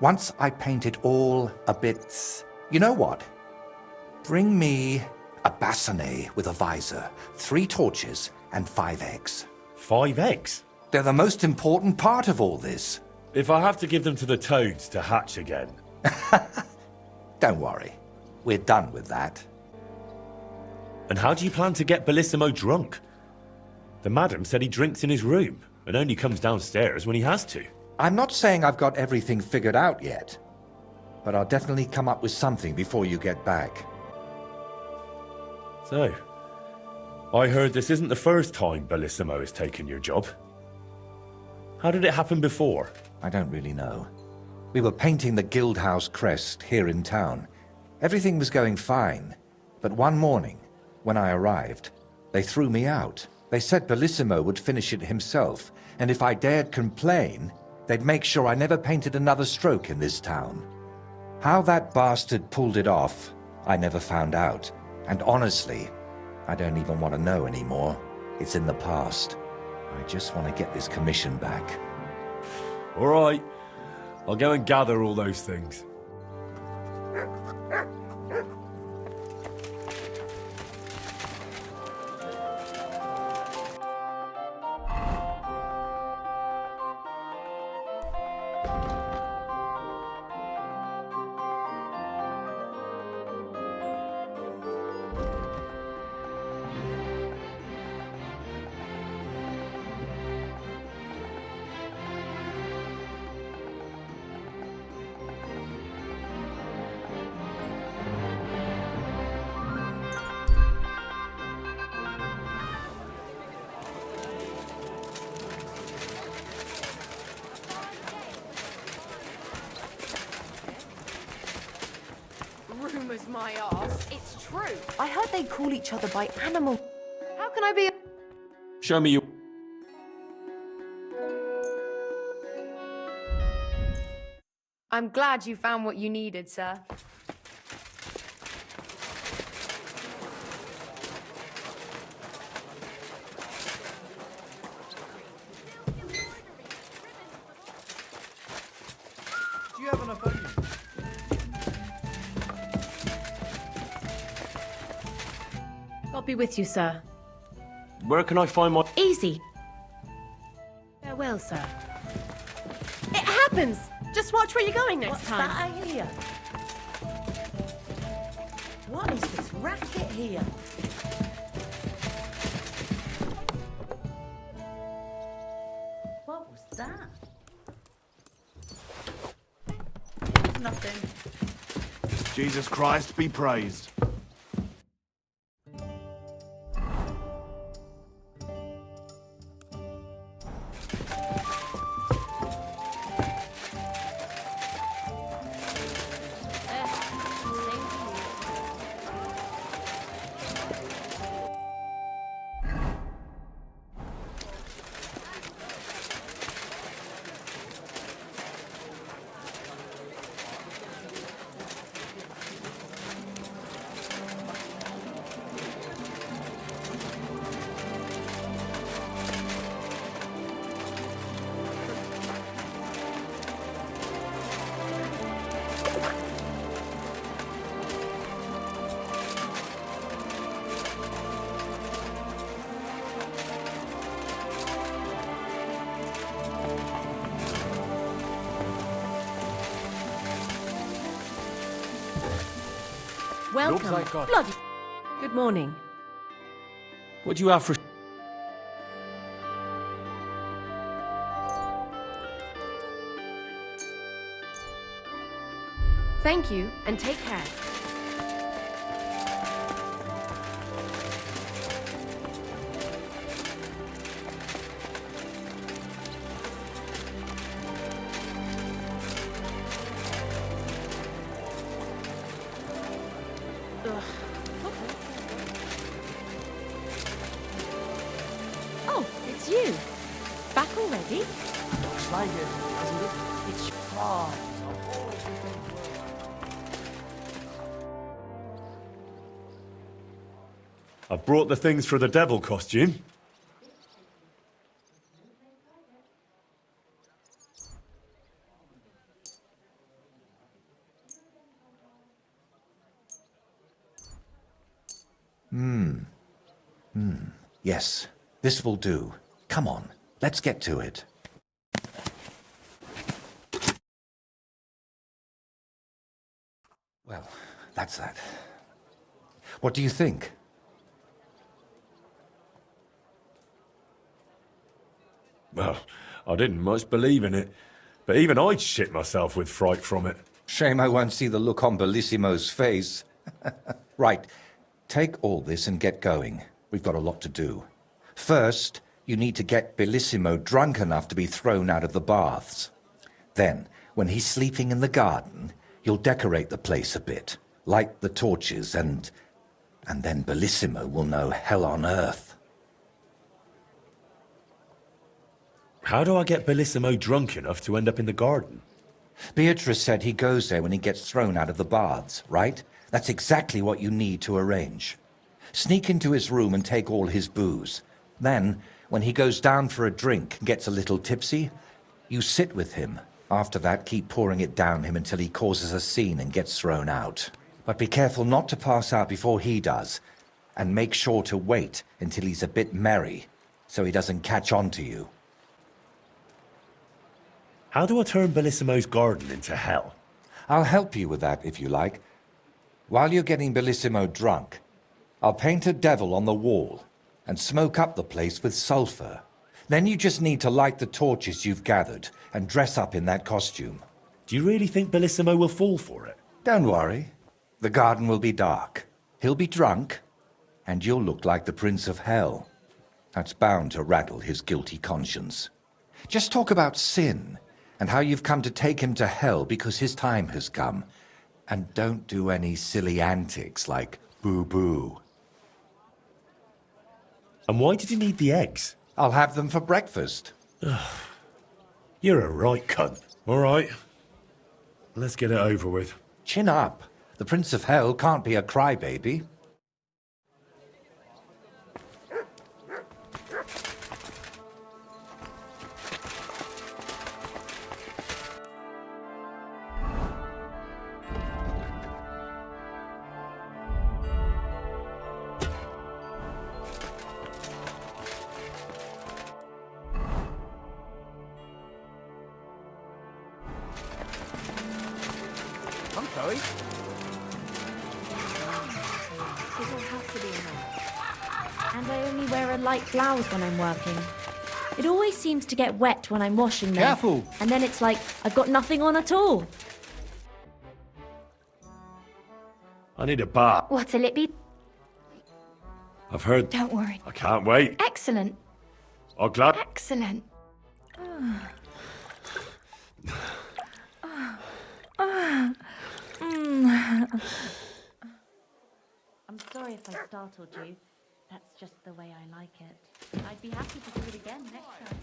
Once I paint it all a bit... You know what? Bring me a bassinet with a visor, 3 torches, and 5 eggs. 5 eggs? They're the most important part of all this. If I have to give them to the toads to hatch again... Don't worry. We're done with that. And how do you plan to get Bellissimo drunk? The madam said he drinks in his room and only comes downstairs when he has to. I'm not saying I've got everything figured out yet, but I'll definitely come up with something before you get back. So, I heard this isn't the first time Bellissimo has taken your job. How did it happen before? I don't really know. We were painting the Guildhouse crest here in town. Everything was going fine, but one morning, when I arrived, they threw me out. They said Bellissimo would finish it himself, and if I dared complain, they'd make sure I never painted another stroke in this town. How that bastard pulled it off, I never found out. And honestly, I don't even want to know anymore. It's in the past. I just want to get this commission back. All right. I'll go and gather all those things. Rumours my arse. It's true. I heard they call each other by animal. How can I be... Show me your... I'm glad you found what you needed, sir. Do you have enough onions? I'll be with you, sir. Where can I find my... Easy. Farewell, sir. It happens! Just watch where you're going next time. What's that I hear? What is this racket here? What was that? Nothing. Jesus Christ be praised. Welcome. like God. Bloody. Good morning. What do you have for... Thank you, and take care. Oh, it's you. Back already? Looks like it, doesn't it? It's France. I've brought the things for the devil costume. Yes, this will do. Come on, let's get to it. Well, that's that. What do you think? Well, I didn't much believe in it, but even I'd shit myself with fright from it. Shame I won't see the look on Bellissimo's face. Right, take all this and get going. We've got a lot to do. First, you need to get Bellissimo drunk enough to be thrown out of the baths. Then, when he's sleeping in the garden, you'll decorate the place a bit, light the torches, and then Bellissimo will know hell on earth. How do I get Bellissimo drunk enough to end up in the garden? Beatrice said he goes there when he gets thrown out of the baths, right? That's exactly what you need to arrange. Sneak into his room and take all his booze. Then, when he goes down for a drink and gets a little tipsy, you sit with him. After that, keep pouring it down him until he causes a scene and gets thrown out. But be careful not to pass out before he does, and make sure to wait until he's a bit merry, so he doesn't catch on to you. How do I turn Bellissimo's garden into hell? I'll help you with that, if you like. While you're getting Bellissimo drunk, I'll paint a devil on the wall and smoke up the place with sulfur. Then you just need to light the torches you've gathered and dress up in that costume. Do you really think Bellissimo will fall for it? Don't worry. The garden will be dark. He'll be drunk, and you'll look like the Prince of Hell. That's bound to rattle his guilty conscience. Just talk about sin and how you've come to take him to hell because his time has come. And don't do any silly antics like boo-boo. And why did you need the eggs? I'll have them for breakfast. You're a right cunt. All right. Let's get it over with. Chin up. The Prince of Hell can't be a crybaby. I'm sorry. This will have to be enough. And I only wear a light blouse when I'm working. It always seems to get wet when I'm washing them. Careful! And then it's like I've got nothing on at all. I need a bath. What'll it be? I've heard... Don't worry. I can't wait. Excellent. I'm glad... Excellent. I'm sorry if I startled you. That's just the way I like it. I'd be happy to do it again next time.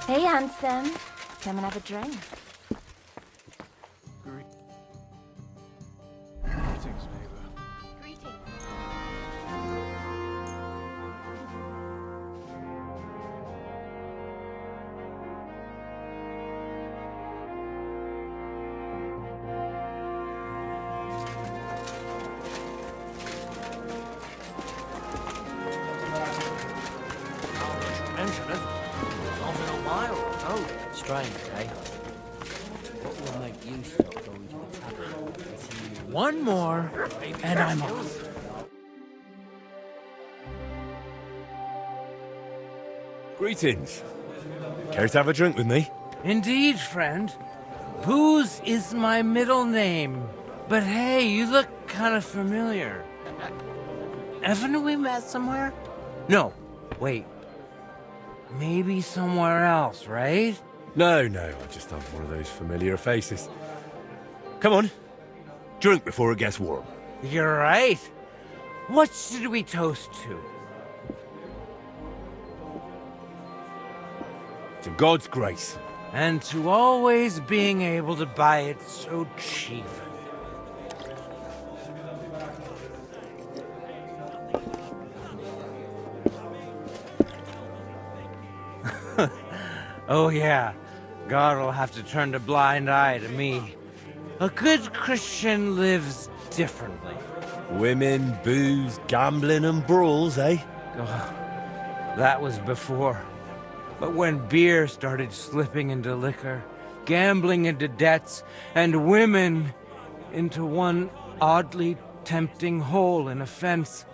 Hey, handsome. Come and have a drink. Greetings, neighbor. Mention it. Not in a while. Oh, strange, eh? What will make you stop going to the tavern? One more, and I'm off. Greetings. Care to have a drink with me? Indeed, friend. Booze is my middle name. But hey, you look kind of familiar. Haven't we met somewhere? No, wait. Maybe somewhere else, right? No, I just have one of those familiar faces. Come on. Drink before it gets warm. You're right. What should we toast to? To God's grace. And to always being able to buy it so cheap. Oh yeah, God will have to turn a blind eye to me. A good Christian lives differently. Women, booze, gambling and brawls, eh? Oh, that was before. But when beer started slipping into liquor, gambling into debts, and women into one oddly tempting hole in a fence,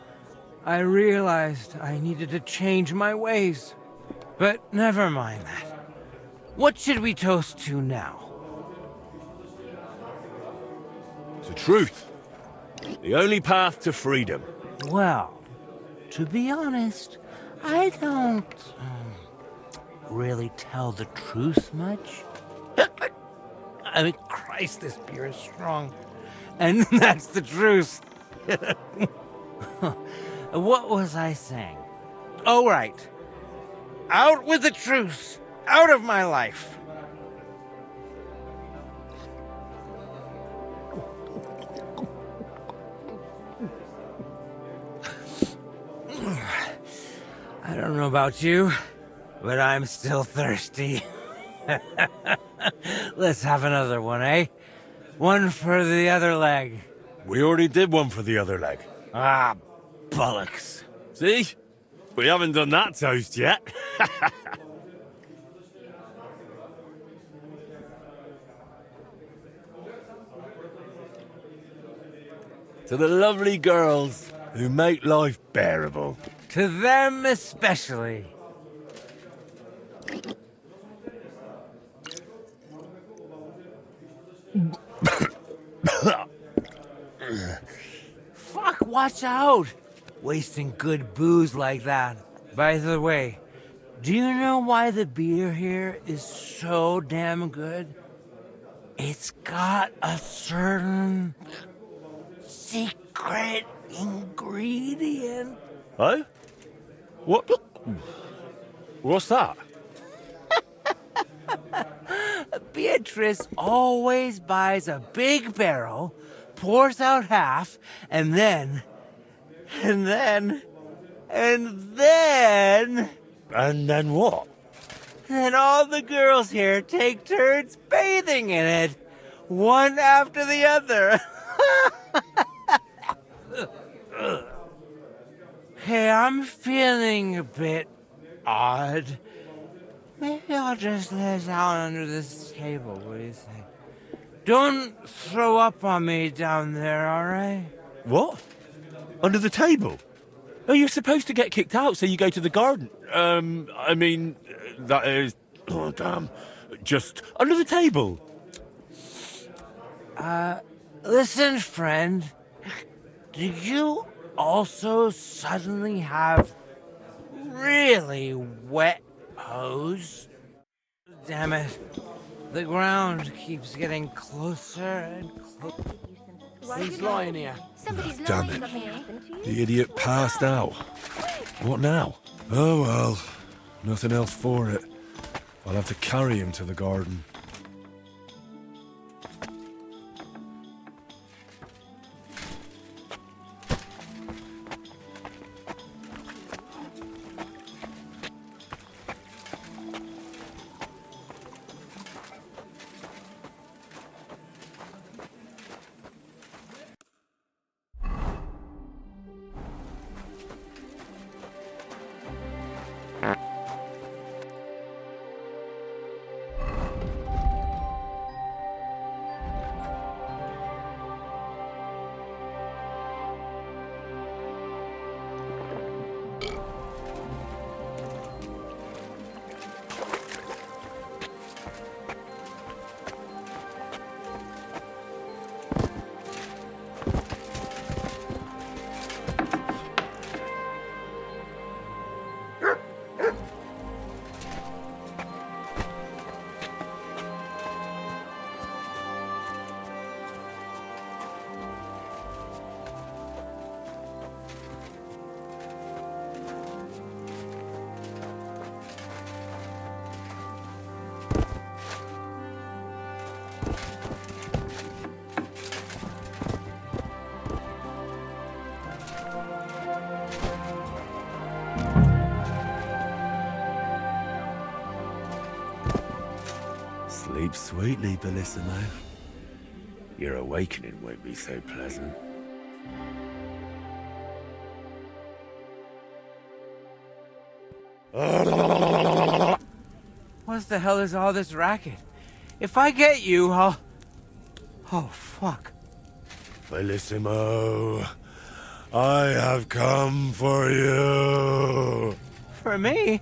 I realized I needed to change my ways. But never mind that. What should we toast to now? To truth. The only path to freedom. Well, to be honest, I don't really tell the truth much. I mean, Christ, this beer is strong. And that's the truth. What was I saying? Oh, right. Out with the truth. Out of my life. I don't know about you, but I'm still thirsty. Let's have another one, eh? One for the other leg. We already did one for the other leg. Ah, bollocks. See? We haven't done that toast yet. To the lovely girls who make life bearable. To them especially. Fuck, watch out! Wasting good booze like that. By the way, do you know why the beer here is so damn good? It's got a certain secret ingredient. Oh? What? What's that? Beatrice always buys a big barrel, pours out half, and then... And then what? Then all the girls here take turns bathing in it, one after the other. Hey, I'm feeling a bit odd. Maybe I'll just lay down under this table, what do you think? Don't throw up on me down there, alright? What? Under the table? Oh, you're supposed to get kicked out, so you go to the garden. I mean, that is... Oh, damn. Just under the table. Listen, friend. Do you also suddenly have really wet hose? Damn it. The ground keeps getting closer and closer. Who's lying here? Damn it. The idiot passed out. What now? Oh well, nothing else for it. I'll have to carry him to the garden. Sleep sweetly, Bellissimo. Your awakening won't be so pleasant. What the hell is all this racket? If I get you, I'll... Oh, fuck. Bellissimo, I have come for you. For me?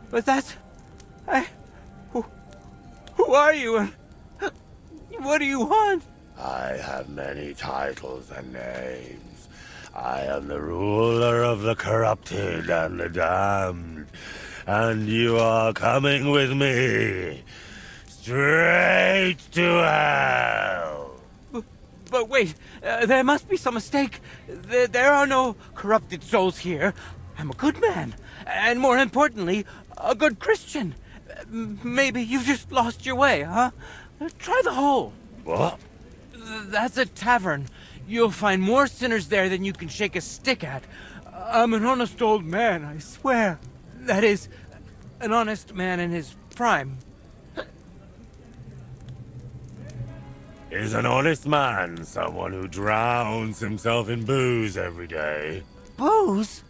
But that's... Who are you and... What do you want? I have many titles and names. I am the ruler of the corrupted and the damned. And you are coming with me. Straight to hell. But wait, there must be some mistake. There are no corrupted souls here. I'm a good man. And more importantly, a good Christian. Maybe you've just lost your way, huh? Try the hole. What? That's a tavern. You'll find more sinners there than you can shake a stick at. I'm an honest old man, I swear. That is, an honest man in his prime. Is an honest man someone who drowns himself in booze every day? Booze?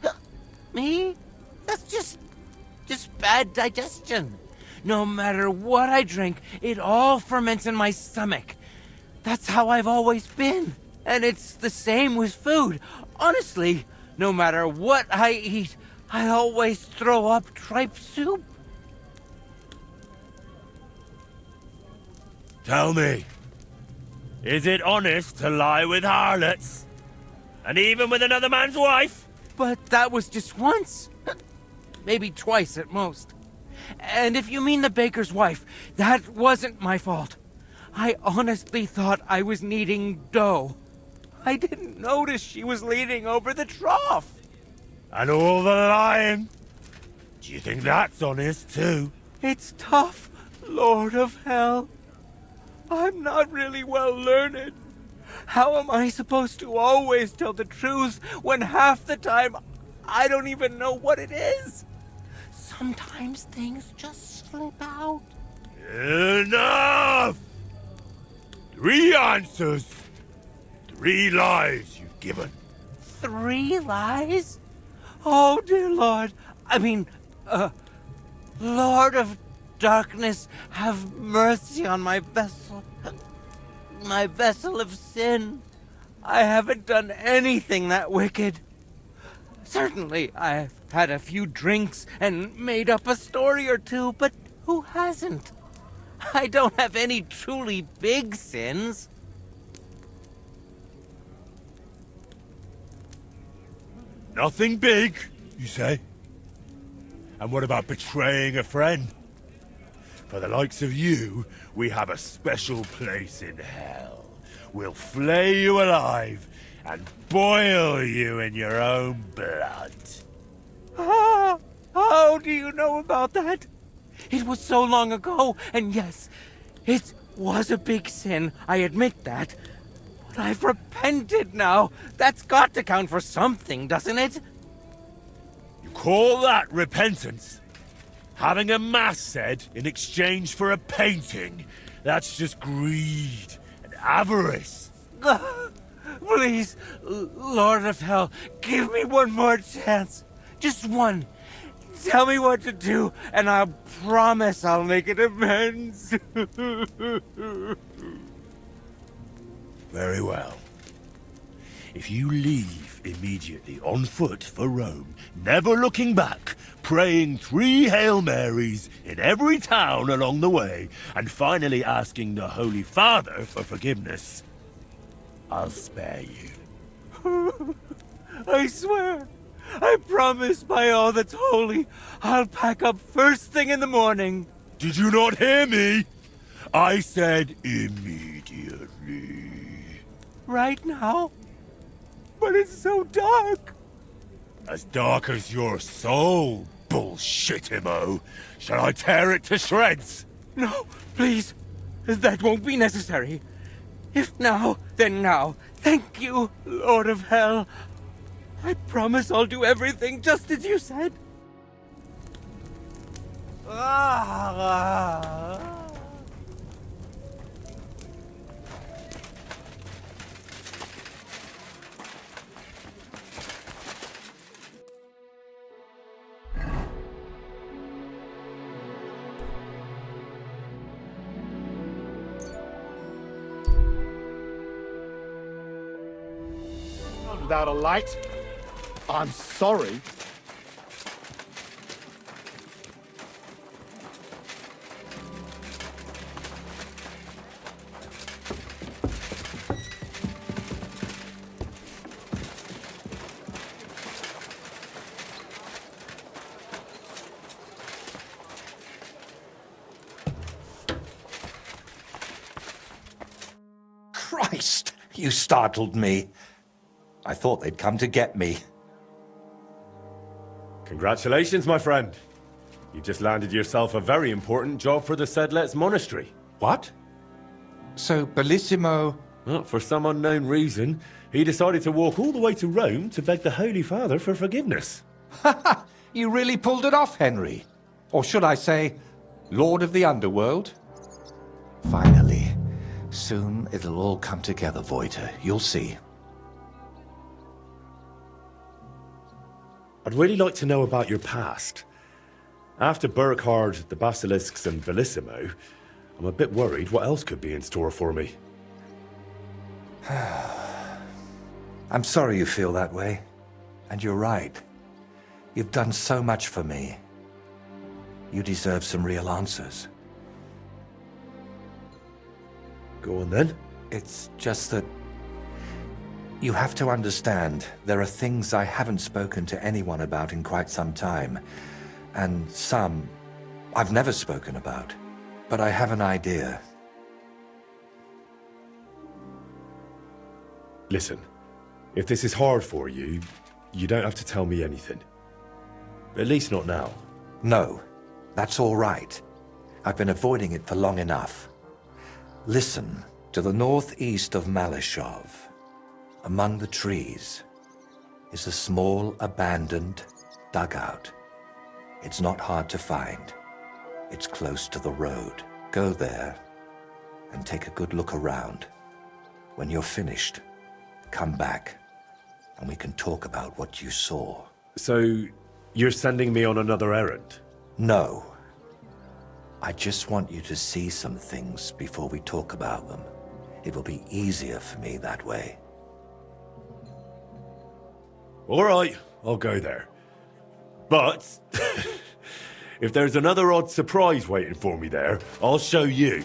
Me? That's just bad digestion. No matter what I drink, it all ferments in my stomach. That's how I've always been. And it's the same with food. Honestly, no matter what I eat, I always throw up tripe soup. Tell me, is it honest to lie with harlots? And even with another man's wife? But that was just once. Maybe twice at most. And if you mean the baker's wife, that wasn't my fault. I honestly thought I was kneading dough. I didn't notice she was leaning over the trough. And all the lying? Do you think that's honest too? It's tough, Lord of Hell. I'm not really well learned. How am I supposed to always tell the truth when half the time I don't even know what it is? Sometimes things just slip out. Enough! 3 answers. 3 lies you've given. 3 lies? Oh, dear Lord. I mean, Lord of Darkness, have mercy on my vessel. My vessel of sin. I haven't done anything that wicked. Certainly, I've had a few drinks and made up a story or two, but who hasn't? I don't have any truly big sins. Nothing big, you say? And what about betraying a friend? For the likes of you, we have a special place in hell. We'll flay you alive and boil you in your own blood. Ah, how do you know about that? It was so long ago, and yes, it was a big sin. I admit that. But I've repented now. That's got to count for something, doesn't it? You call that repentance? Having a mass said in exchange for a painting? That's just greed and avarice. Please, Lord of Hell, give me one more chance. Just one. Tell me what to do, and I'll promise I'll make it amends. Very well. If you leave immediately on foot for Rome, never looking back, praying 3 Hail Marys in every town along the way, and finally asking the Holy Father for forgiveness, I'll spare you. I swear, I promise by all that's holy, I'll pack up first thing in the morning. Did you not hear me? I said immediately. Right now? But it's so dark. As dark as your soul, bullshitimo. Shall I tear it to shreds? No, please. That won't be necessary. If now, then now. Thank you, Lord of Hell. I promise I'll do everything just as you said. Without a light? I'm sorry. Christ, you startled me. I thought they'd come to get me. Congratulations, my friend. You just landed yourself a very important job for the Sedlets Monastery. What? So, Bellissimo... Well, for some unknown reason, he decided to walk all the way to Rome to beg the Holy Father for forgiveness. Ha! You really pulled it off, Henry. Or should I say, Lord of the Underworld? Finally. Soon it'll all come together, Voiter. You'll see. I'd really like to know about your past. After Burkhard, the Basilisks, and Bellissimo, I'm a bit worried what else could be in store for me. I'm sorry you feel that way. And you're right. You've done so much for me. You deserve some real answers. Go on then. It's just that... You have to understand, there are things I haven't spoken to anyone about in quite some time. And some I've never spoken about. But I have an idea. Listen, if this is hard for you, you don't have to tell me anything. At least not now. No, that's all right. I've been avoiding it for long enough. Listen, to the northeast of Malashov, among the trees, is a small, abandoned dugout. It's not hard to find. It's close to the road. Go there and take a good look around. When you're finished, come back and we can talk about what you saw. So, you're sending me on another errand? No. I just want you to see some things before we talk about them. It will be easier for me that way. All right, I'll go there. But, if there's another odd surprise waiting for me there, I'll show you.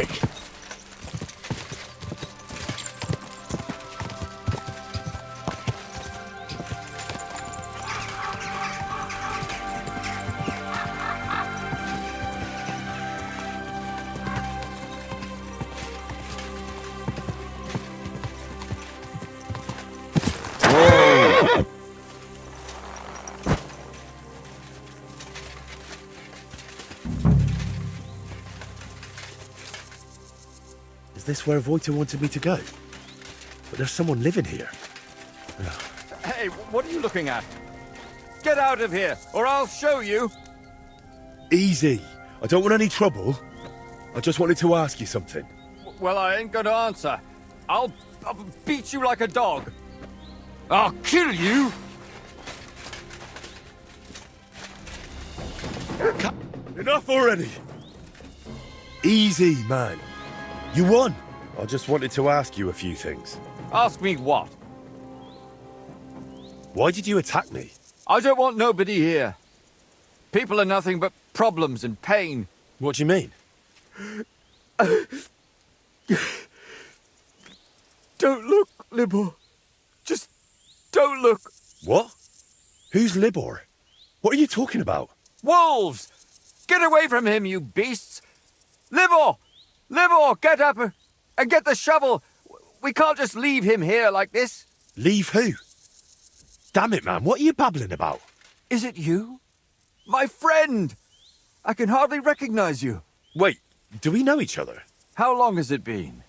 quick! Is this where Voita wanted me to go? But there's someone living here. Hey, what are you looking at? Get out of here, or I'll show you. Easy. I don't want any trouble. I just wanted to ask you something. Well, I ain't gonna answer. I'll beat you like a dog. I'll kill you. Enough already! Easy, man. You won. I just wanted to ask you a few things. Ask me what? Why did you attack me? I don't want nobody here. People are nothing but problems and pain. What do you mean? Don't look, Libor. Just don't look. What? Who's Libor? What are you talking about? Wolves! Get away from him, you beasts! Libor! Libor, get up and get the shovel! We can't just leave him here like this. Leave who? Damn it, man, what are you babbling about? Is it you? My friend! I can hardly recognize you. Wait, do we know each other? How long has it been?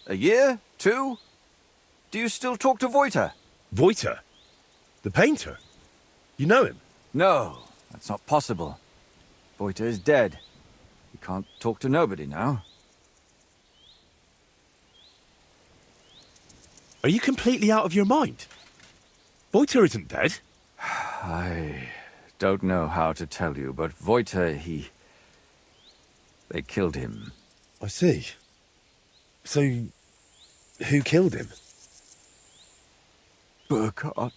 A year? 2? Do you still talk to Voita? Voita? The painter? You know him? No, that's not possible. Voita is dead. You can't talk to nobody now. Are you completely out of your mind? Voita isn't dead. I don't know how to tell you, but Voita, they killed him. I see. So, who killed him? Burkhard.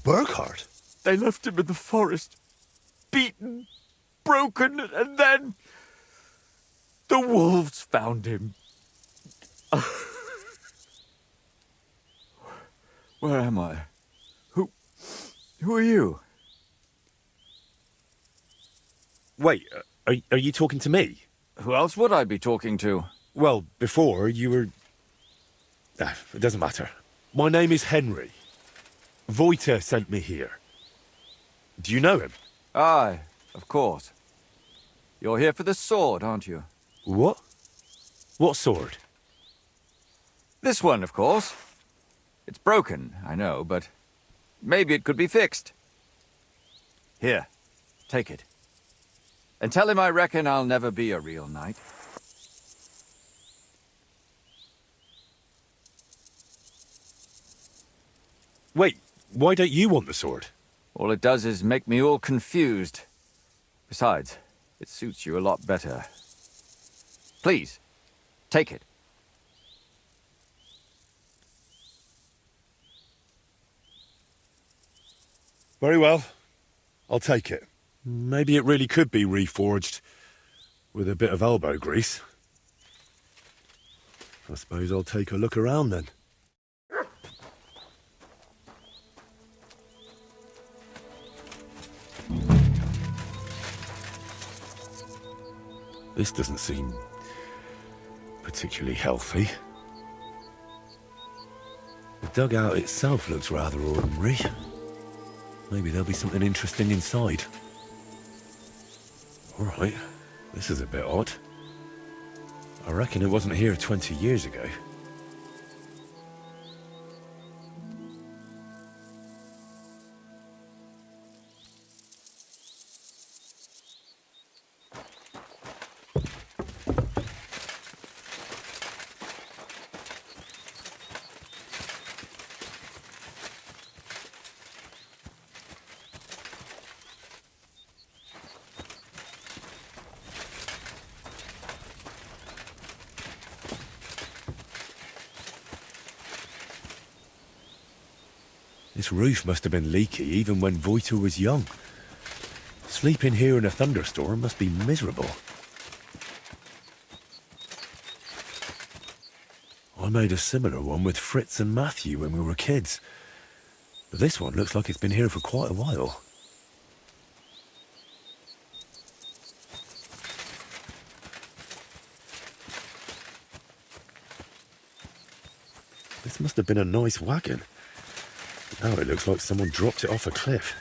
Burkhard? They left him in the forest, beaten, broken, and then the wolves found him. Where am I? Who are you? Wait, are you talking to me? Who else would I be talking to? Well, before you were... it doesn't matter. My name is Henry. Voita sent me here. Do you know him? Aye, of course. You're here for the sword, aren't you? What? What sword? This one, of course. It's broken, I know, but maybe it could be fixed. Here, take it. And tell him I reckon I'll never be a real knight. Wait, why don't you want the sword? All it does is make me all confused. Besides, it suits you a lot better. Please, take it. Very well. I'll take it. Maybe it really could be reforged with a bit of elbow grease. I suppose I'll take a look around then. This doesn't seem particularly healthy. The dugout itself looks rather ordinary. Maybe there'll be something interesting inside. All right, this is a bit odd. I reckon it wasn't here 20 years ago. This roof must have been leaky even when Voita was young. Sleeping here in a thunderstorm must be miserable. I made a similar one with Fritz and Matthew when we were kids. But this one looks like it's been here for quite a while. This must have been a nice wagon. Now it looks like someone dropped it off a cliff.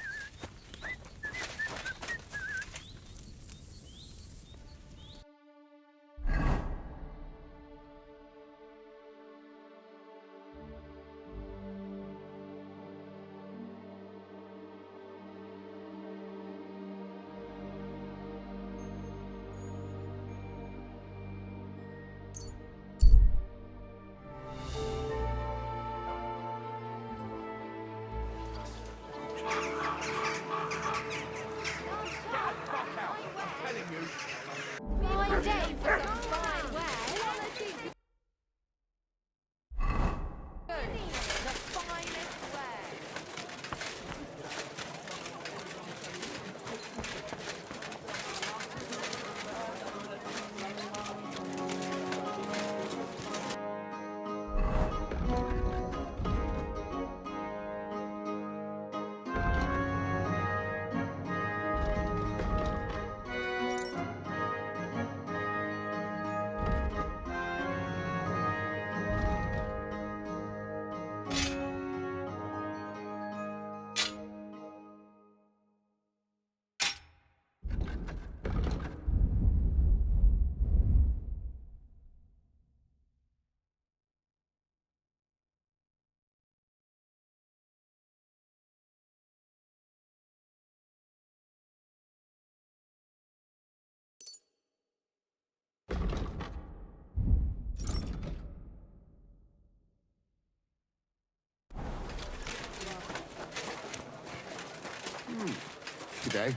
Good day.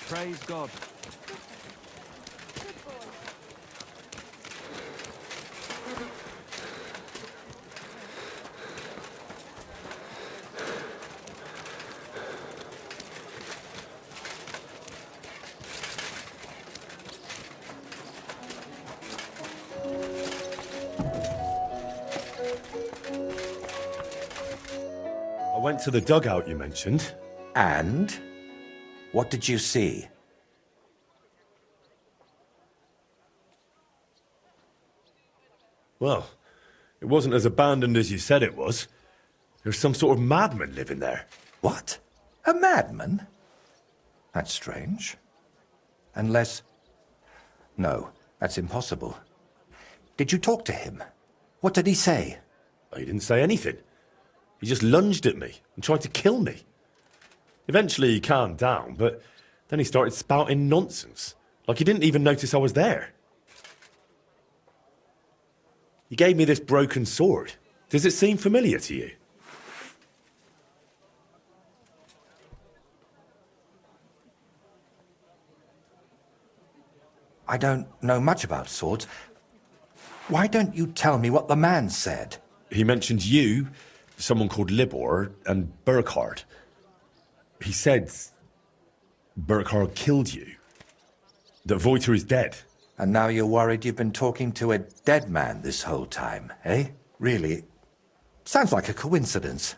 Praise God. I went to the dugout you mentioned. And? What did you see? Well, it wasn't as abandoned as you said it was. There's some sort of madman living there. What? A madman? That's strange. Unless... No, that's impossible. Did you talk to him? What did he say? He didn't say anything. He just lunged at me and tried to kill me. Eventually he calmed down, but then he started spouting nonsense. Like he didn't even notice I was there. He gave me this broken sword. Does it seem familiar to you? I don't know much about swords. Why don't you tell me what the man said? He mentioned you, someone called Libor, and Burkhard. He said Burkhard killed you. That Voiter is dead. And now you're worried you've been talking to a dead man this whole time, eh? Really? Sounds like a coincidence.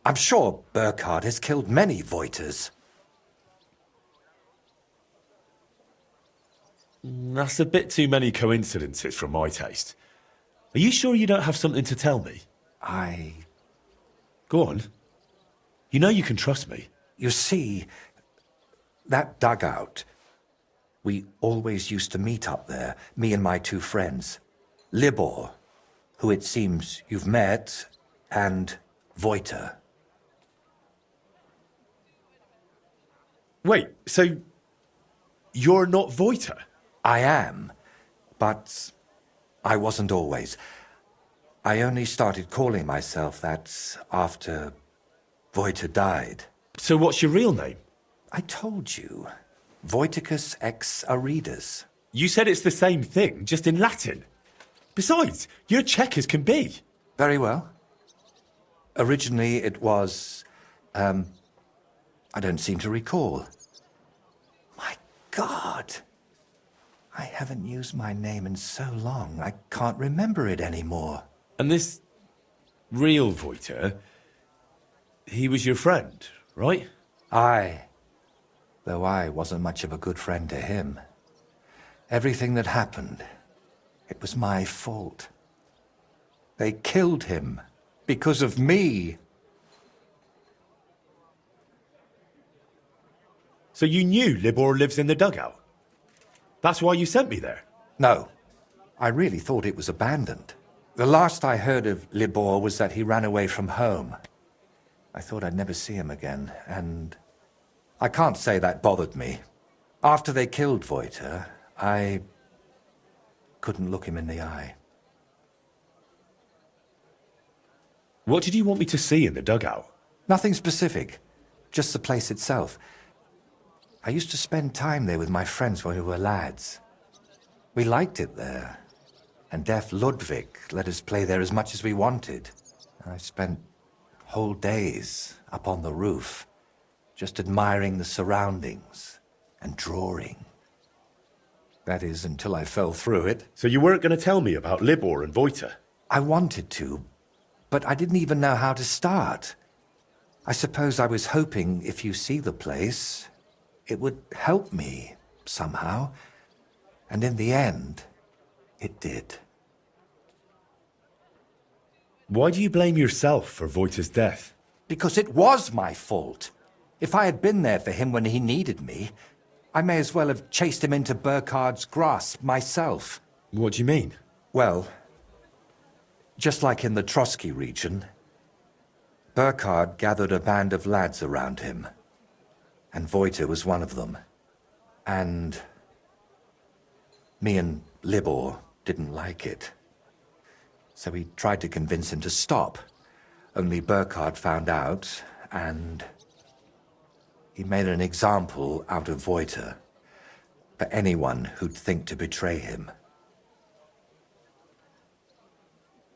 I'm sure Burkhard has killed many Voiters. That's a bit too many coincidences for my taste. Are you sure you don't have something to tell me? Go on. You know you can trust me. You see, that dugout, we always used to meet up there, me and my two friends. Libor, who it seems you've met, and Voiter. Wait, so you're not Voiter? I am, but I wasn't always. I only started calling myself that after Voiter died. So what's your real name? I told you. Voiticus ex Aridus. You said it's the same thing, just in Latin. Besides, you're Czech as can be. Very well. Originally it was, I don't seem to recall. My God! I haven't used my name in so long, I can't remember it anymore. And this real Voiter, he was your friend, right? Aye. Though I wasn't much of a good friend to him. Everything that happened, it was my fault. They killed him because of me. So you knew Libor lives in the dugout? That's why you sent me there? No. I really thought it was abandoned. The last I heard of Libor was that he ran away from home. I thought I'd never see him again, and I can't say that bothered me. After they killed Voiter, I couldn't look him in the eye. What did you want me to see in the dugout? Nothing specific, just the place itself. I used to spend time there with my friends when we were lads. We liked it there, and deaf Ludwig let us play there as much as we wanted. I spent whole days up on the roof, just admiring the surroundings and drawing. That is, until I fell through it. So you weren't going to tell me about Libor and Voiter? I wanted to, but I didn't even know how to start. I suppose I was hoping if you see the place, it would help me somehow. And in the end, it did. Why do you blame yourself for Voiter's death? Because it was my fault. If I had been there for him when he needed me, I may as well have chased him into Burkhard's grasp myself. What do you mean? Well, just like in the Trotsky region, Burkhard gathered a band of lads around him, and Voiter was one of them. And me and Libor didn't like it. So we tried to convince him to stop. Only Burkhard found out, and he made an example out of Voiter for anyone who'd think to betray him.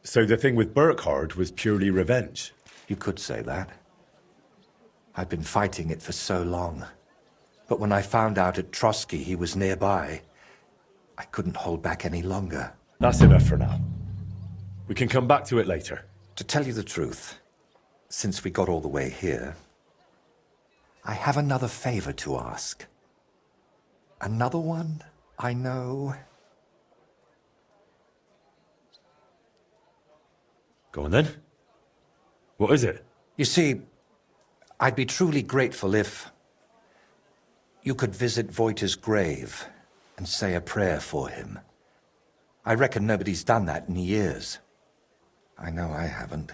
So the thing with Burkhard was purely revenge? You could say that. I'd been fighting it for so long. But when I found out at Trotsky he was nearby, I couldn't hold back any longer. That's enough for now. We can come back to it later. To tell you the truth, since we got all the way here, I have another favor to ask. Another one, I know. Go on then. What is it? You see, I'd be truly grateful if you could visit Voiter's grave and say a prayer for him. I reckon nobody's done that in years. I know I haven't.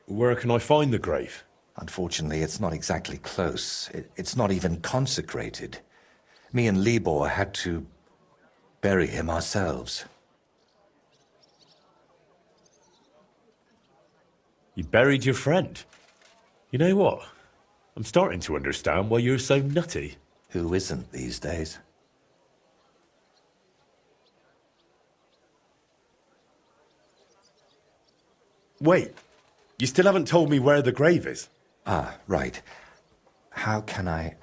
Where can I find the grave? Unfortunately, it's not exactly close. It's not even consecrated. Me and Libor had to bury him ourselves. You buried your friend? You know what? I'm starting to understand why you're so nutty. Who isn't these days? Wait, you still haven't told me where the grave is? Ah, right. How can I...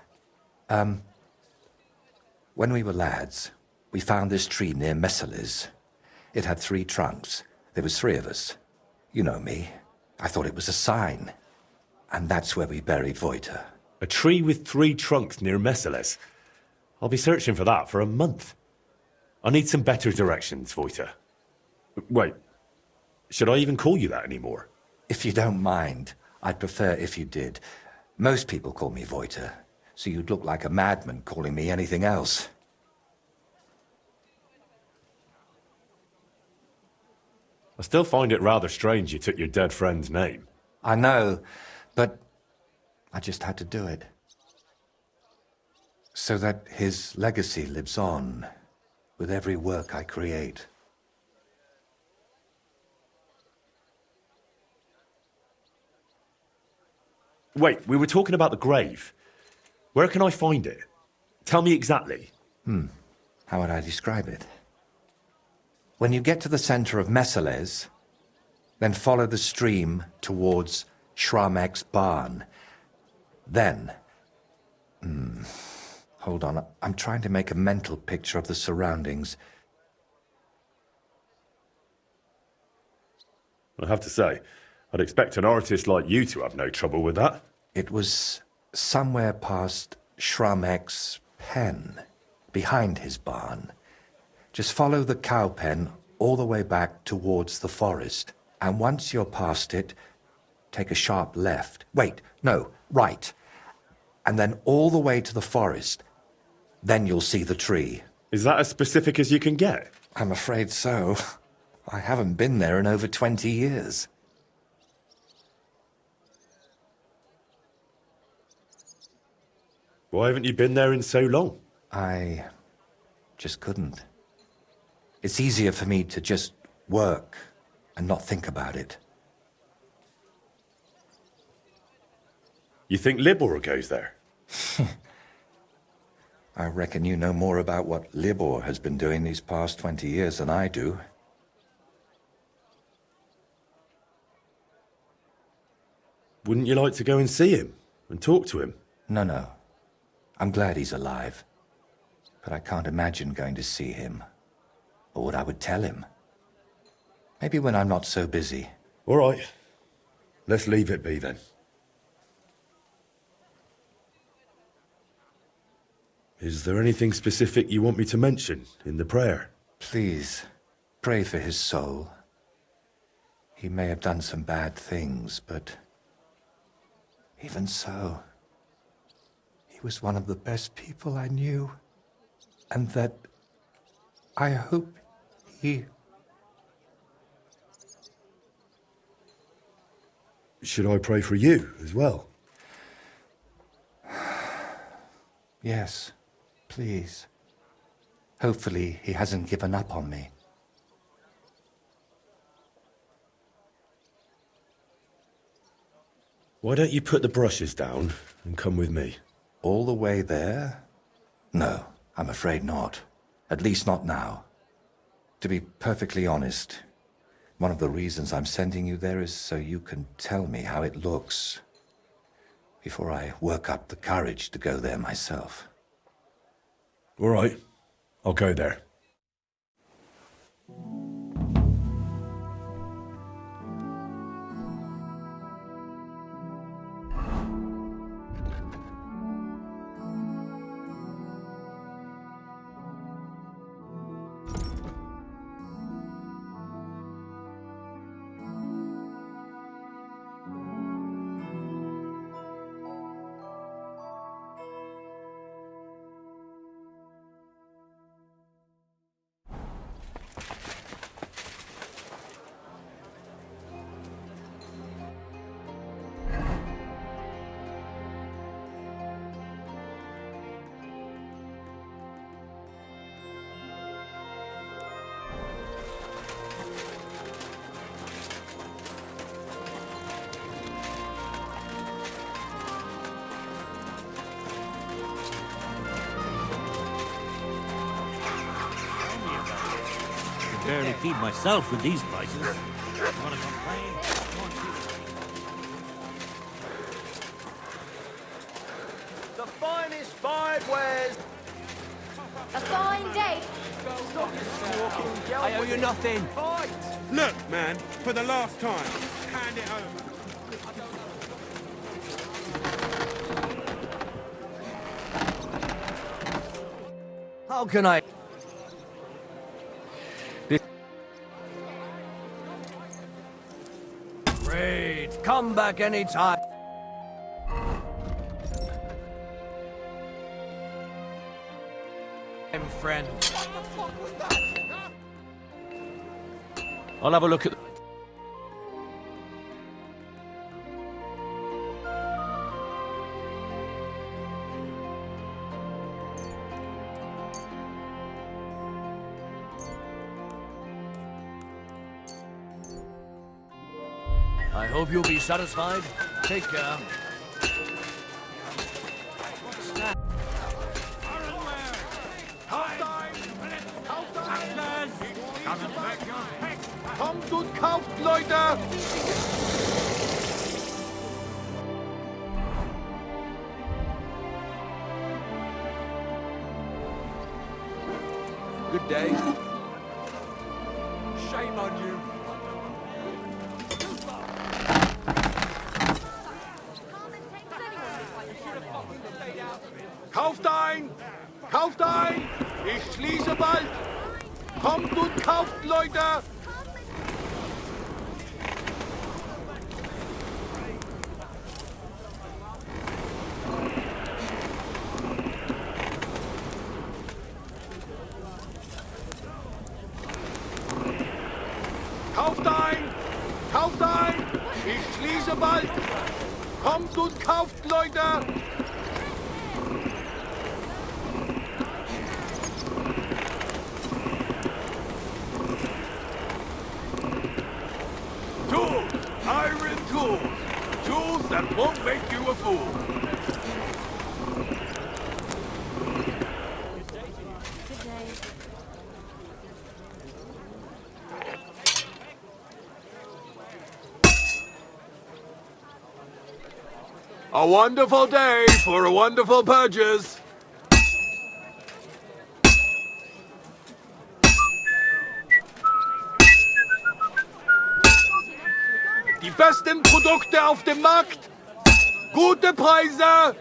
When we were lads, we found this tree near Messeles. It had 3 trunks. There was 3 of us. You know me. I thought it was a sign. And that's where we buried Voiter. A tree with 3 trunks near Messeles? I'll be searching for that for a month. I need some better directions, Voiter. Wait, should I even call you that anymore? If you don't mind, I'd prefer if you did. Most people call me Voiter, so you'd look like a madman calling me anything else. I still find it rather strange you took your dead friend's name. I know, but I just had to do it. So that his legacy lives on with every work I create. Wait, we were talking about the grave. Where can I find it? Tell me exactly. How would I describe it? When you get to the center of Messales, then follow the stream towards Shramek's barn. Then... hold on, I'm trying to make a mental picture of the surroundings. I have to say, I'd expect an artist like you to have no trouble with that. It was somewhere past Shramek's pen, behind his barn. Just follow the cow pen all the way back towards the forest. And once you're past it, take a sharp left. Wait, no, right. And then all the way to the forest. Then you'll see the tree. Is that as specific as you can get? I'm afraid so. I haven't been there in over 20 years. Why haven't you been there in so long? I just couldn't. It's easier for me to just work and not think about it. You think Libor goes there? I reckon you know more about what Libor has been doing these past 20 years than I do. Wouldn't you like to go and see him and talk to him? No. I'm glad he's alive. But I can't imagine going to see him. Or what I would tell him. Maybe when I'm not so busy. All right. Let's leave it be then. Is there anything specific you want me to mention in the prayer? Please, pray for his soul. He may have done some bad things, but even so, he was one of the best people I knew. And that I hope he... Should I pray for you as well? Yes, please. Hopefully he hasn't given up on me. Why don't you put the brushes down and come with me? All the way there? No, I'm afraid not. At least not now. To be perfectly honest, one of the reasons I'm sending you there is so you can tell me how it looks before I work up the courage to go there myself. All right, I'll go there. Barely feed myself with these prices. Wanna complain? The finest five wares. A fine day. I owe you nothing. Look, man, for the last time, hand it over. How can I? Great. Come back anytime. Friend. I'll have a look at... I hope you'll be satisfied. Take care. Kommt und kauft, Leute! Good day. Shame on you. Kauft ein! Kauft ein! Ich schließe bald! Kommt und kauft, Leute! Kauft ein! Kauft ein! Ich schließe bald! Kommt und kauft, Leute! Tools! Iron tools! Tools that won't make you a fool! A wonderful day for a wonderful purchase. Die besten Produkte auf dem Markt. Gute Preise.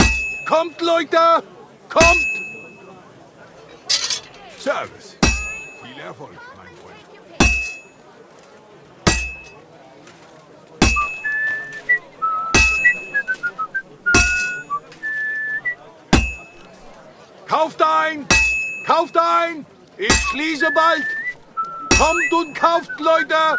Kommt, Leute. Kommt. Service. Viel Erfolg, mein Freund. Kauft ein! Kauft ein! Ich schließe bald! Kommt und kauft, Leute!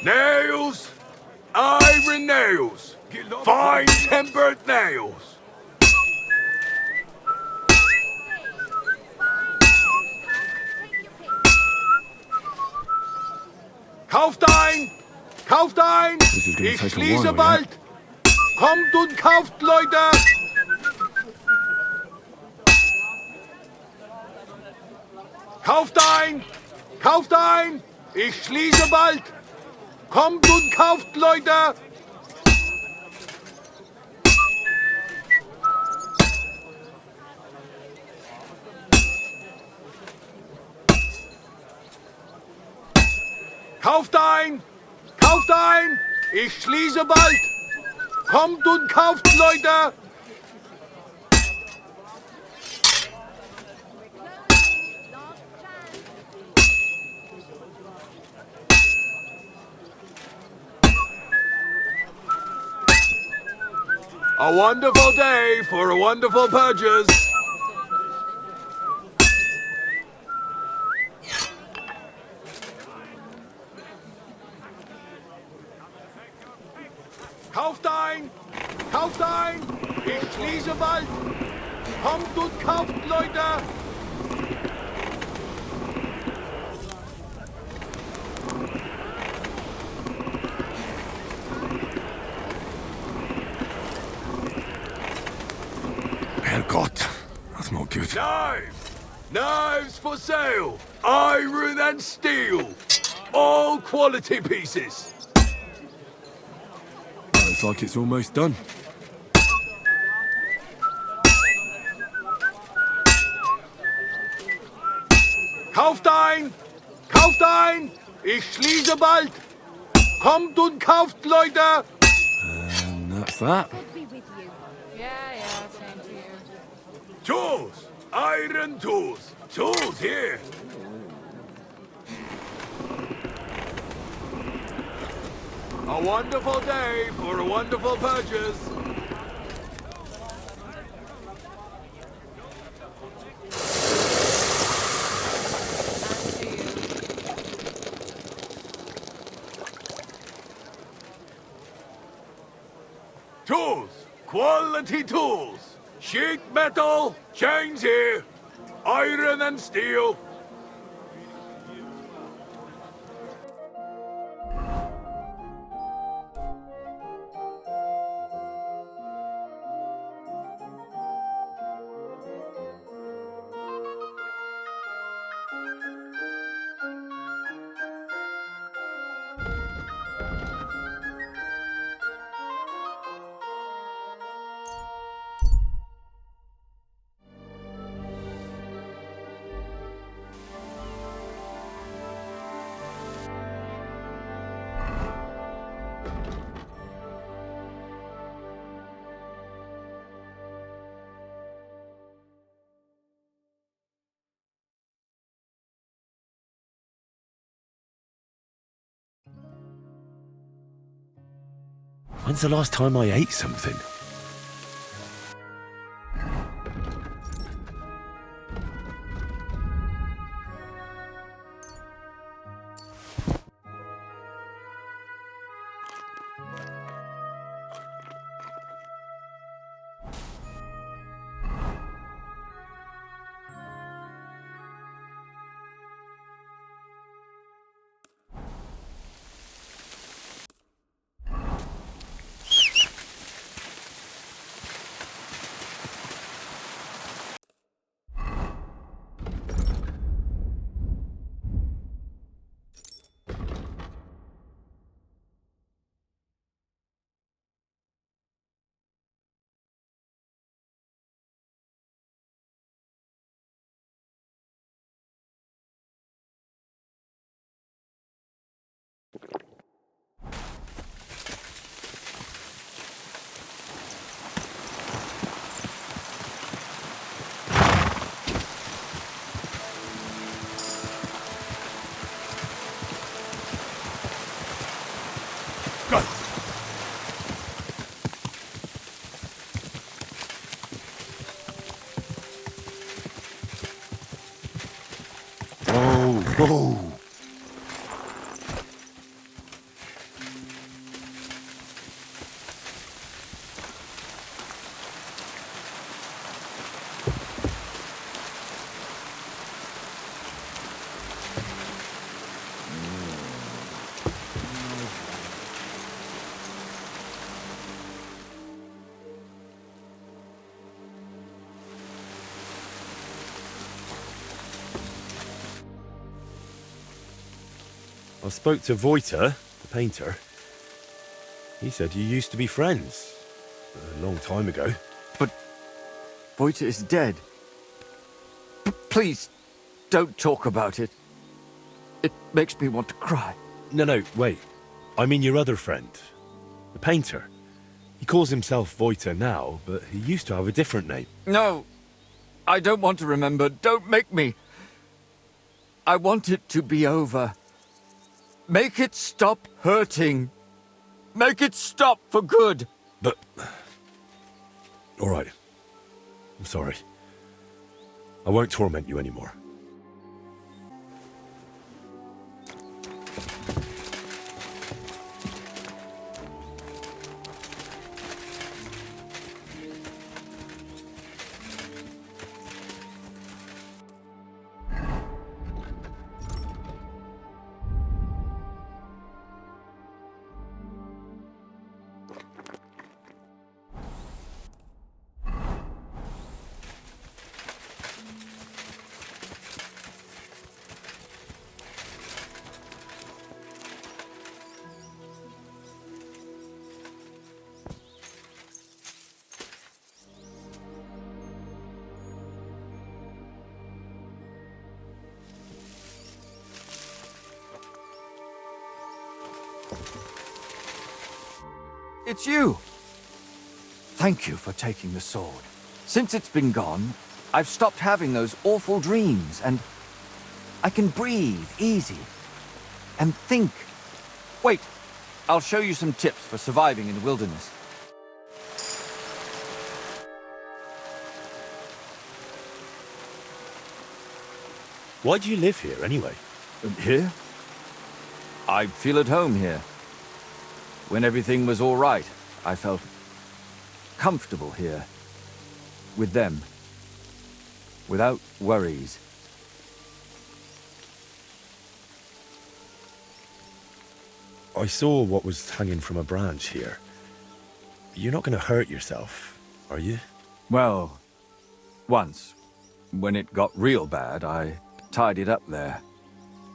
Nails! Iron nails! Fine-tempered nails! Kauft ein! Kauft ein! Ich schließe bald! Kommt und kauft, Leute! Kauft ein! Kauft ein! Ich schließe bald! Kommt und kauft, Leute! Kauft ein! Kauft ein! Ich schließe bald! Kommt und kauft, Leute! A wonderful day for a wonderful purchase. Kauft ein! Kauft ein! Ich schließe bald! Kommt und kauft, Leute! Herrgott, that's not good. Knives! Knives for sale! Iron and steel! All quality pieces! Looks like it's almost done. Kauft ein! Kauft ein! Ich schließe bald! Kommt und kauft, Leute! And that's that. Tools! Iron tools! Tools here! A wonderful day for a wonderful purchase! Tools. Quality tools. Sheet metal, chains here. Iron and steel. When's the last time I ate something? Whoa! I spoke to Voiter, the painter. He said you used to be friends. A long time ago. But Voiter is dead. Please, don't talk about it. It makes me want to cry. No, wait. I mean your other friend. The painter. He calls himself Voiter now, but he used to have a different name. No, I don't want to remember. Don't make me. I want it to be over. Make it stop hurting. Make it stop for good. But... all right. I'm sorry. I won't torment you anymore. It's you! Thank you for taking the sword. Since it's been gone, I've stopped having those awful dreams, and I can breathe easy. And think. Wait, I'll show you some tips for surviving in the wilderness. Why do you live here, anyway? Here? I feel at home here. When everything was all right, I felt comfortable here. With them. Without worries. I saw what was hanging from a branch here. You're not going to hurt yourself, are you? Well, once. When it got real bad, I tied it up there.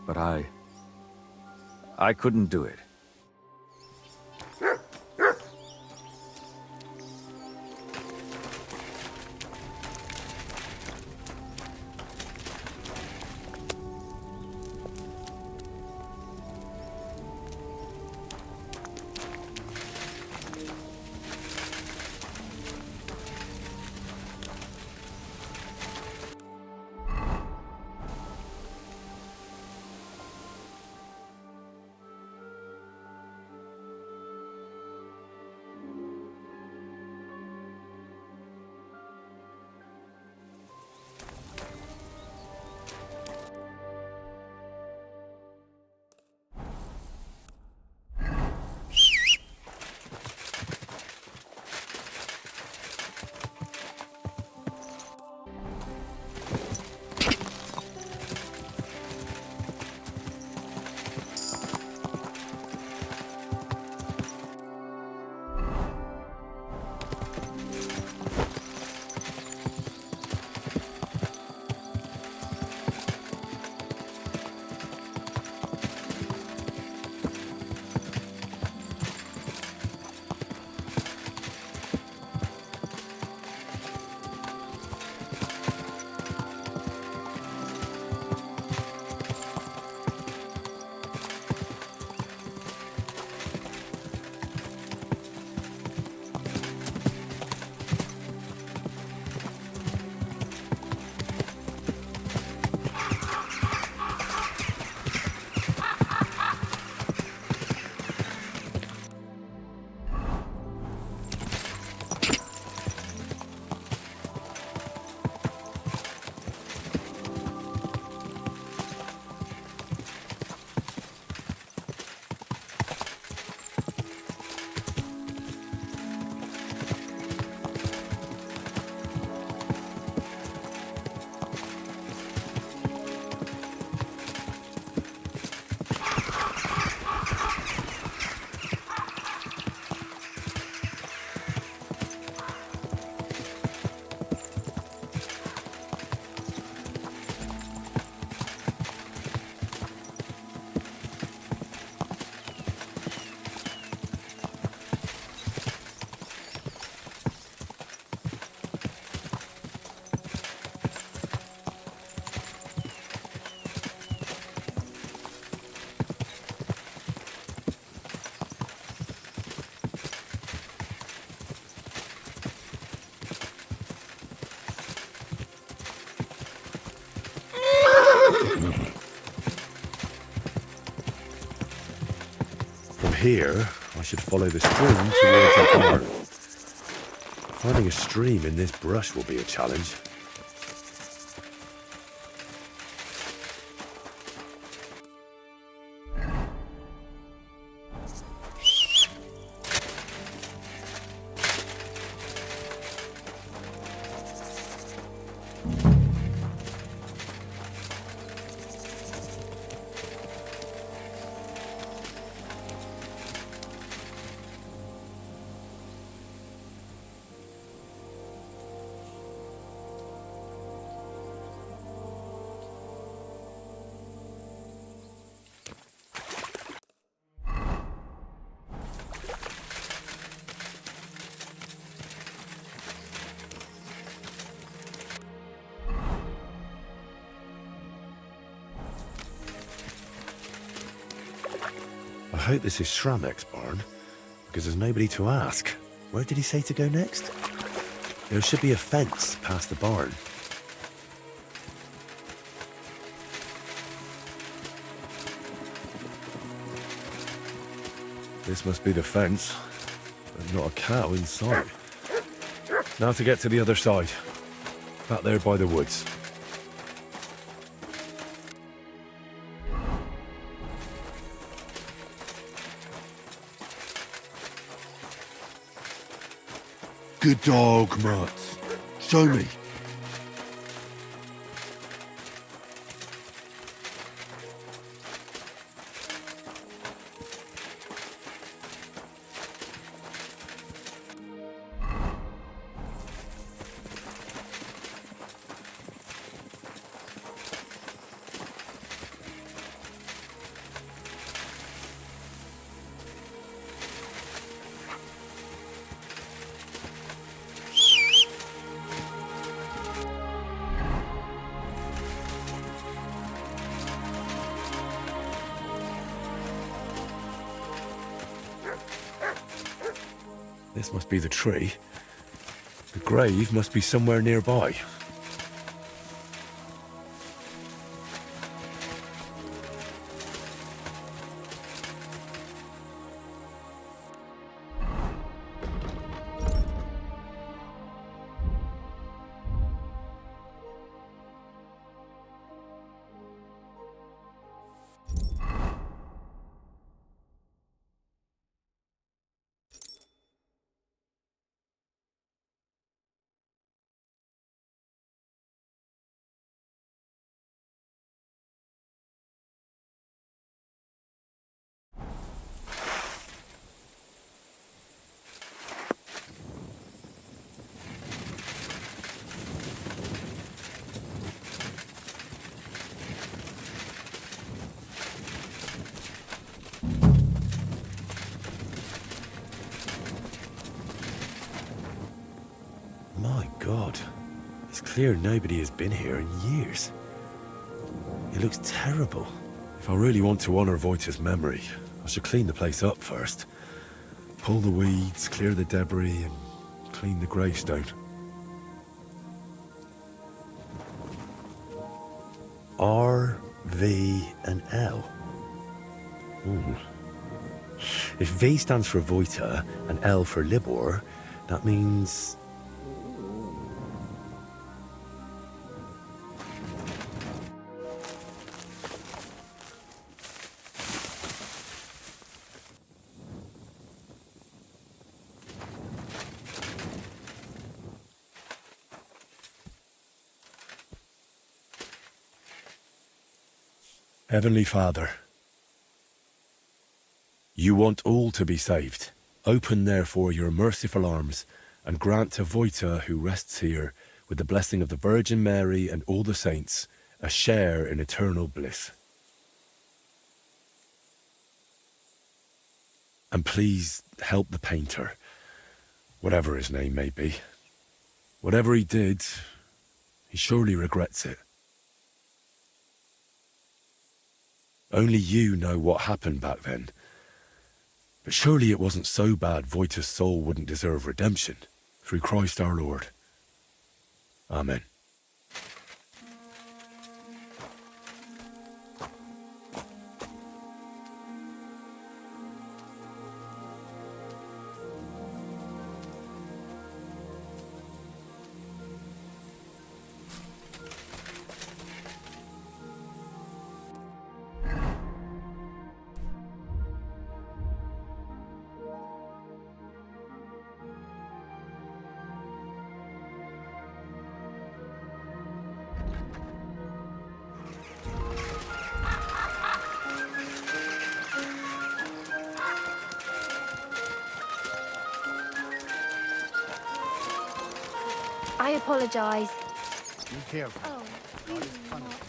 But I couldn't do it. Here, I should follow the stream towards the barn. Finding a stream in this brush will be a challenge. I hope this is Shramek's barn, because there's nobody to ask. Where did he say to go next? There should be a fence past the barn. This must be the fence, but not a cow in sight. Now to get to the other side, back there by the woods. Good dog, Mats. Show me. This must be the tree. The grave must be somewhere nearby. My God, it's clear nobody has been here in years. It looks terrible. If I really want to honor Wojta's memory, I should clean the place up first. Pull the weeds, clear the debris, and clean the gravestone. R, V, and L. If V stands for Wojta and L for Libor, that means... Heavenly Father, you want all to be saved. Open, therefore, your merciful arms, and grant to Wojta, who rests here, with the blessing of the Virgin Mary and all the saints, a share in eternal bliss. And please help the painter, whatever his name may be. Whatever he did, he surely regrets it. Only you know what happened back then. But surely it wasn't so bad Wojta's soul wouldn't deserve redemption. Through Christ our Lord. Amen. I apologise. Be careful. Oh, God is punishing.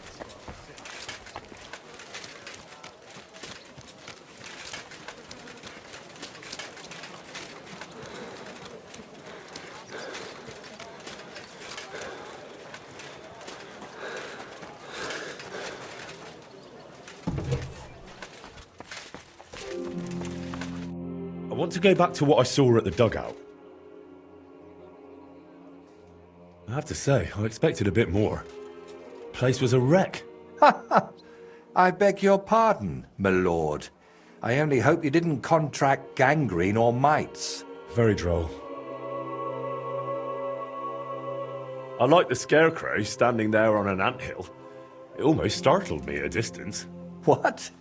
I want to go back to what I saw at the dugout. I have to say, I expected a bit more. The place was a wreck. I beg your pardon, my lord. I only hope you didn't contract gangrene or mites. Very droll. I like the scarecrow standing there on an anthill. It almost startled me at a distance. What?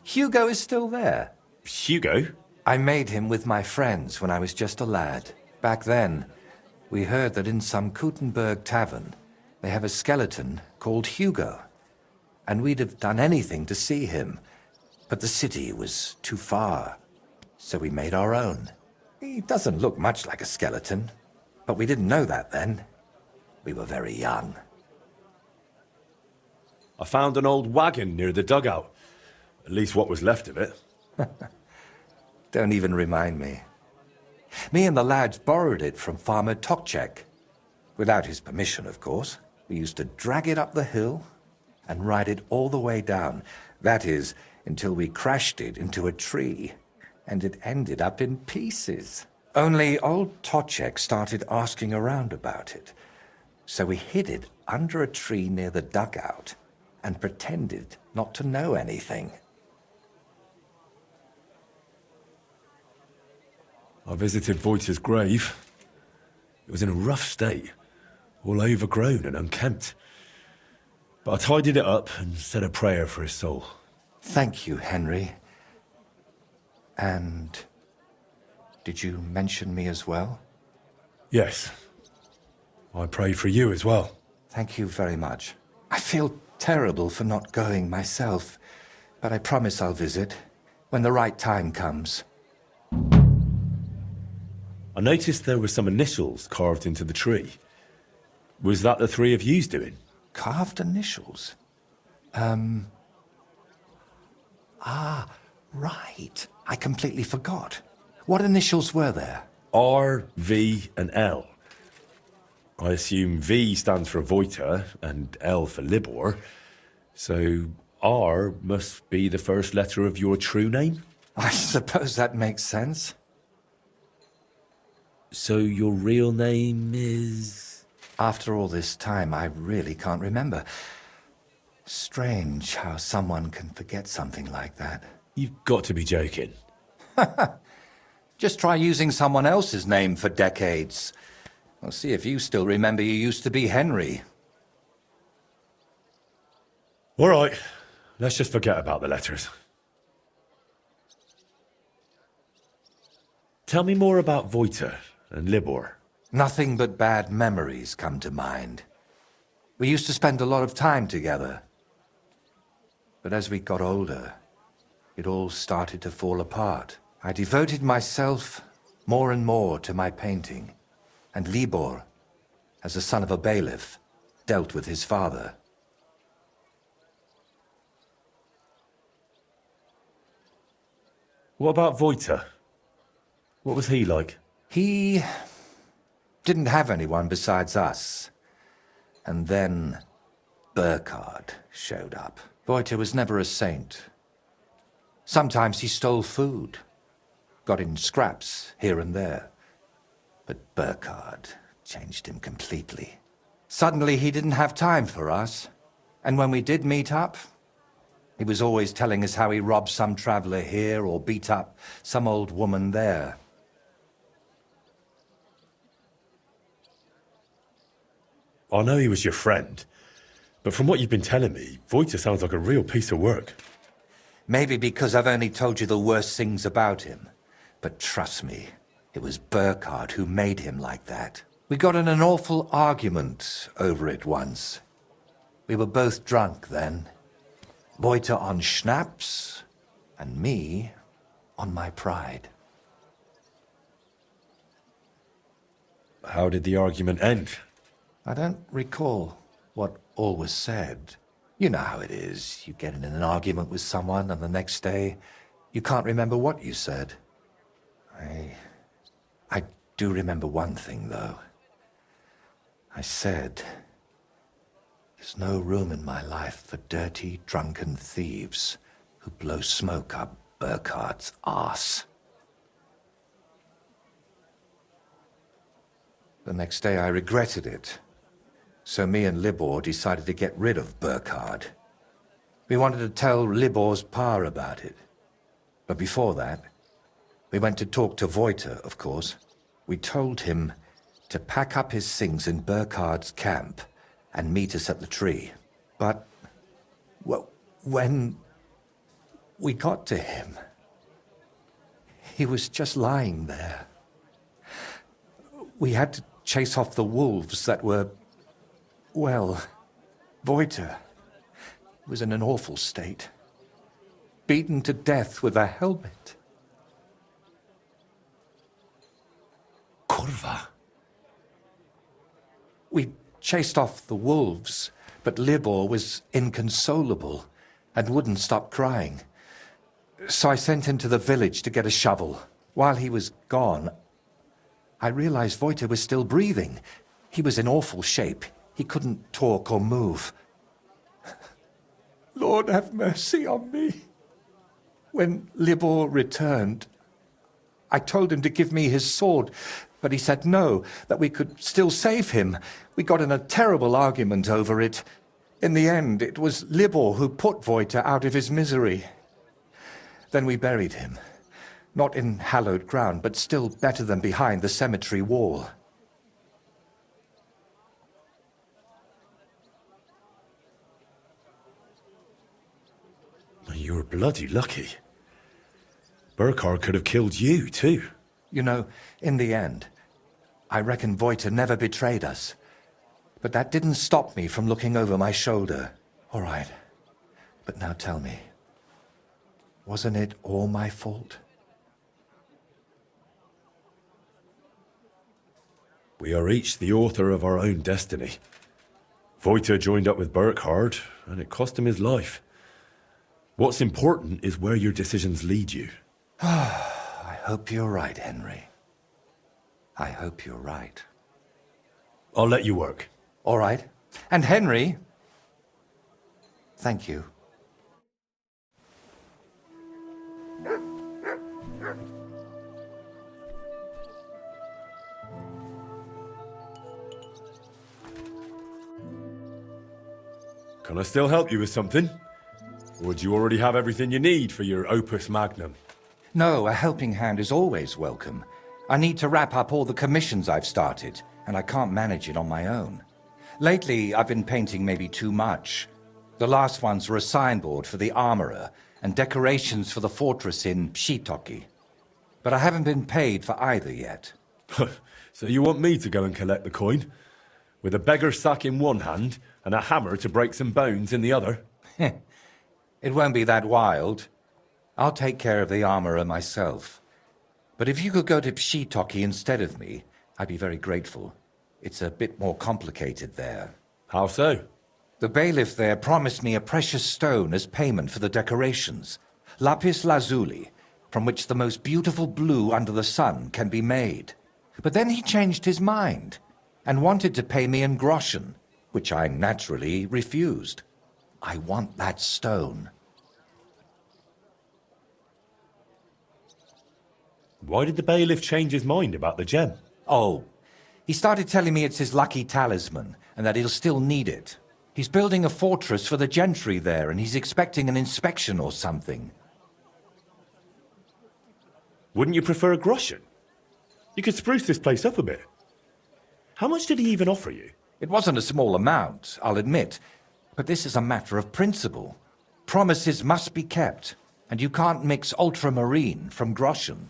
Hugo is still there? Hugo? I made him with my friends when I was just a lad. Back then, We heard that in some Kuttenberg tavern, they have a skeleton called Hugo. And we'd have done anything to see him, but the city was too far, so we made our own. He doesn't look much like a skeleton, but we didn't know that then. We were very young. I found an old wagon near the dugout. At least what was left of it. Don't even remind me. Me and the lads borrowed it from Farmer Tokchek. Without his permission, of course. We used to drag it up the hill and ride it all the way down. That is, until we crashed it into a tree, and it ended up in pieces. Only old Tokchek started asking around about it. So we hid it under a tree near the dugout and pretended not to know anything. I visited Voita's grave. It was in a rough state, all overgrown and unkempt. But I tidied it up and said a prayer for his soul. Thank you, Henry. And did you mention me as well? Yes. I prayed for you as well. Thank you very much. I feel terrible for not going myself, but I promise I'll visit when the right time comes. I noticed there were some initials carved into the tree. Was that the three of you's doing? Carved initials? Right. I completely forgot. What initials were there? R, V, and L. I assume V stands for Voita and L for Libor. So R must be the first letter of your true name? I suppose that makes sense. So your real name is... After all this time, I really can't remember. Strange how someone can forget something like that. You've got to be joking. Just try using someone else's name for decades. We'll see if you still remember you used to be Henry. All right, let's just forget about the letters. Tell me more about Voita and Libor. Nothing but bad memories come to mind. We used to spend a lot of time together. But as we got older, it all started to fall apart. I devoted myself more and more to my painting, and Libor, as the son of a bailiff, dealt with his father. What about Voita? What was he like? He didn't have anyone besides us. And then Burkhard showed up. Voita was never a saint. Sometimes he stole food, got in scraps here and there. But Burkhard changed him completely. Suddenly he didn't have time for us. And when we did meet up, he was always telling us how he robbed some traveler here or beat up some old woman there. I know he was your friend, but from what you've been telling me, Voita sounds like a real piece of work. Maybe because I've only told you the worst things about him. But trust me, it was Burkhard who made him like that. We got in an awful argument over it once. We were both drunk then. Voita on schnapps, and me on my pride. How did the argument end? I don't recall what all was said. You know how it is. You get in an argument with someone, and the next day, you can't remember what you said. I do remember one thing, though. I said, there's no room in my life for dirty, drunken thieves who blow smoke up Burkhard's arse. The next day I regretted it. So me and Libor decided to get rid of Burkhard. We wanted to tell Libor's pa about it. But before that, we went to talk to Voita, of course. We told him to pack up his things in Burkhard's camp and meet us at the tree. But, well, when we got to him, he was just lying there. We had to chase off the wolves that were... Well, Voita was in an awful state. Beaten to death with a helmet. Kurva. We chased off the wolves, but Libor was inconsolable and wouldn't stop crying. So I sent him to the village to get a shovel. While he was gone, I realized Voita was still breathing. He was in awful shape. He couldn't talk or move. Lord, have mercy on me. When Libor returned, I told him to give me his sword, but he said no, that we could still save him. We got in a terrible argument over it. In the end, it was Libor who put Voita out of his misery. Then we buried him. Not in hallowed ground, but still better than behind the cemetery wall. You were bloody lucky. Burkhard could have killed you, too. You know, in the end, I reckon Voita never betrayed us. But that didn't stop me from looking over my shoulder. All right. But now tell me, wasn't it all my fault? We are each the author of our own destiny. Voita joined up with Burkhard, and it cost him his life. What's important is where your decisions lead you. I hope you're right, Henry. I hope you're right. I'll let you work. All right. And Henry, thank you. Can I still help you with something? Or do you already have everything you need for your opus magnum? No, a helping hand is always welcome. I need to wrap up all the commissions I've started, and I can't manage it on my own. Lately, I've been painting maybe too much. The last ones were a signboard for the armorer and decorations for the fortress in Shitoki. But I haven't been paid for either yet. So you want me to go and collect the coin? With a beggar's sack in one hand and a hammer to break some bones in the other? It won't be that wild. I'll take care of the armorer myself. But if you could go to Shitoki instead of me, I'd be very grateful. It's a bit more complicated there. How so? The bailiff there promised me a precious stone as payment for the decorations. Lapis lazuli, from which the most beautiful blue under the sun can be made. But then he changed his mind and wanted to pay me in groschen, which I naturally refused. I want that stone. Why did the bailiff change his mind about the gem? Oh, he started telling me it's his lucky talisman and that he'll still need it. He's building a fortress for the gentry there and he's expecting an inspection or something. Wouldn't you prefer a groschen? You could spruce this place up a bit. How much did he even offer you? It wasn't a small amount, I'll admit. But this is a matter of principle. Promises must be kept, and you can't mix ultramarine from groschen.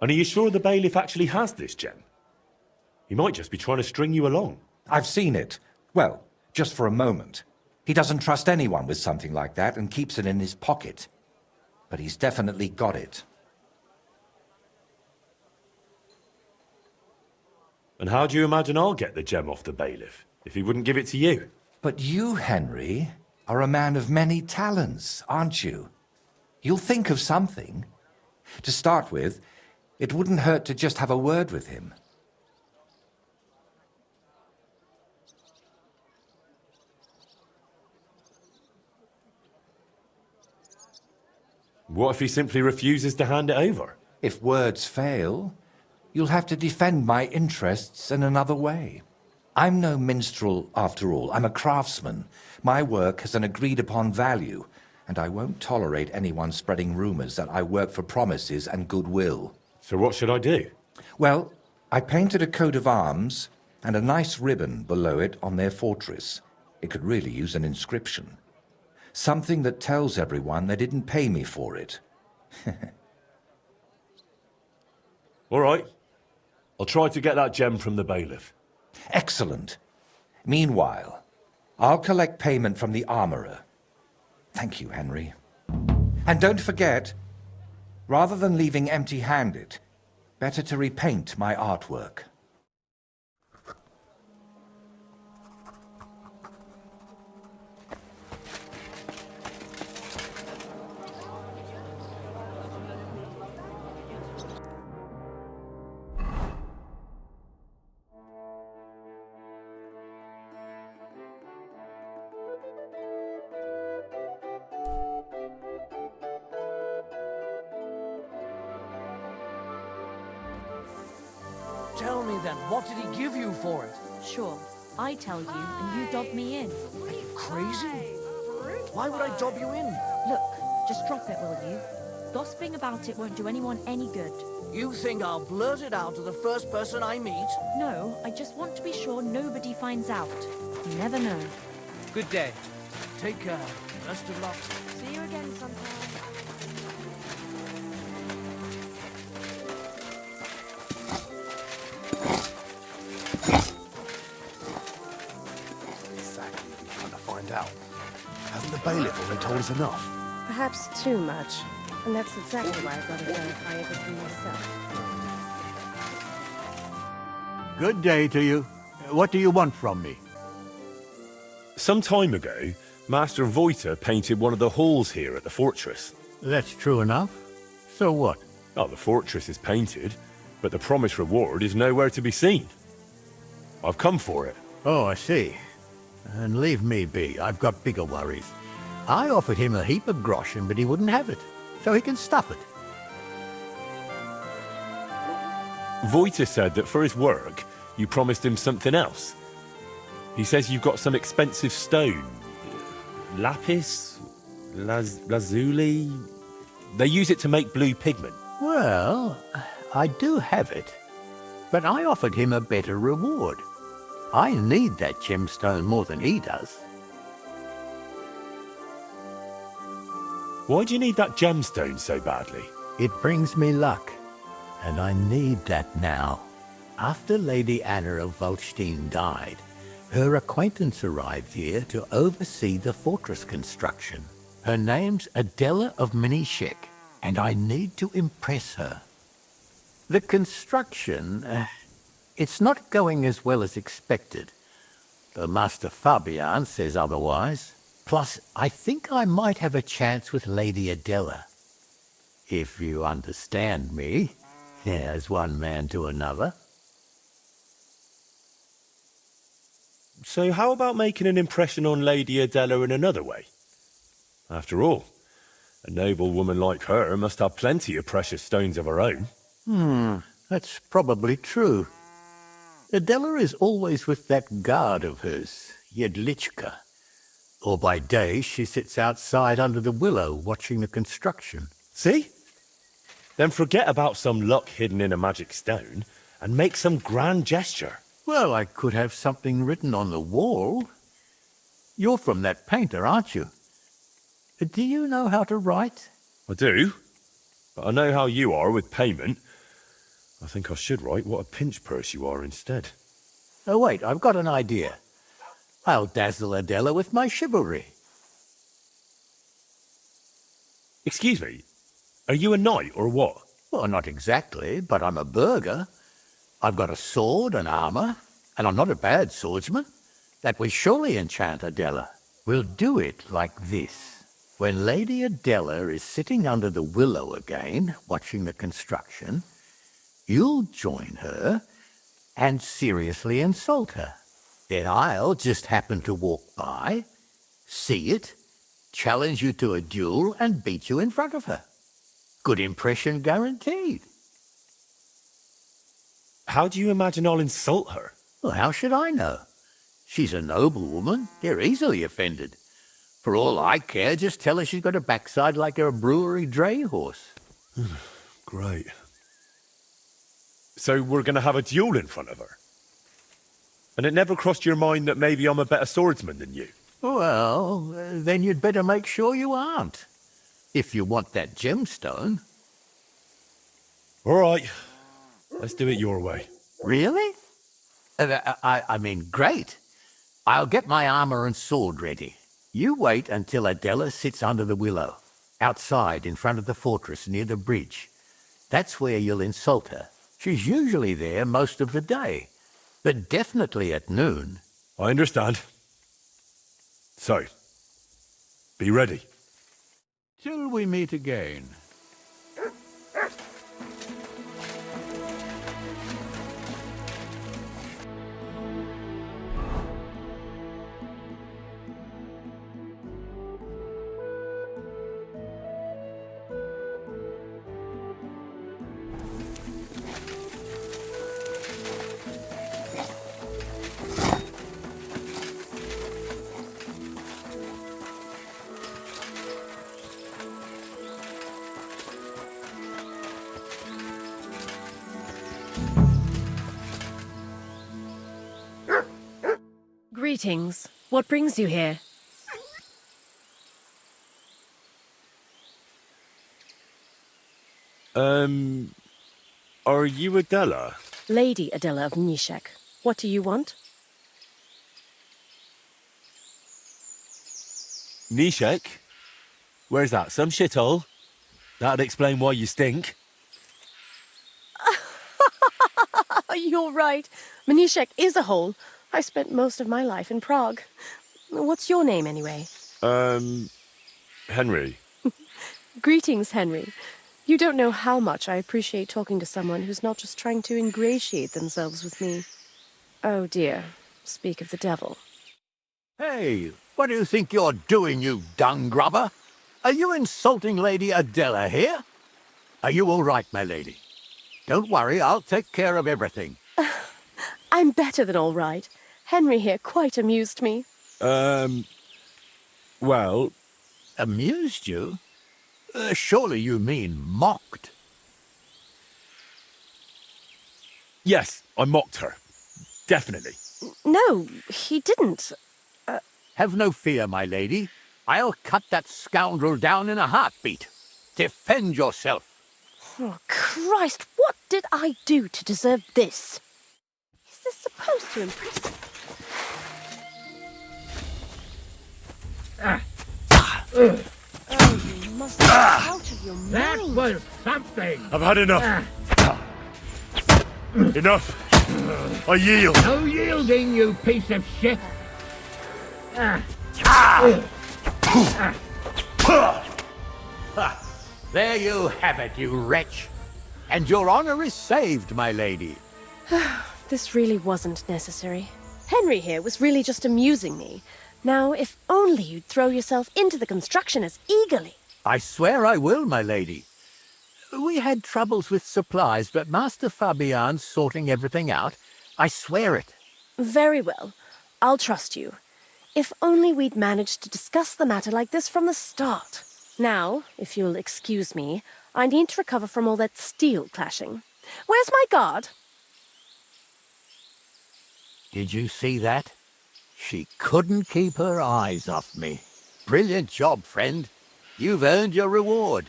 And are you sure the bailiff actually has this gem? He might just be trying to string you along. I've seen it. Well, just for a moment. He doesn't trust anyone with something like that and keeps it in his pocket. But he's definitely got it. And how do you imagine I'll get the gem off the bailiff, if he wouldn't give it to you? But you, Henry, are a man of many talents, aren't you? You'll think of something. To start with, it wouldn't hurt to just have a word with him. What if he simply refuses to hand it over? If words fail, you'll have to defend my interests in another way. I'm no minstrel, after all. I'm a craftsman. My work has an agreed-upon value, and I won't tolerate anyone spreading rumors that I work for promises and goodwill. So what should I do? Well, I painted a coat of arms and a nice ribbon below it on their fortress. It could really use an inscription. Something that tells everyone they didn't pay me for it. All right, I'll try to get that gem from the bailiff. Excellent. Meanwhile, I'll collect payment from the armorer. Thank you, Henry. And don't forget, rather than leaving empty-handed, better to repaint my artwork. Tell me then, what did he give you for it? Sure, I tell you, and you dob me in. Are you crazy? Why would I dob you in? Look, just drop it, will you? Gossiping about it won't do anyone any good. You think I'll blurt it out to the first person I meet? No, I just want to be sure nobody finds out. You never know. Good day. Take care. Best of luck. See you again sometime. Exactly what we're trying to find out. Hasn't the bailiff already told us enough? Perhaps too much. And that's exactly why I've got to verify everything myself. Good day to you. What do you want from me? Some time ago, Master Voiter painted one of the halls here at the fortress. That's true enough. So what? Oh, the fortress is painted, but the promised reward is nowhere to be seen. I've come for it. Oh, I see. And leave me be. I've got bigger worries. I offered him a heap of groschen, but he wouldn't have it. So he can stuff it. Voiter said that for his work, you promised him something else. He says you've got some expensive stone. Lapis? Lazuli? They use it to make blue pigment. Well, I do have it. But I offered him a better reward. I need that gemstone more than he does. Why do you need that gemstone so badly? It brings me luck, and I need that now. After Lady Anna of Volstein died, her acquaintance arrived here to oversee the fortress construction. Her name's Adela of Minishek, and I need to impress her. The construction, it's not going as well as expected. The Master Fabian says otherwise. Plus, I think I might have a chance with Lady Adela. If you understand me, as one man to another. So how about making an impression on Lady Adela in another way? After all, a noble woman like her must have plenty of precious stones of her own. That's probably true. Adela is always with that guard of hers, Jedlichka. Or by day, she sits outside under the willow watching the construction. See? Then forget about some luck hidden in a magic stone and make some grand gesture. Well, I could have something written on the wall. You're from that painter, aren't you? Do you know how to write? I do, but I know how you are with payment. I think I should write what a pinch purse you are instead. Oh, wait, I've got an idea. I'll dazzle Adela with my chivalry. Excuse me, are you a knight or what? Well, not exactly, but I'm a burgher. I've got a sword and armor, and I'm not a bad swordsman. That will surely enchant Adela. We'll do it like this. When Lady Adela is sitting under the willow again, watching the construction, you'll join her and seriously insult her. Then I'll just happen to walk by, see it, challenge you to a duel, and beat you in front of her. Good impression guaranteed. How do you imagine I'll insult her? Well, how should I know? She's a noble woman. They're easily offended. For all I care, just tell her she's got a backside like a brewery dray horse. Great. So we're going to have a duel in front of her? And it never crossed your mind that maybe I'm a better swordsman than you? Well, then you'd better make sure you aren't. If you want that gemstone. All right. Let's do it your way. Really? I mean, great. I'll get my armor and sword ready. You wait until Adela sits under the willow, outside in front of the fortress near the bridge. That's where you'll insult her. She's usually there most of the day, but definitely at noon. I understand. So, be ready. Till we meet again. Greetings. What brings you here? Are you Adela? Lady Adela of Nishek. What do you want? Nishek? Where's that? Some shithole? That'd explain why you stink. You're right. Manishek is a hole. I spent most of my life in Prague. What's your name, anyway? Henry. Greetings, Henry. You don't know how much I appreciate talking to someone who's not just trying to ingratiate themselves with me. Oh, dear. Speak of the devil. Hey, what do you think you're doing, you dung grubber? Are you insulting Lady Adela here? Are you all right, my lady? Don't worry, I'll take care of everything. I'm better than all right. Henry here quite amused me. Well... Amused you? Surely you mean mocked. Yes, I mocked her. Definitely. No, he didn't. Have no fear, my lady. I'll cut that scoundrel down in a heartbeat. Defend yourself. Oh, Christ, what did I do to deserve this? Is this supposed to impress me? Oh, you must be out of your mind. That was something. I've had enough. Enough. I yield. No yielding, you piece of shit. There you have it, you wretch. And your honor is saved, my lady. This really wasn't necessary. Henry here was really just amusing me. Now, if only you'd throw yourself into the construction as eagerly. I swear I will, my lady. We had troubles with supplies, but Master Fabian's sorting everything out. I swear it. Very well. I'll trust you. If only we'd managed to discuss the matter like this from the start. Now, if you'll excuse me, I need to recover from all that steel clashing. Where's my guard? Did you see that? She couldn't keep her eyes off me. Brilliant job, friend. You've earned your reward.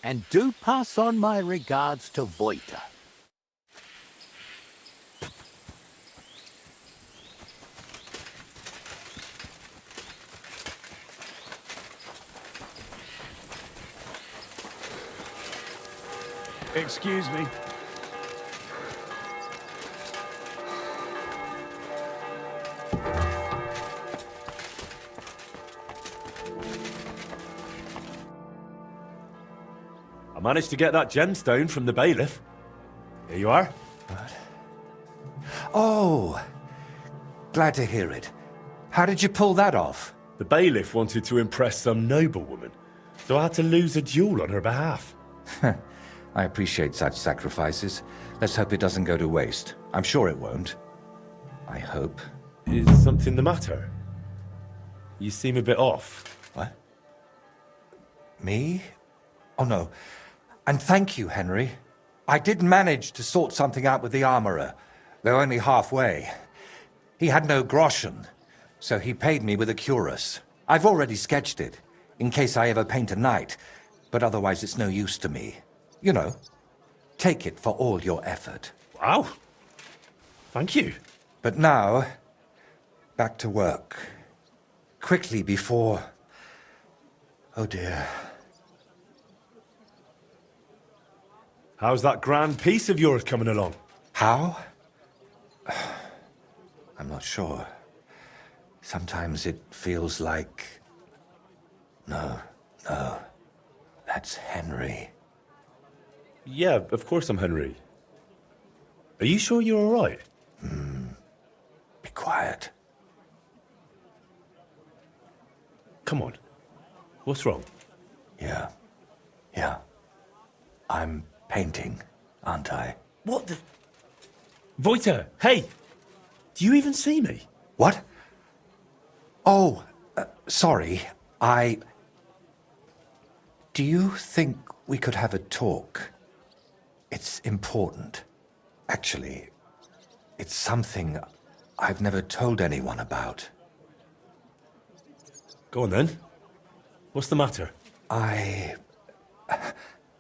And do pass on my regards to Voita. Excuse me. I managed to get that gemstone from the bailiff. Here you are. Oh, glad to hear it. How did you pull that off? The bailiff wanted to impress some noblewoman, so I had to lose a duel on her behalf. I appreciate such sacrifices. Let's hope it doesn't go to waste. I'm sure it won't. I hope. Is something the matter? You seem a bit off. What? Me? Oh, no. And thank you, Henry. I did manage to sort something out with the armorer, though only halfway. He had no groschen, so he paid me with a cuirass. I've already sketched it, in case I ever paint a knight, but otherwise it's no use to me. You know, take it for all your effort. Wow. Thank you. But now, back to work. Quickly before... Oh dear. How's that grand piece of yours coming along? How? I'm not sure. Sometimes it feels like... No. That's Henry. Yeah, of course I'm Henry. Are you sure you're all right? Be quiet. Come on. What's wrong? Yeah. I'm painting, aren't I? What the... Voita, hey! Do you even see me? What? Oh, sorry. Do you think we could have a talk? It's important. Actually, it's something I've never told anyone about. Go on then. What's the matter? The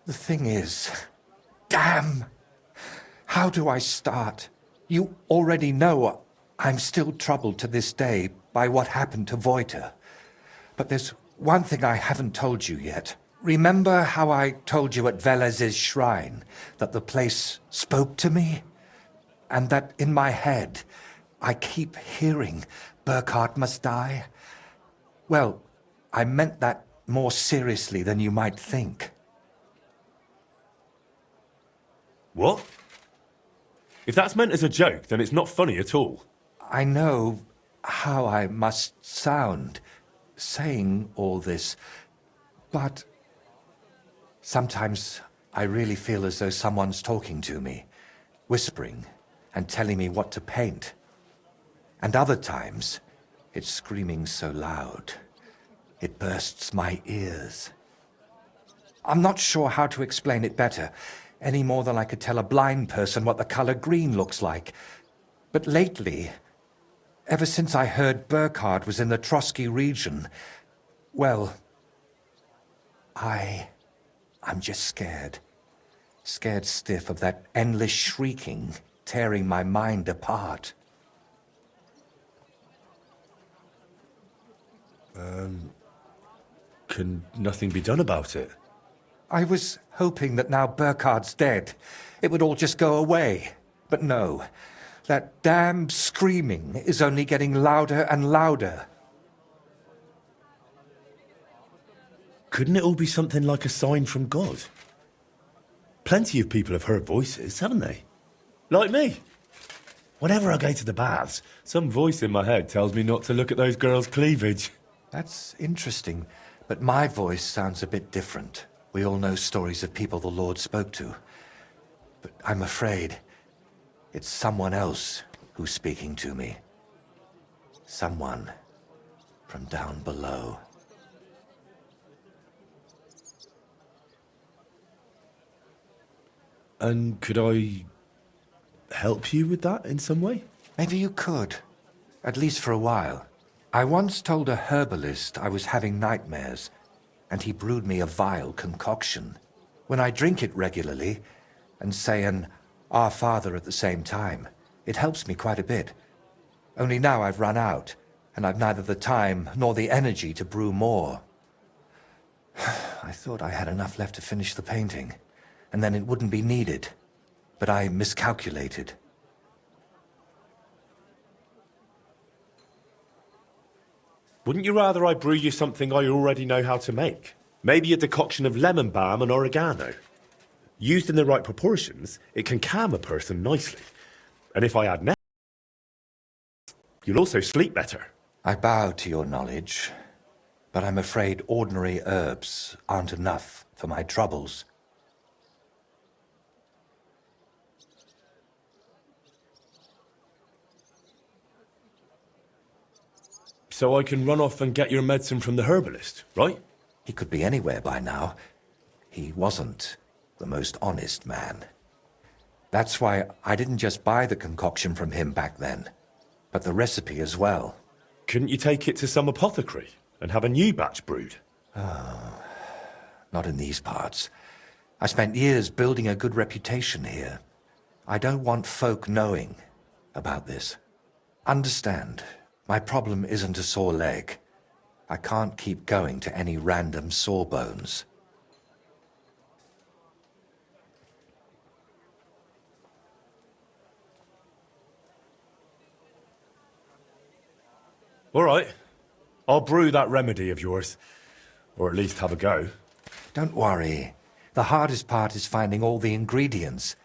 thing is... Damn! How do I start? You already know I'm still troubled to this day by what happened to Voita. But there's one thing I haven't told you yet. Remember how I told you at Velez's shrine that the place spoke to me? And that in my head, I keep hearing Burkhard must die? Well, I meant that more seriously than you might think. What? If that's meant as a joke, then it's not funny at all. I know how I must sound saying all this, but sometimes I really feel as though someone's talking to me, whispering and telling me what to paint. And other times, it's screaming so loud, it bursts my ears. I'm not sure how to explain it better, any more than I could tell a blind person what the color green looks like. But lately, ever since I heard Burkhard was in the Trotsky region, well, I'm just scared. Scared stiff of that endless shrieking, tearing my mind apart. Can nothing be done about it? I was hoping that now Burkhard's dead, it would all just go away. But no, that damn screaming is only getting louder and louder. Couldn't it all be something like a sign from God? Plenty of people have heard voices, haven't they? Like me. Whenever I go to the baths, some voice in my head tells me not to look at those girls' cleavage. That's interesting, but my voice sounds a bit different. We all know stories of people the Lord spoke to. But I'm afraid it's someone else who's speaking to me. Someone from down below. And could I help you with that in some way? Maybe you could, at least for a while. I once told a herbalist I was having nightmares, and he brewed me a vile concoction. When I drink it regularly, and say an Our Father at the same time, it helps me quite a bit. Only now I've run out, and I've neither the time nor the energy to brew more. I thought I had enough left to finish the painting, and then it wouldn't be needed. But I miscalculated. Wouldn't you rather I brew you something I already know how to make? Maybe a decoction of lemon balm and oregano. Used in the right proportions, it can calm a person nicely. And if I add nectar, you'll also sleep better. I bow to your knowledge, but I'm afraid ordinary herbs aren't enough for my troubles. So I can run off and get your medicine from the herbalist, right? He could be anywhere by now. He wasn't the most honest man. That's why I didn't just buy the concoction from him back then, but the recipe as well. Couldn't you take it to some apothecary and have a new batch brewed? Oh, not in these parts. I spent years building a good reputation here. I don't want folk knowing. about this. Understand, my problem isn't a sore leg. I can't keep going to any random sawbones. All right. I'll brew that remedy of yours. Or at least have a go. Don't worry. The hardest part is finding all the ingredients.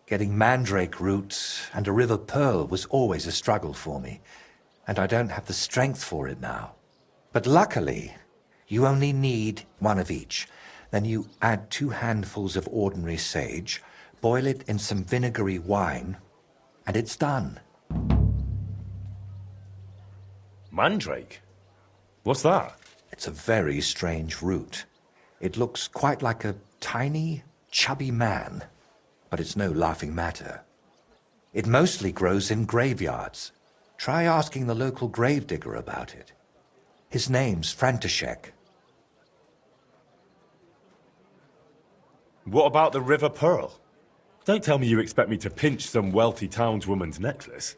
Getting mandrake roots and a river pearl was always a struggle for me, and I don't have the strength for it now. But luckily, you only need one of each. Then you add 2 handfuls of ordinary sage, boil it in some vinegary wine, and it's done. Mandrake? What's that? It's a very strange root. It looks quite like a tiny, chubby man, but it's no laughing matter. It mostly grows in graveyards. Try asking the local gravedigger about it. His name's František. What about the river pearl? Don't tell me you expect me to pinch some wealthy townswoman's necklace.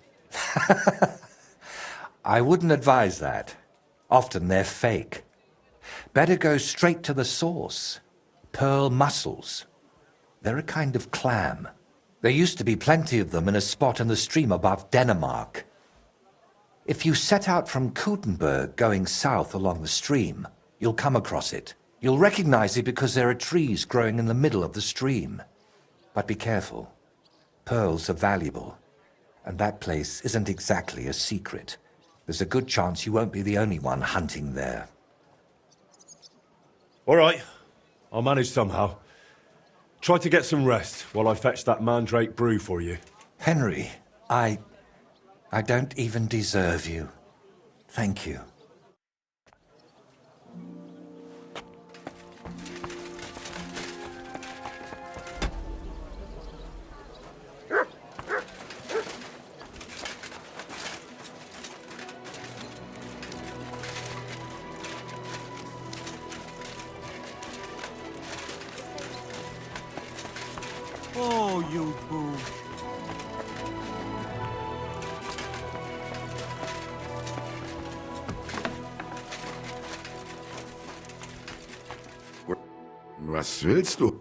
I wouldn't advise that. Often they're fake. Better go straight to the source. Pearl mussels. They're a kind of clam. There used to be plenty of them in a spot in the stream above Denmark. If you set out from Kuttenberg going south along the stream, you'll come across it. You'll recognize it because there are trees growing in the middle of the stream. But be careful. Pearls are valuable, and that place isn't exactly a secret. There's a good chance you won't be the only one hunting there. All right. I'll manage somehow. Try to get some rest while I fetch that mandrake brew for you. Henry, I don't even deserve you. Thank you. Oh, you boo. Was willst du?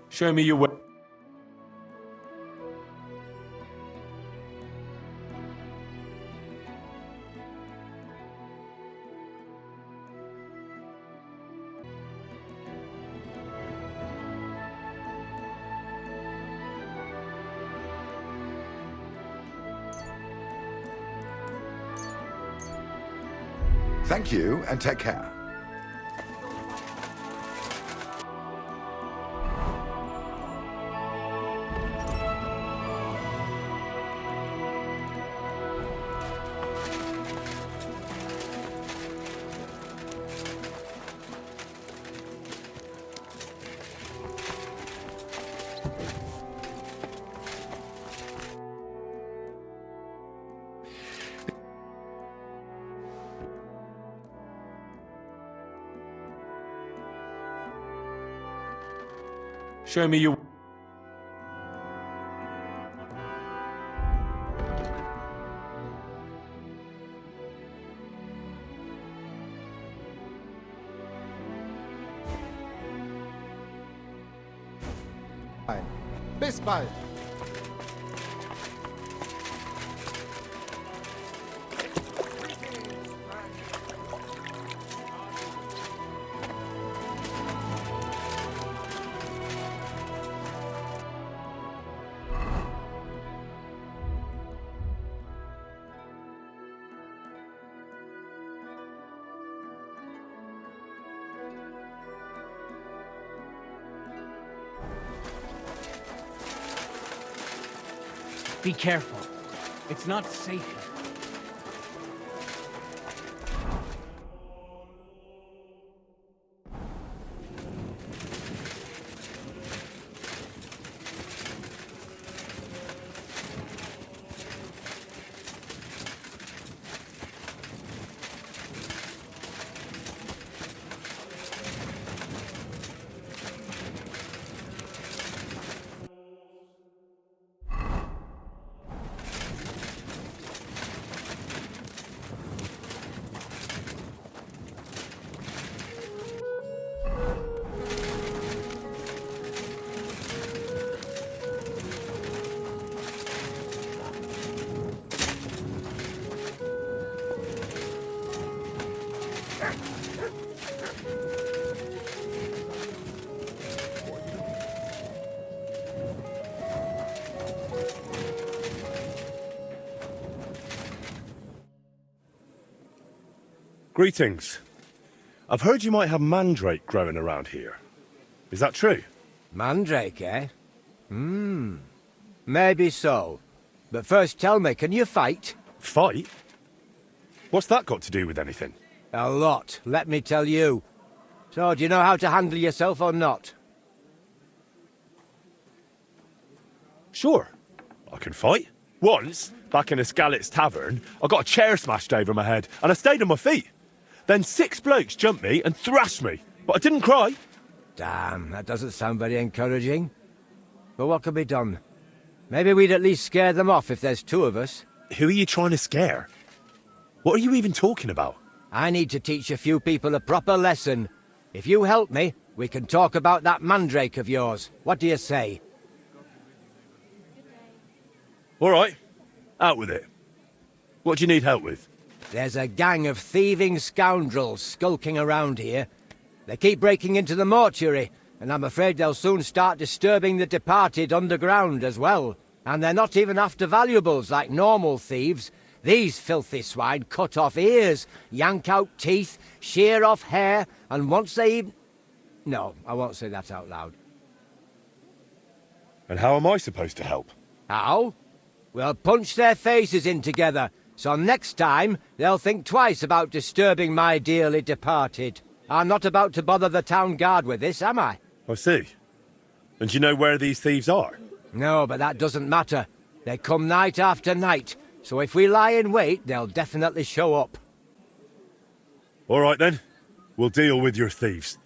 Show me your way. Thank you, and take care. Show me your... Bis bald. Be careful. It's not safe here. Greetings. I've heard you might have mandrake growing around here. Is that true? Mandrake, eh? Maybe so. But first tell me, can you fight? Fight? What's that got to do with anything? A lot, let me tell you. So, do you know how to handle yourself or not? Sure. I can fight. Once, back in a Scalit's tavern, I got a chair smashed over my head, and I stayed on my feet. Then 6 blokes jumped me and thrashed me, but I didn't cry. Damn, that doesn't sound very encouraging. But what can be done? Maybe we'd at least scare them off if there's 2 of us. Who are you trying to scare? What are you even talking about? I need to teach a few people a proper lesson. If you help me, we can talk about that mandrake of yours. What do you say? All right, out with it. What do you need help with? There's a gang of thieving scoundrels skulking around here. They keep breaking into the mortuary, and I'm afraid they'll soon start disturbing the departed underground as well. And they're not even after valuables like normal thieves. These filthy swine cut off ears, yank out teeth, shear off hair, and once they even... No, I won't say that out loud. And how am I supposed to help? How? We'll punch their faces in together, so next time they'll think twice about disturbing my dearly departed. I'm not about to bother the town guard with this, am I? I see. And do you know where these thieves are? No, but that doesn't matter. They come night after night, so if we lie in wait, they'll definitely show up. All right then. We'll deal with your thieves.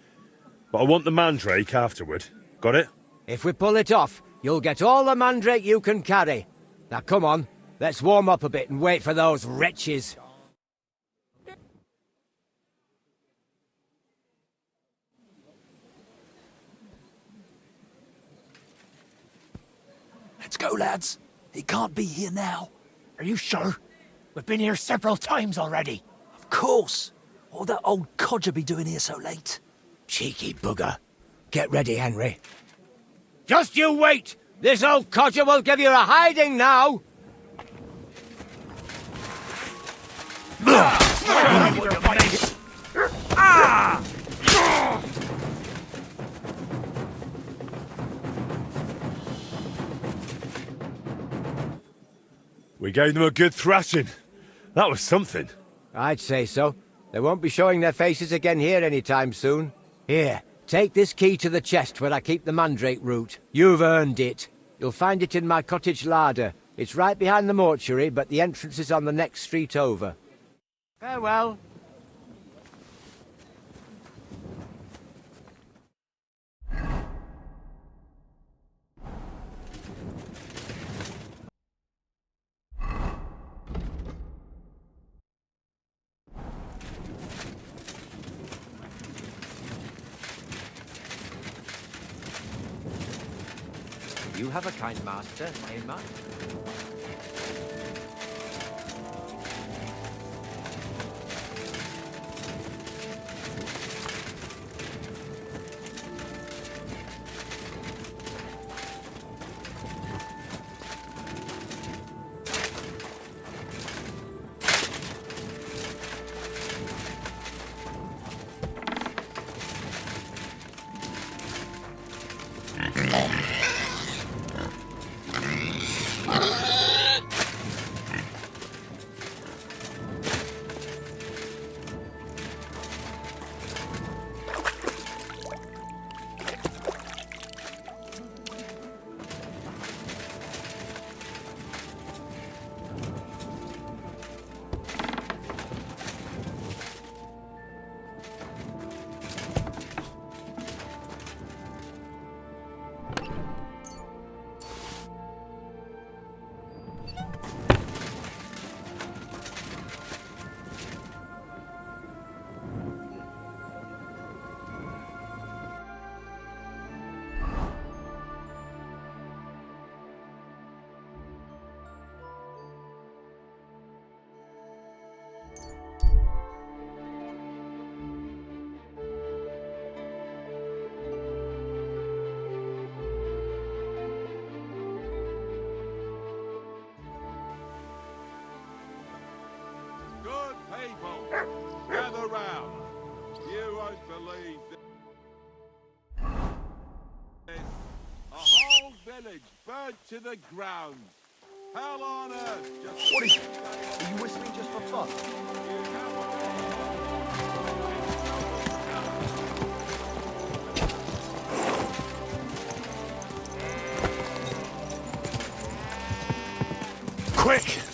But I want the mandrake afterward. Got it? If we pull it off, you'll get all the mandrake you can carry. Now come on, let's warm up a bit and wait for those wretches. Let's go, lads. He can't be here now. Are you sure? We've been here several times already. Of course. What would that old codger be doing here so late? Cheeky bugger. Get ready, Henry. Just you wait! This old codger will give you a hiding now! We gave them a good thrashing. That was something. I'd say so. They won't be showing their faces again here anytime soon. Here, take this key to the chest where I keep the mandrake root. You've earned it. You'll find it in my cottage larder. It's right behind the mortuary, but the entrance is on the next street over. Farewell. You have a kind master, Emma. Good people, gather around. You won't believe this. A whole village burnt to the ground. Hell on earth. Just What is it? Are you whistling just for fun? Quick!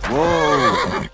Whoa!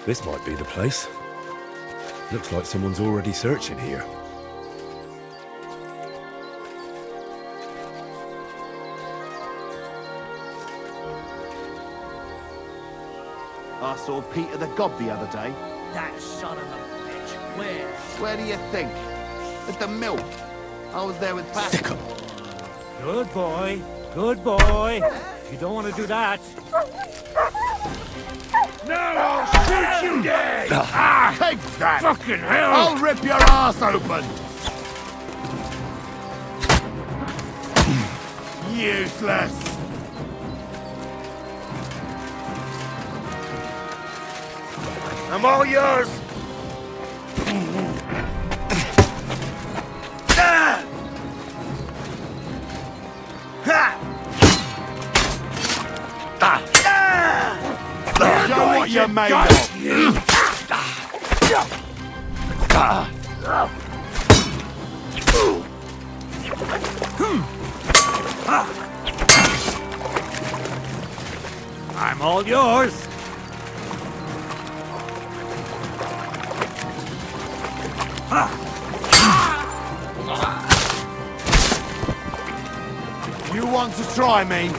This might be the place. Looks like someone's already searching here. I saw Peter the Gob the other day. That son of a bitch. Where? Where do you think? At the mill. I was there with Pat. Good boy. Good boy. You don't want to do that. Now I'll shoot you dead! Take that! Fucking hell! I'll rip your ass open! Useless! I'm all yours! Show what you're made of! I'm all yours. You want to try me?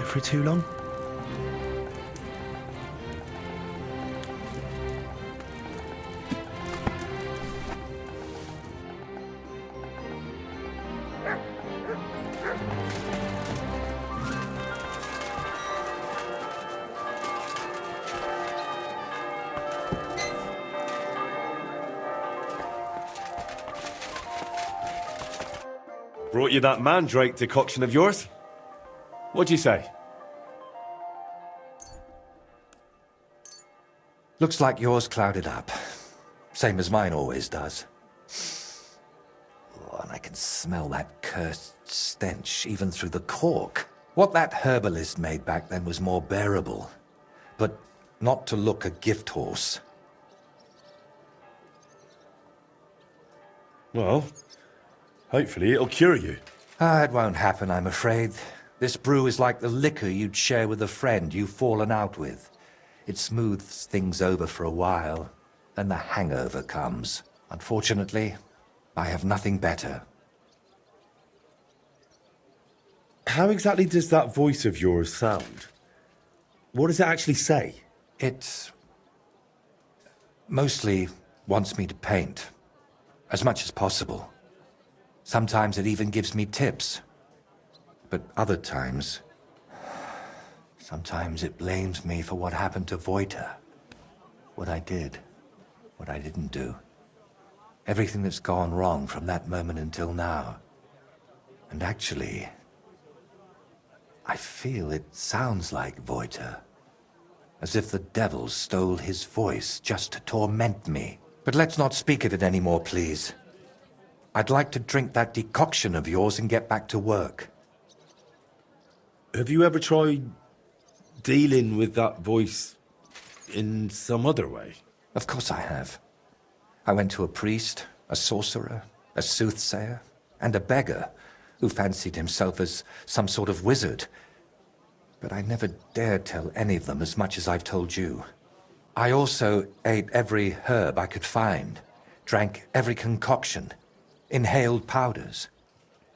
for too long? Brought you that mandrake decoction of yours? What'd you say? Looks like yours clouded up. Same as mine always does. Oh, and I can smell that cursed stench even through the cork. What that herbalist made back then was more bearable. But not to look a gift horse. Well, hopefully it'll cure you. It won't happen, I'm afraid. This brew is like the liquor you'd share with a friend you've fallen out with. It smooths things over for a while, then the hangover comes. Unfortunately, I have nothing better. How exactly does that voice of yours sound? What does it actually say? It mostly wants me to paint, as much as possible. Sometimes it even gives me tips. But other times, sometimes it blames me for what happened to Voita. What I did, what I didn't do. Everything that's gone wrong from that moment until now. And actually, I feel it sounds like Voita. As if the devil stole his voice just to torment me. But let's not speak of it anymore, please. I'd like to drink that decoction of yours and get back to work. Have you ever tried dealing with that voice in some other way? Of course I have. I went to a priest, a sorcerer, a soothsayer, and a beggar who fancied himself as some sort of wizard. But I never dared tell any of them as much as I've told you. I also ate every herb I could find, drank every concoction, inhaled powders,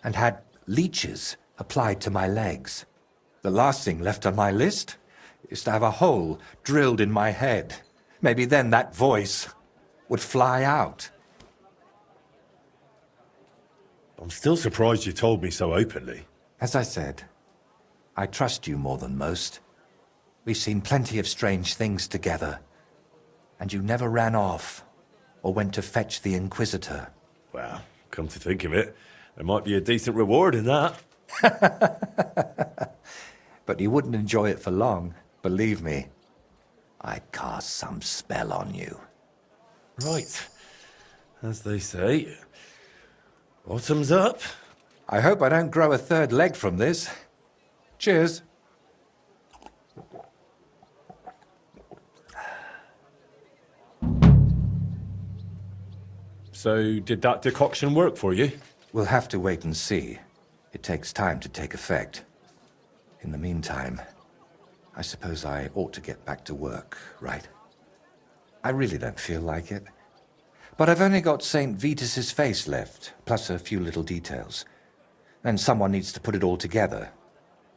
and had leeches applied to my legs. The last thing left on my list is to have a hole drilled in my head. Maybe then that voice would fly out. I'm still surprised you told me so openly. As I said, I trust you more than most. We've seen plenty of strange things together, and you never ran off or went to fetch the Inquisitor. Well, come to think of it, there might be a decent reward in that. But you wouldn't enjoy it for long, believe me. I'd cast some spell on you. Right. As they say, bottoms up. I hope I don't grow a third leg from this. Cheers. So, did that decoction work for you? We'll have to wait and see. It takes time to take effect. In the meantime, I suppose I ought to get back to work, right? I really don't feel like it. But I've only got St. Vitus's face left, plus a few little details. And someone needs to put it all together.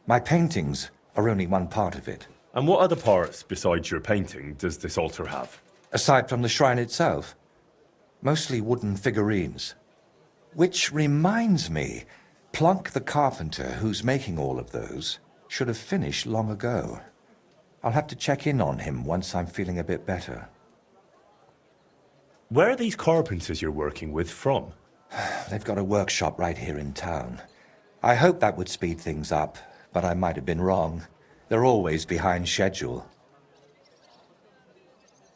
My paintings are only one part of it. And what other parts, besides your painting, does this altar have? Aside from the shrine itself, mostly wooden figurines. Which reminds me, Plunk the carpenter, who's making all of those, should have finished long ago. I'll have to check in on him once I'm feeling a bit better. Where are these carpenters you're working with from? They've got a workshop right here in town. I hoped that would speed things up, but I might have been wrong. They're always behind schedule.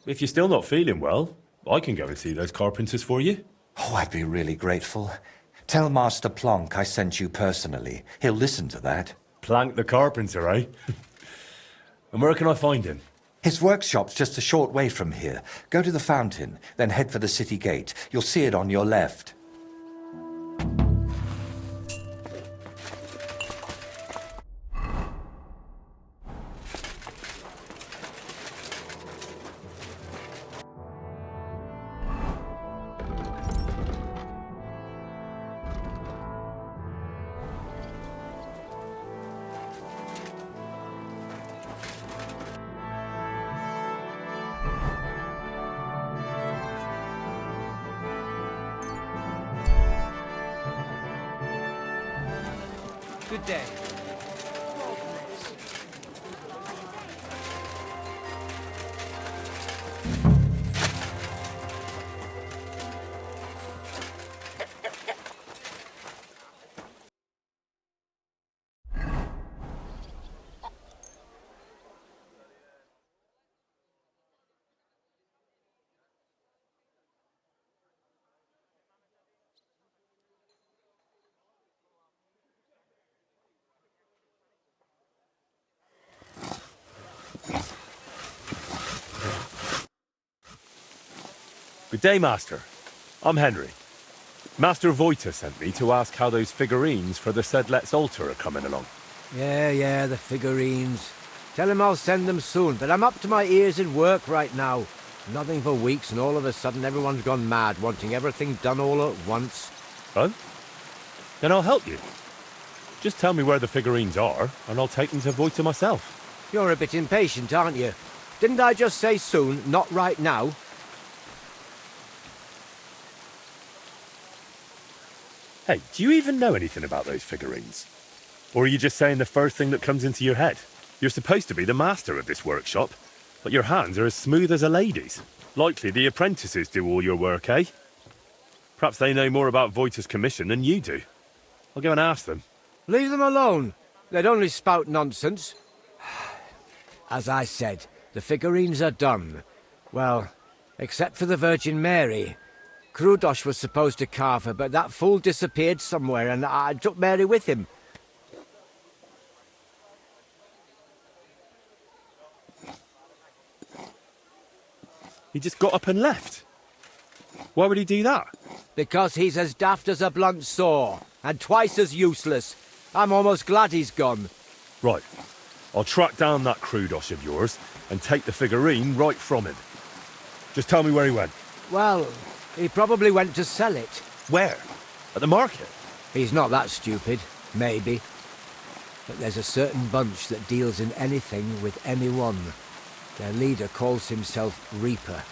If you're still not feeling well, I can go and see those carpenters for you. Oh, I'd be really grateful. Tell Master Plonk I sent you personally. He'll listen to that. Plank the carpenter, eh? And where can I find him? His workshop's just a short way from here. Go to the fountain, then head for the city gate. You'll see it on your left. Good day. Good day, Master. I'm Henry. Master Voita sent me to ask how those figurines for the Sedlet's altar are coming along. Yeah, the figurines. Tell him I'll send them soon, but I'm up to my ears in work right now. Nothing for weeks, and all of a sudden everyone's gone mad, wanting everything done all at once. Oh? Then I'll help you. Just tell me where the figurines are, and I'll take them to Voita myself. You're a bit impatient, aren't you? Didn't I just say soon, not right now? Hey, do you even know anything about those figurines? Or are you just saying the first thing that comes into your head? You're supposed to be the master of this workshop, but your hands are as smooth as a lady's. Likely the apprentices do all your work, eh? Perhaps they know more about Voita's commission than you do. I'll go and ask them. Leave them alone. They'd only spout nonsense. As I said, the figurines are done. Well, except for the Virgin Mary. Krudosh was supposed to carve her, but that fool disappeared somewhere, and I took Mary with him. He just got up and left. Why would he do that? Because he's as daft as a blunt saw, and twice as useless. I'm almost glad he's gone. Right. I'll track down that Krudosh of yours and take the figurine right from him. Just tell me where he went. Well, he probably went to sell it. Where? At the market? He's not that stupid. Maybe. But there's a certain bunch that deals in anything with anyone. Their leader calls himself Reaper.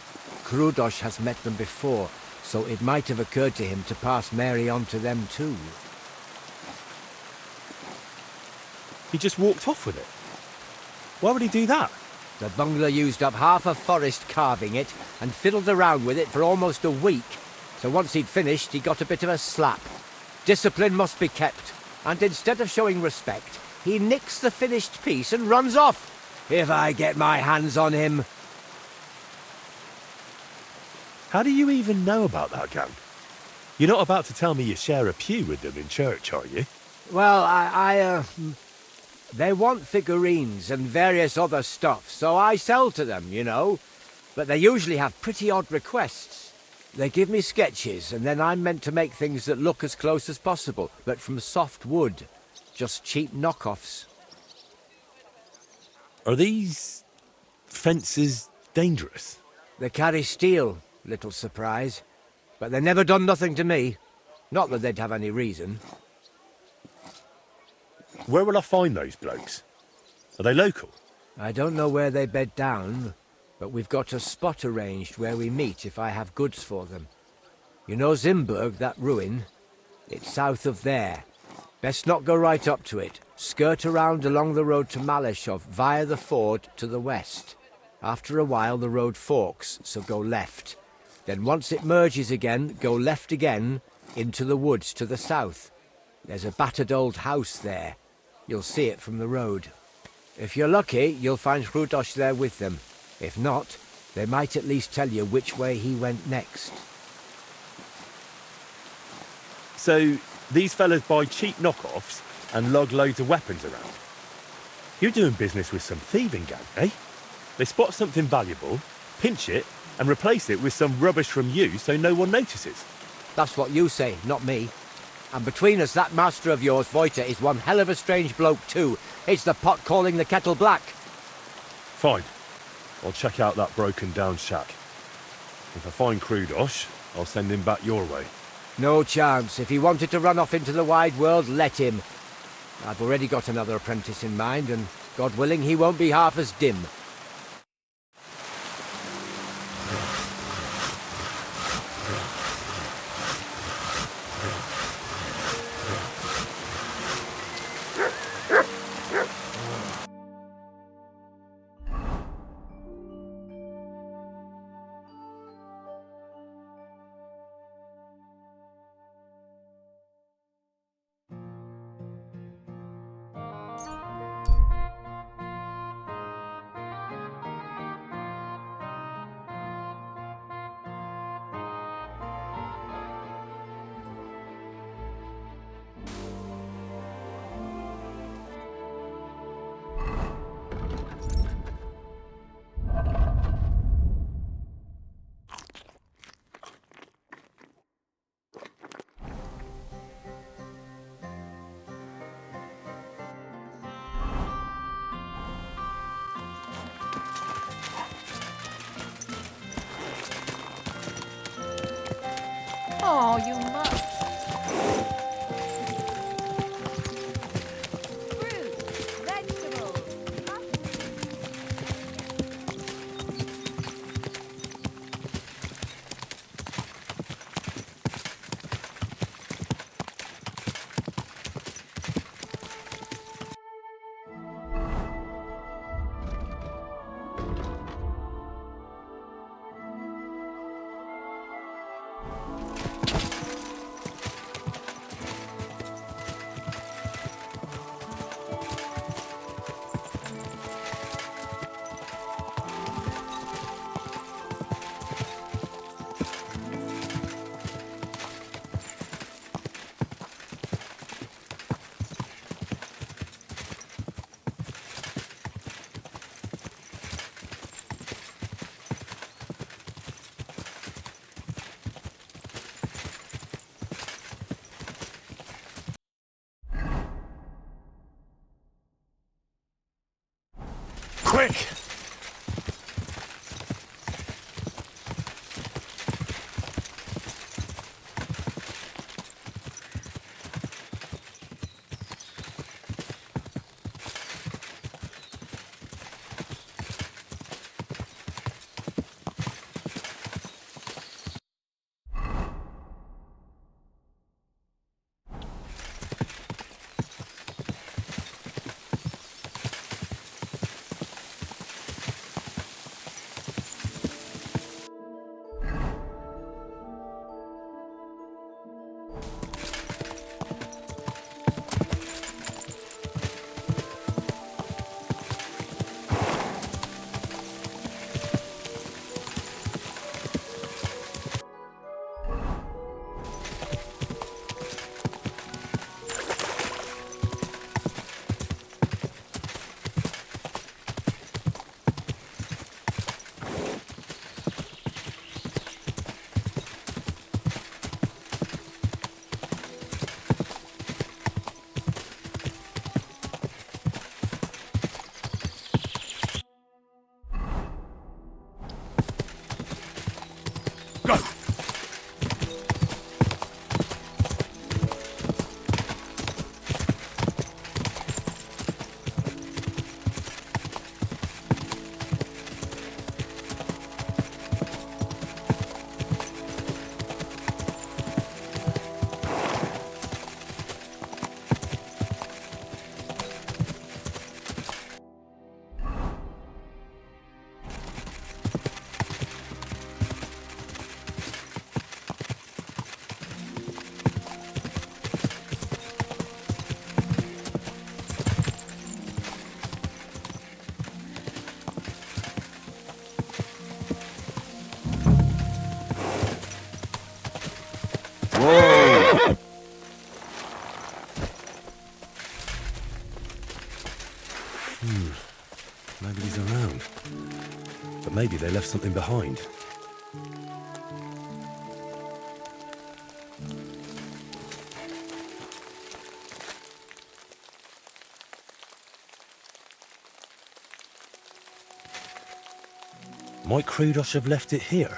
Krudosh has met them before, so it might have occurred to him to pass Mary on to them too. He just walked off with it. Why would he do that? The bungler used up half a forest carving it and fiddled around with it for almost a week. So once he'd finished, he got a bit of a slap. Discipline must be kept, and instead of showing respect, he nicks the finished piece and runs off. If I get my hands on him. How do you even know about that gang? You're not about to tell me you share a pew with them in church, are you? Well, they want figurines and various other stuff, so I sell to them, you know. But they usually have pretty odd requests. They give me sketches, and then I'm meant to make things that look as close as possible, but from soft wood. Just cheap knockoffs. Are these fences dangerous? They carry steel, little surprise. But they never done nothing to me. Not that they'd have any reason. Where will I find those blokes? Are they local? I don't know where they bed down, but we've got a spot arranged where we meet if I have goods for them. You know Zimburg, that ruin? It's south of there. Best not go right up to it. Skirt around along the road to Malashov via the ford to the west. After a while the road forks, so go left. Then once it merges again, go left again into the woods to the south. There's a battered old house there. You'll see it from the road. If you're lucky, you'll find Krudosh there with them. If not, they might at least tell you which way he went next. So, these fellas buy cheap knockoffs and lug loads of weapons around. You're doing business with some thieving gang, eh? They spot something valuable, pinch it, and replace it with some rubbish from you so no one notices. That's what you say, not me. And between us, that master of yours, Voita, is one hell of a strange bloke too. It's the pot calling the kettle black. Fine. I'll check out that broken down shack. If I find Krudosh, I'll send him back your way. No chance. If he wanted to run off into the wide world, let him. I've already got another apprentice in mind, and God willing, he won't be half as dim. Oh, you must. Fruit, vegetables. Quick! Nobody's around. But maybe they left something behind. Might Krudos have left it here?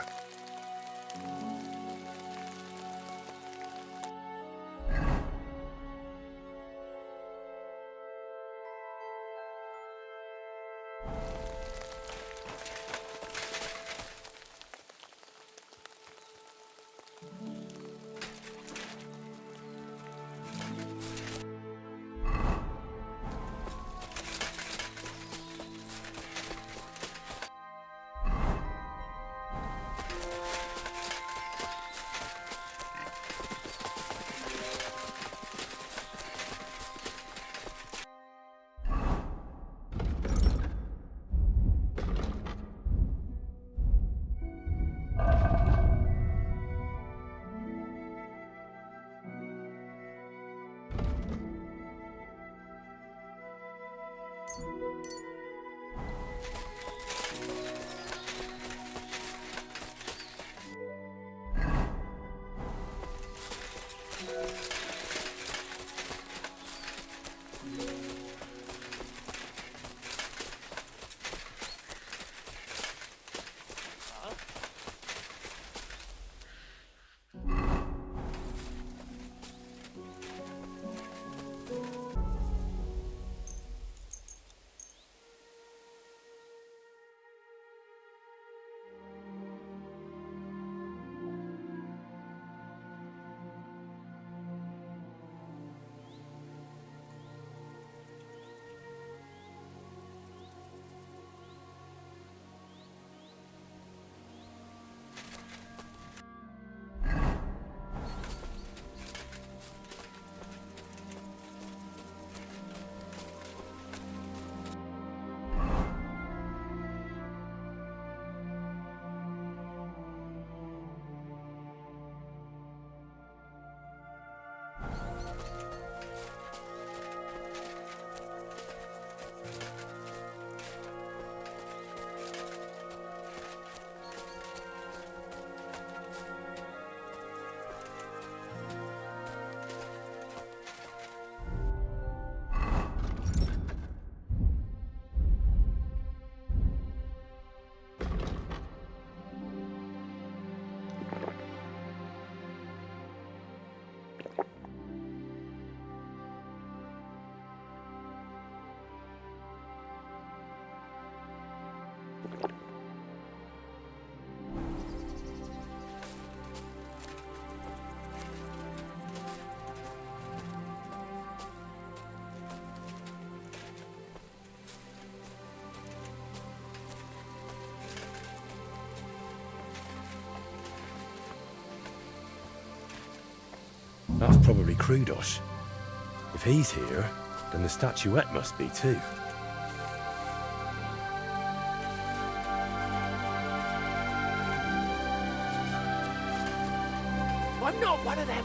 That's probably Krudos. If he's here, then the statuette must be too. I'm not one of them.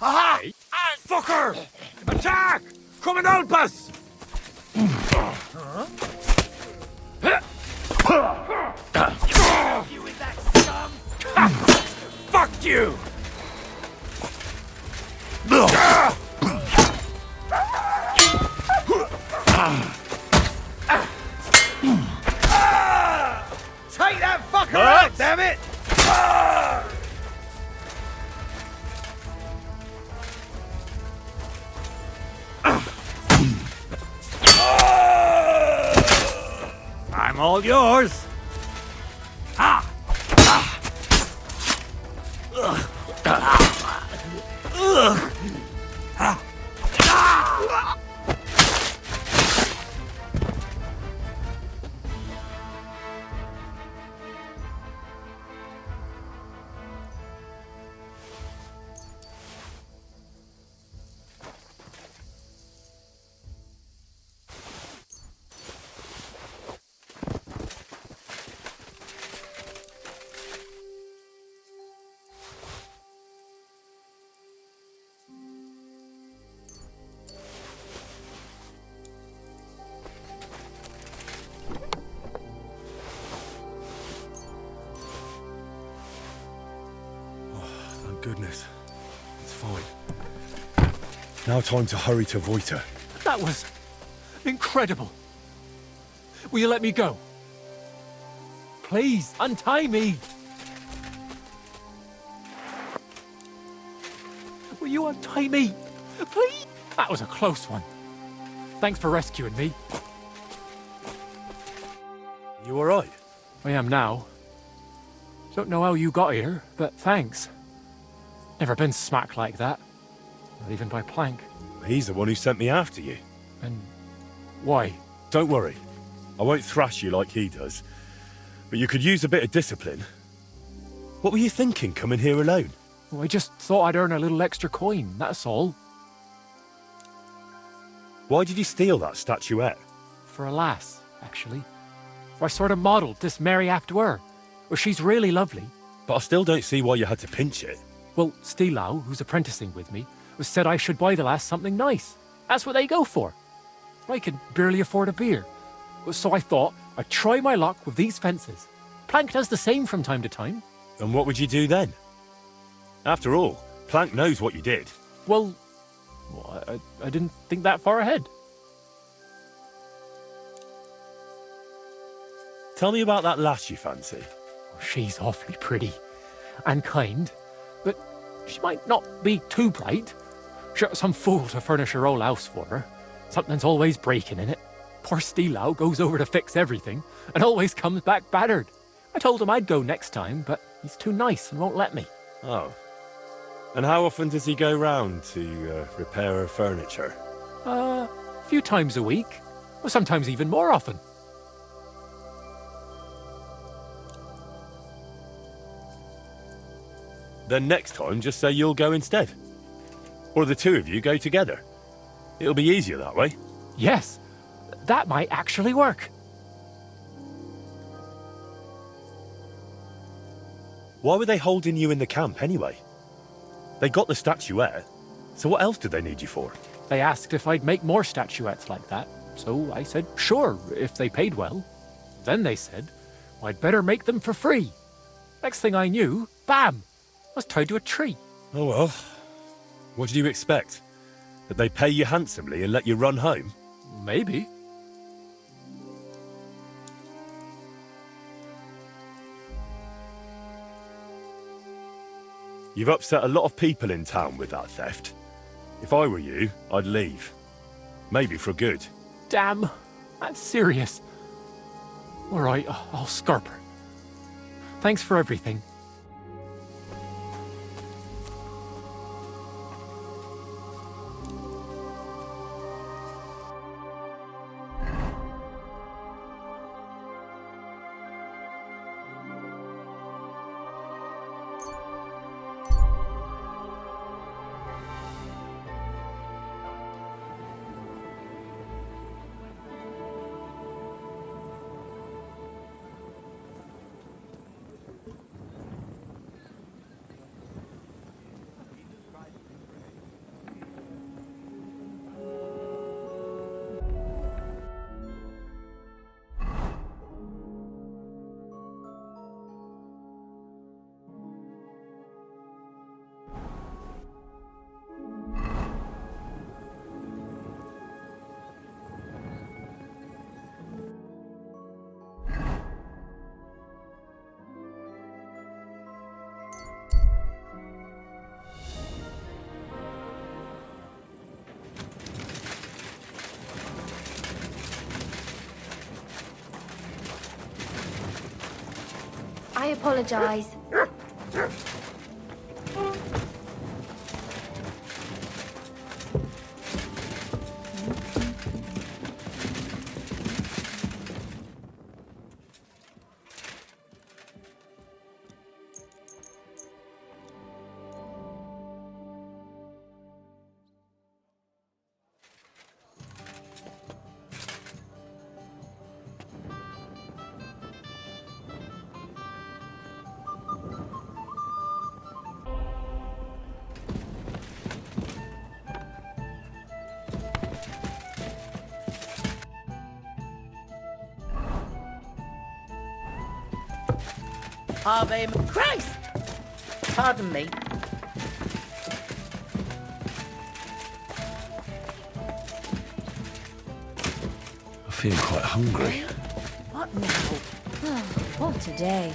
Aha! Ah, fucker! Attack! Come and help us! You with that scum! Fuck you! Take that fucker out, damn it! I'm all yours. Ah! Thank goodness. It's fine. Now time to hurry to Voita. That was incredible. Will you let me go? Please, untie me. Will you untie me? Please? That was a close one. Thanks for rescuing me. You alright? I am now. Don't know how you got here, but thanks. Never been smacked like that. Not even by Plank. He's the one who sent me after you. And why? Don't worry. I won't thrash you like he does. But you could use a bit of discipline. What were you thinking, coming here alone? Well, I just thought I'd earn a little extra coin, that's all. Why did you steal that statuette? For a lass, actually. I sort of modelled this Mary after her. Well, she's really lovely. But I still don't see why you had to pinch it. Well, Stilau, who's apprenticing with me, said I should buy the lass something nice. That's what they go for. I could barely afford a beer. So I thought I'd try my luck with these fences. Plank does the same from time to time. And what would you do then? After all, Plank knows what you did. Well, I didn't think that far ahead. Tell me about that lass you fancy. She's awfully pretty and kind, but she might not be too bright. Sure, some fool to furnish her whole house for her. Something's always breaking in it. Poor Stilau goes over to fix everything and always comes back battered. I told him I'd go next time, but he's too nice and won't let me. Oh. And how often does he go round to repair her furniture? A few times a week. Or sometimes even more often. Then next time, just say you'll go instead. Or the two of you go together. It'll be easier that way. Yes, that might actually work. Why were they holding you in the camp anyway? They got the statuette, so what else did they need you for? They asked if I'd make more statuettes like that, so I said sure, if they paid well. Then they said I'd better make them for free. Next thing I knew, bam! I was tied to a tree. Oh well. What did you expect? That they pay you handsomely and let you run home? Maybe. You've upset a lot of people in town with that theft. If I were you, I'd leave. Maybe for good. Damn, that's serious. All right, I'll scarp her. Thanks for everything. I apologise. Ave Christ! Pardon me. I feel quite hungry. What now? Oh, what a day.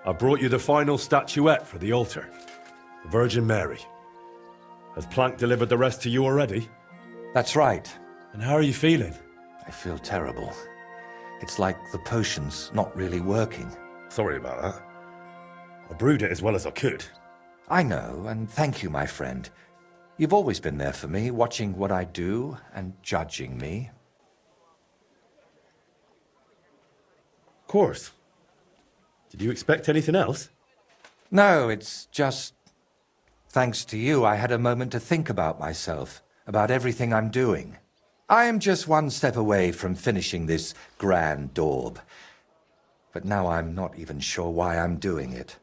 I brought you the final statuette for the altar. The Virgin Mary. Has Plank delivered the rest to you already? That's right. And how are you feeling? I feel terrible. It's like the potion's not really working. Sorry about that. I brewed it as well as I could. I know, and thank you, my friend. You've always been there for me, watching what I do and judging me. Of course. Did you expect anything else? No, it's just... Thanks to you, I had a moment to think about myself, about everything I'm doing. I am just one step away from finishing this grand daub. But now I'm not even sure why I'm doing it.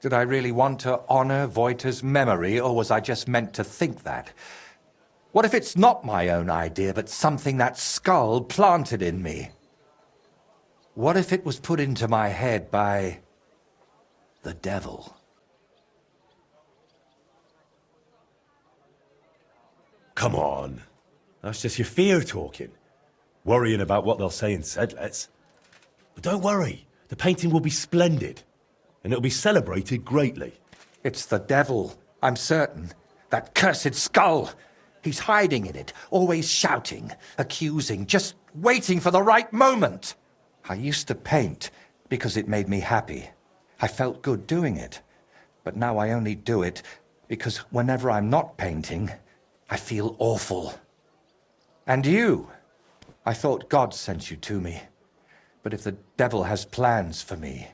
Did I really want to honor Voita's memory, or was I just meant to think that? What if it's not my own idea, but something that skull planted in me? What if it was put into my head by the devil? Come on. That's just your fear talking. Worrying about what they'll say in Sedlets. But don't worry. The painting will be splendid. And it'll be celebrated greatly. It's the devil, I'm certain. That cursed skull. He's hiding in it, always shouting, accusing, just waiting for the right moment. I used to paint because it made me happy. I felt good doing it. But now I only do it because whenever I'm not painting, I feel awful. And you, I thought God sent you to me. But if the devil has plans for me,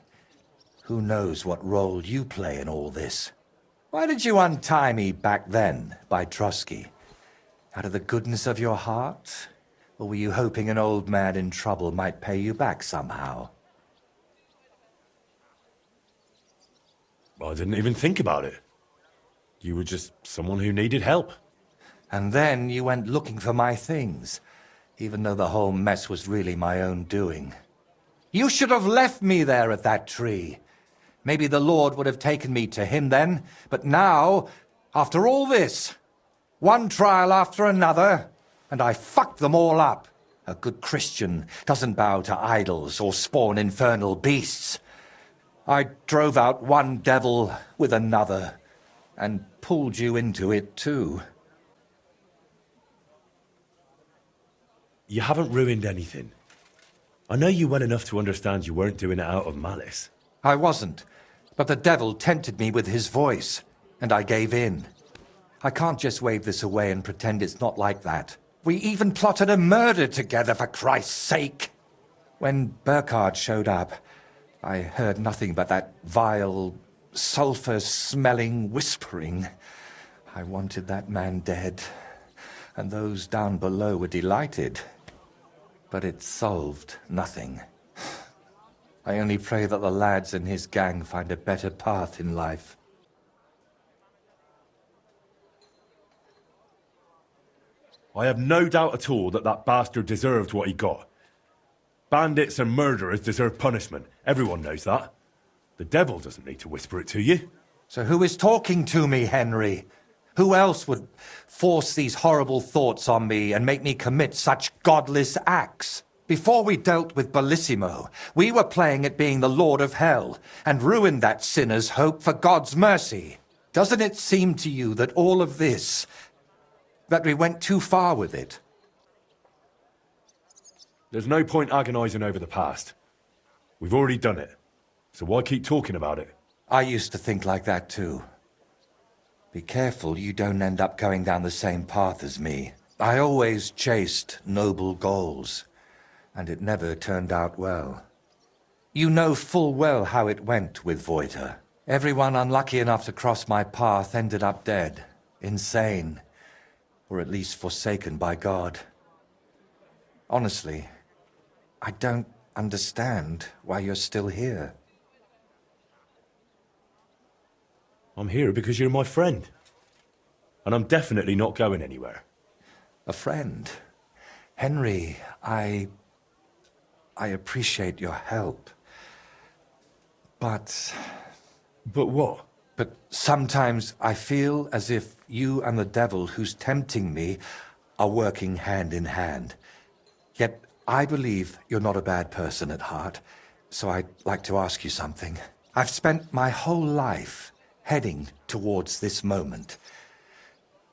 who knows what role you play in all this? Why did you untie me back then by Trotsky? Out of the goodness of your heart? Or were you hoping an old man in trouble might pay you back somehow? I didn't even think about it. You were just someone who needed help. And then you went looking for my things, even though the whole mess was really my own doing. You should have left me there at that tree. Maybe the Lord would have taken me to him then, but now, after all this, one trial after another, and I fucked them all up. A good Christian doesn't bow to idols or spawn infernal beasts. I drove out one devil with another, and pulled you into it too. You haven't ruined anything. I know you well enough to understand you weren't doing it out of malice. I wasn't, but the devil tempted me with his voice, and I gave in. I can't just wave this away and pretend it's not like that. We even plotted a murder together, for Christ's sake. When Burkhard showed up, I heard nothing but that vile, sulphur-smelling whispering. I wanted that man dead, and those down below were delighted. But it solved nothing. I only pray that the lads in his gang find a better path in life. I have no doubt at all that that bastard deserved what he got. Bandits and murderers deserve punishment. Everyone knows that. The devil doesn't need to whisper it to you. So who is talking to me, Henry? Who else would force these horrible thoughts on me and make me commit such godless acts? Before we dealt with Bellissimo, we were playing at being the Lord of Hell and ruined that sinner's hope for God's mercy. Doesn't it seem to you that all of this, that we went too far with it? There's no point agonizing over the past. We've already done it. So why keep talking about it? I used to think like that too. Be careful you don't end up going down the same path as me. I always chased noble goals, and it never turned out well. You know full well how it went with Voita. Everyone unlucky enough to cross my path ended up dead, insane, or at least forsaken by God. Honestly, I don't understand why you're still here. I'm here because you're my friend. And I'm definitely not going anywhere. A friend? Henry, I appreciate your help. But... But what? But sometimes I feel as if you and the devil who's tempting me are working hand in hand. Yet I believe you're not a bad person at heart, so I'd like to ask you something. I've spent my whole life heading towards this moment.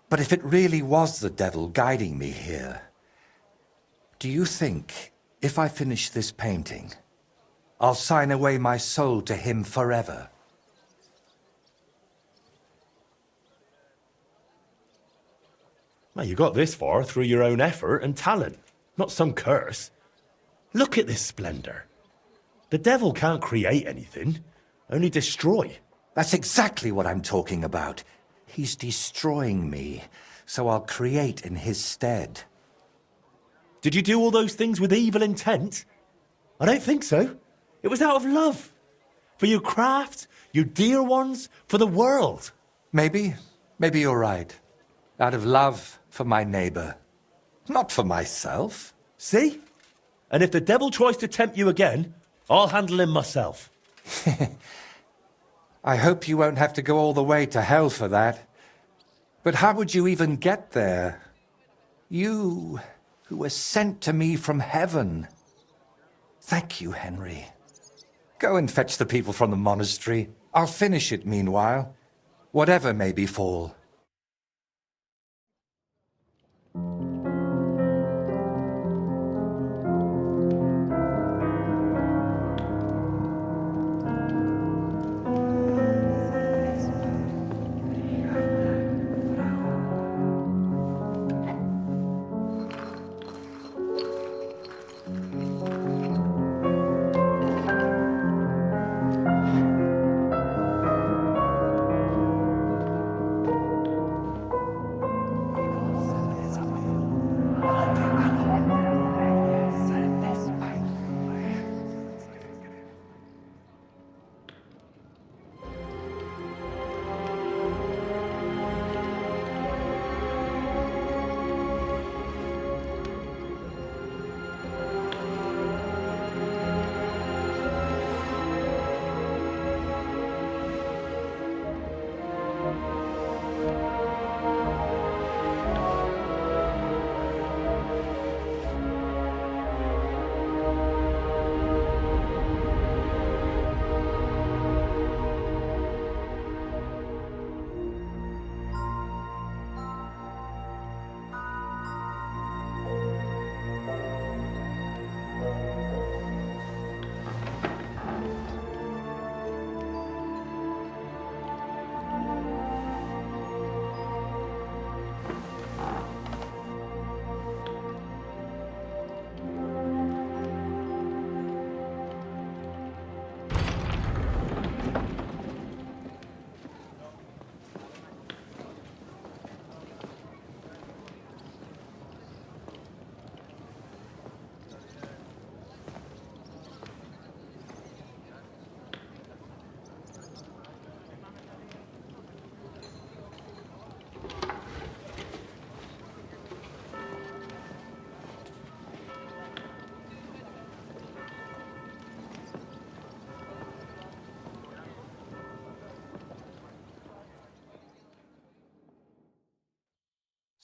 But if it really was the devil guiding me here, do you think, if I finish this painting, I'll sign away my soul to him forever? Well, you got this far through your own effort and talent, not some curse. Look at this splendor. The devil can't create anything, only destroy. That's exactly what I'm talking about. He's destroying me, so I'll create in his stead. Did you do all those things with evil intent? I don't think so. It was out of love. For your craft, your dear ones, for the world. Maybe you're right. Out of love for my neighbor. Not for myself. See? And if the devil tries to tempt you again, I'll handle him myself. I hope you won't have to go all the way to hell for that. But how would you even get there? You, who were sent to me from heaven. Thank you, Henry. Go and fetch the people from the monastery. I'll finish it meanwhile, whatever may befall.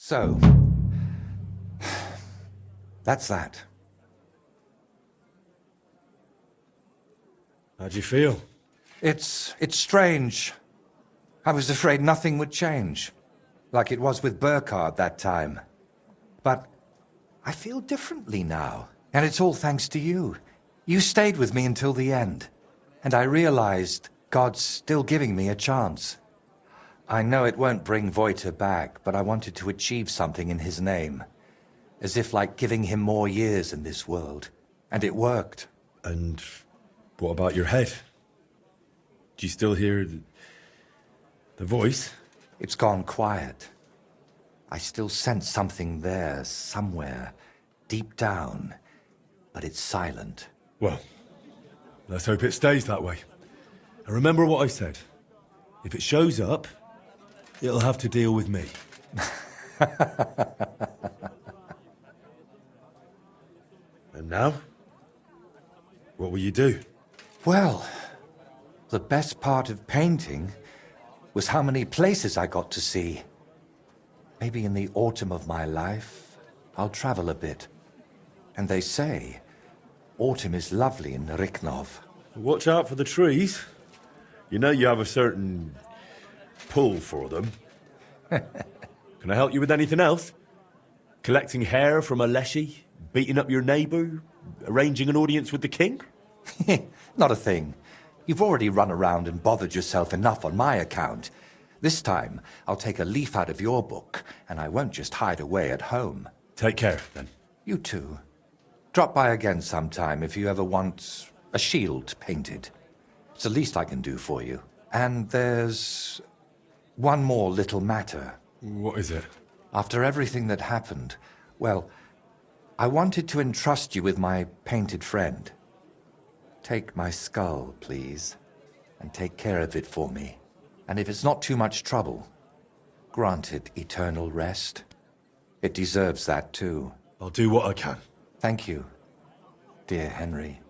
So, that's that. How'd you feel? It's strange. I was afraid nothing would change, like it was with Burkhard that time. But I feel differently now, and it's all thanks to you. You stayed with me until the end, and I realized God's still giving me a chance. I know it won't bring Voita back, but I wanted to achieve something in his name. As if like giving him more years in this world. And it worked. And what about your head? Do you still hear the voice? It's gone quiet. I still sense something there, somewhere, deep down. But it's silent. Well, let's hope it stays that way. And remember what I said. If it shows up, it'll have to deal with me. And now? What will you do? Well, the best part of painting was how many places I got to see. Maybe in the autumn of my life, I'll travel a bit. And they say, autumn is lovely in Riknov. Watch out for the trees. You know you have a certain pull for them. Can I help you with anything else? Collecting hair from a leshy? Beating up your neighbour? Arranging an audience with the king? Not a thing. You've already run around and bothered yourself enough on my account. This time, I'll take a leaf out of your book, and I won't just hide away at home. Take care, then. You too. Drop by again sometime if you ever want a shield painted. It's the least I can do for you. And there's one more little matter. What is it? After everything that happened, well, I wanted to entrust you with my painted friend. Take my skull, please, and take care of it for me. And if it's not too much trouble, grant it eternal rest. It deserves that too. I'll do what I can. Thank you, dear Henry.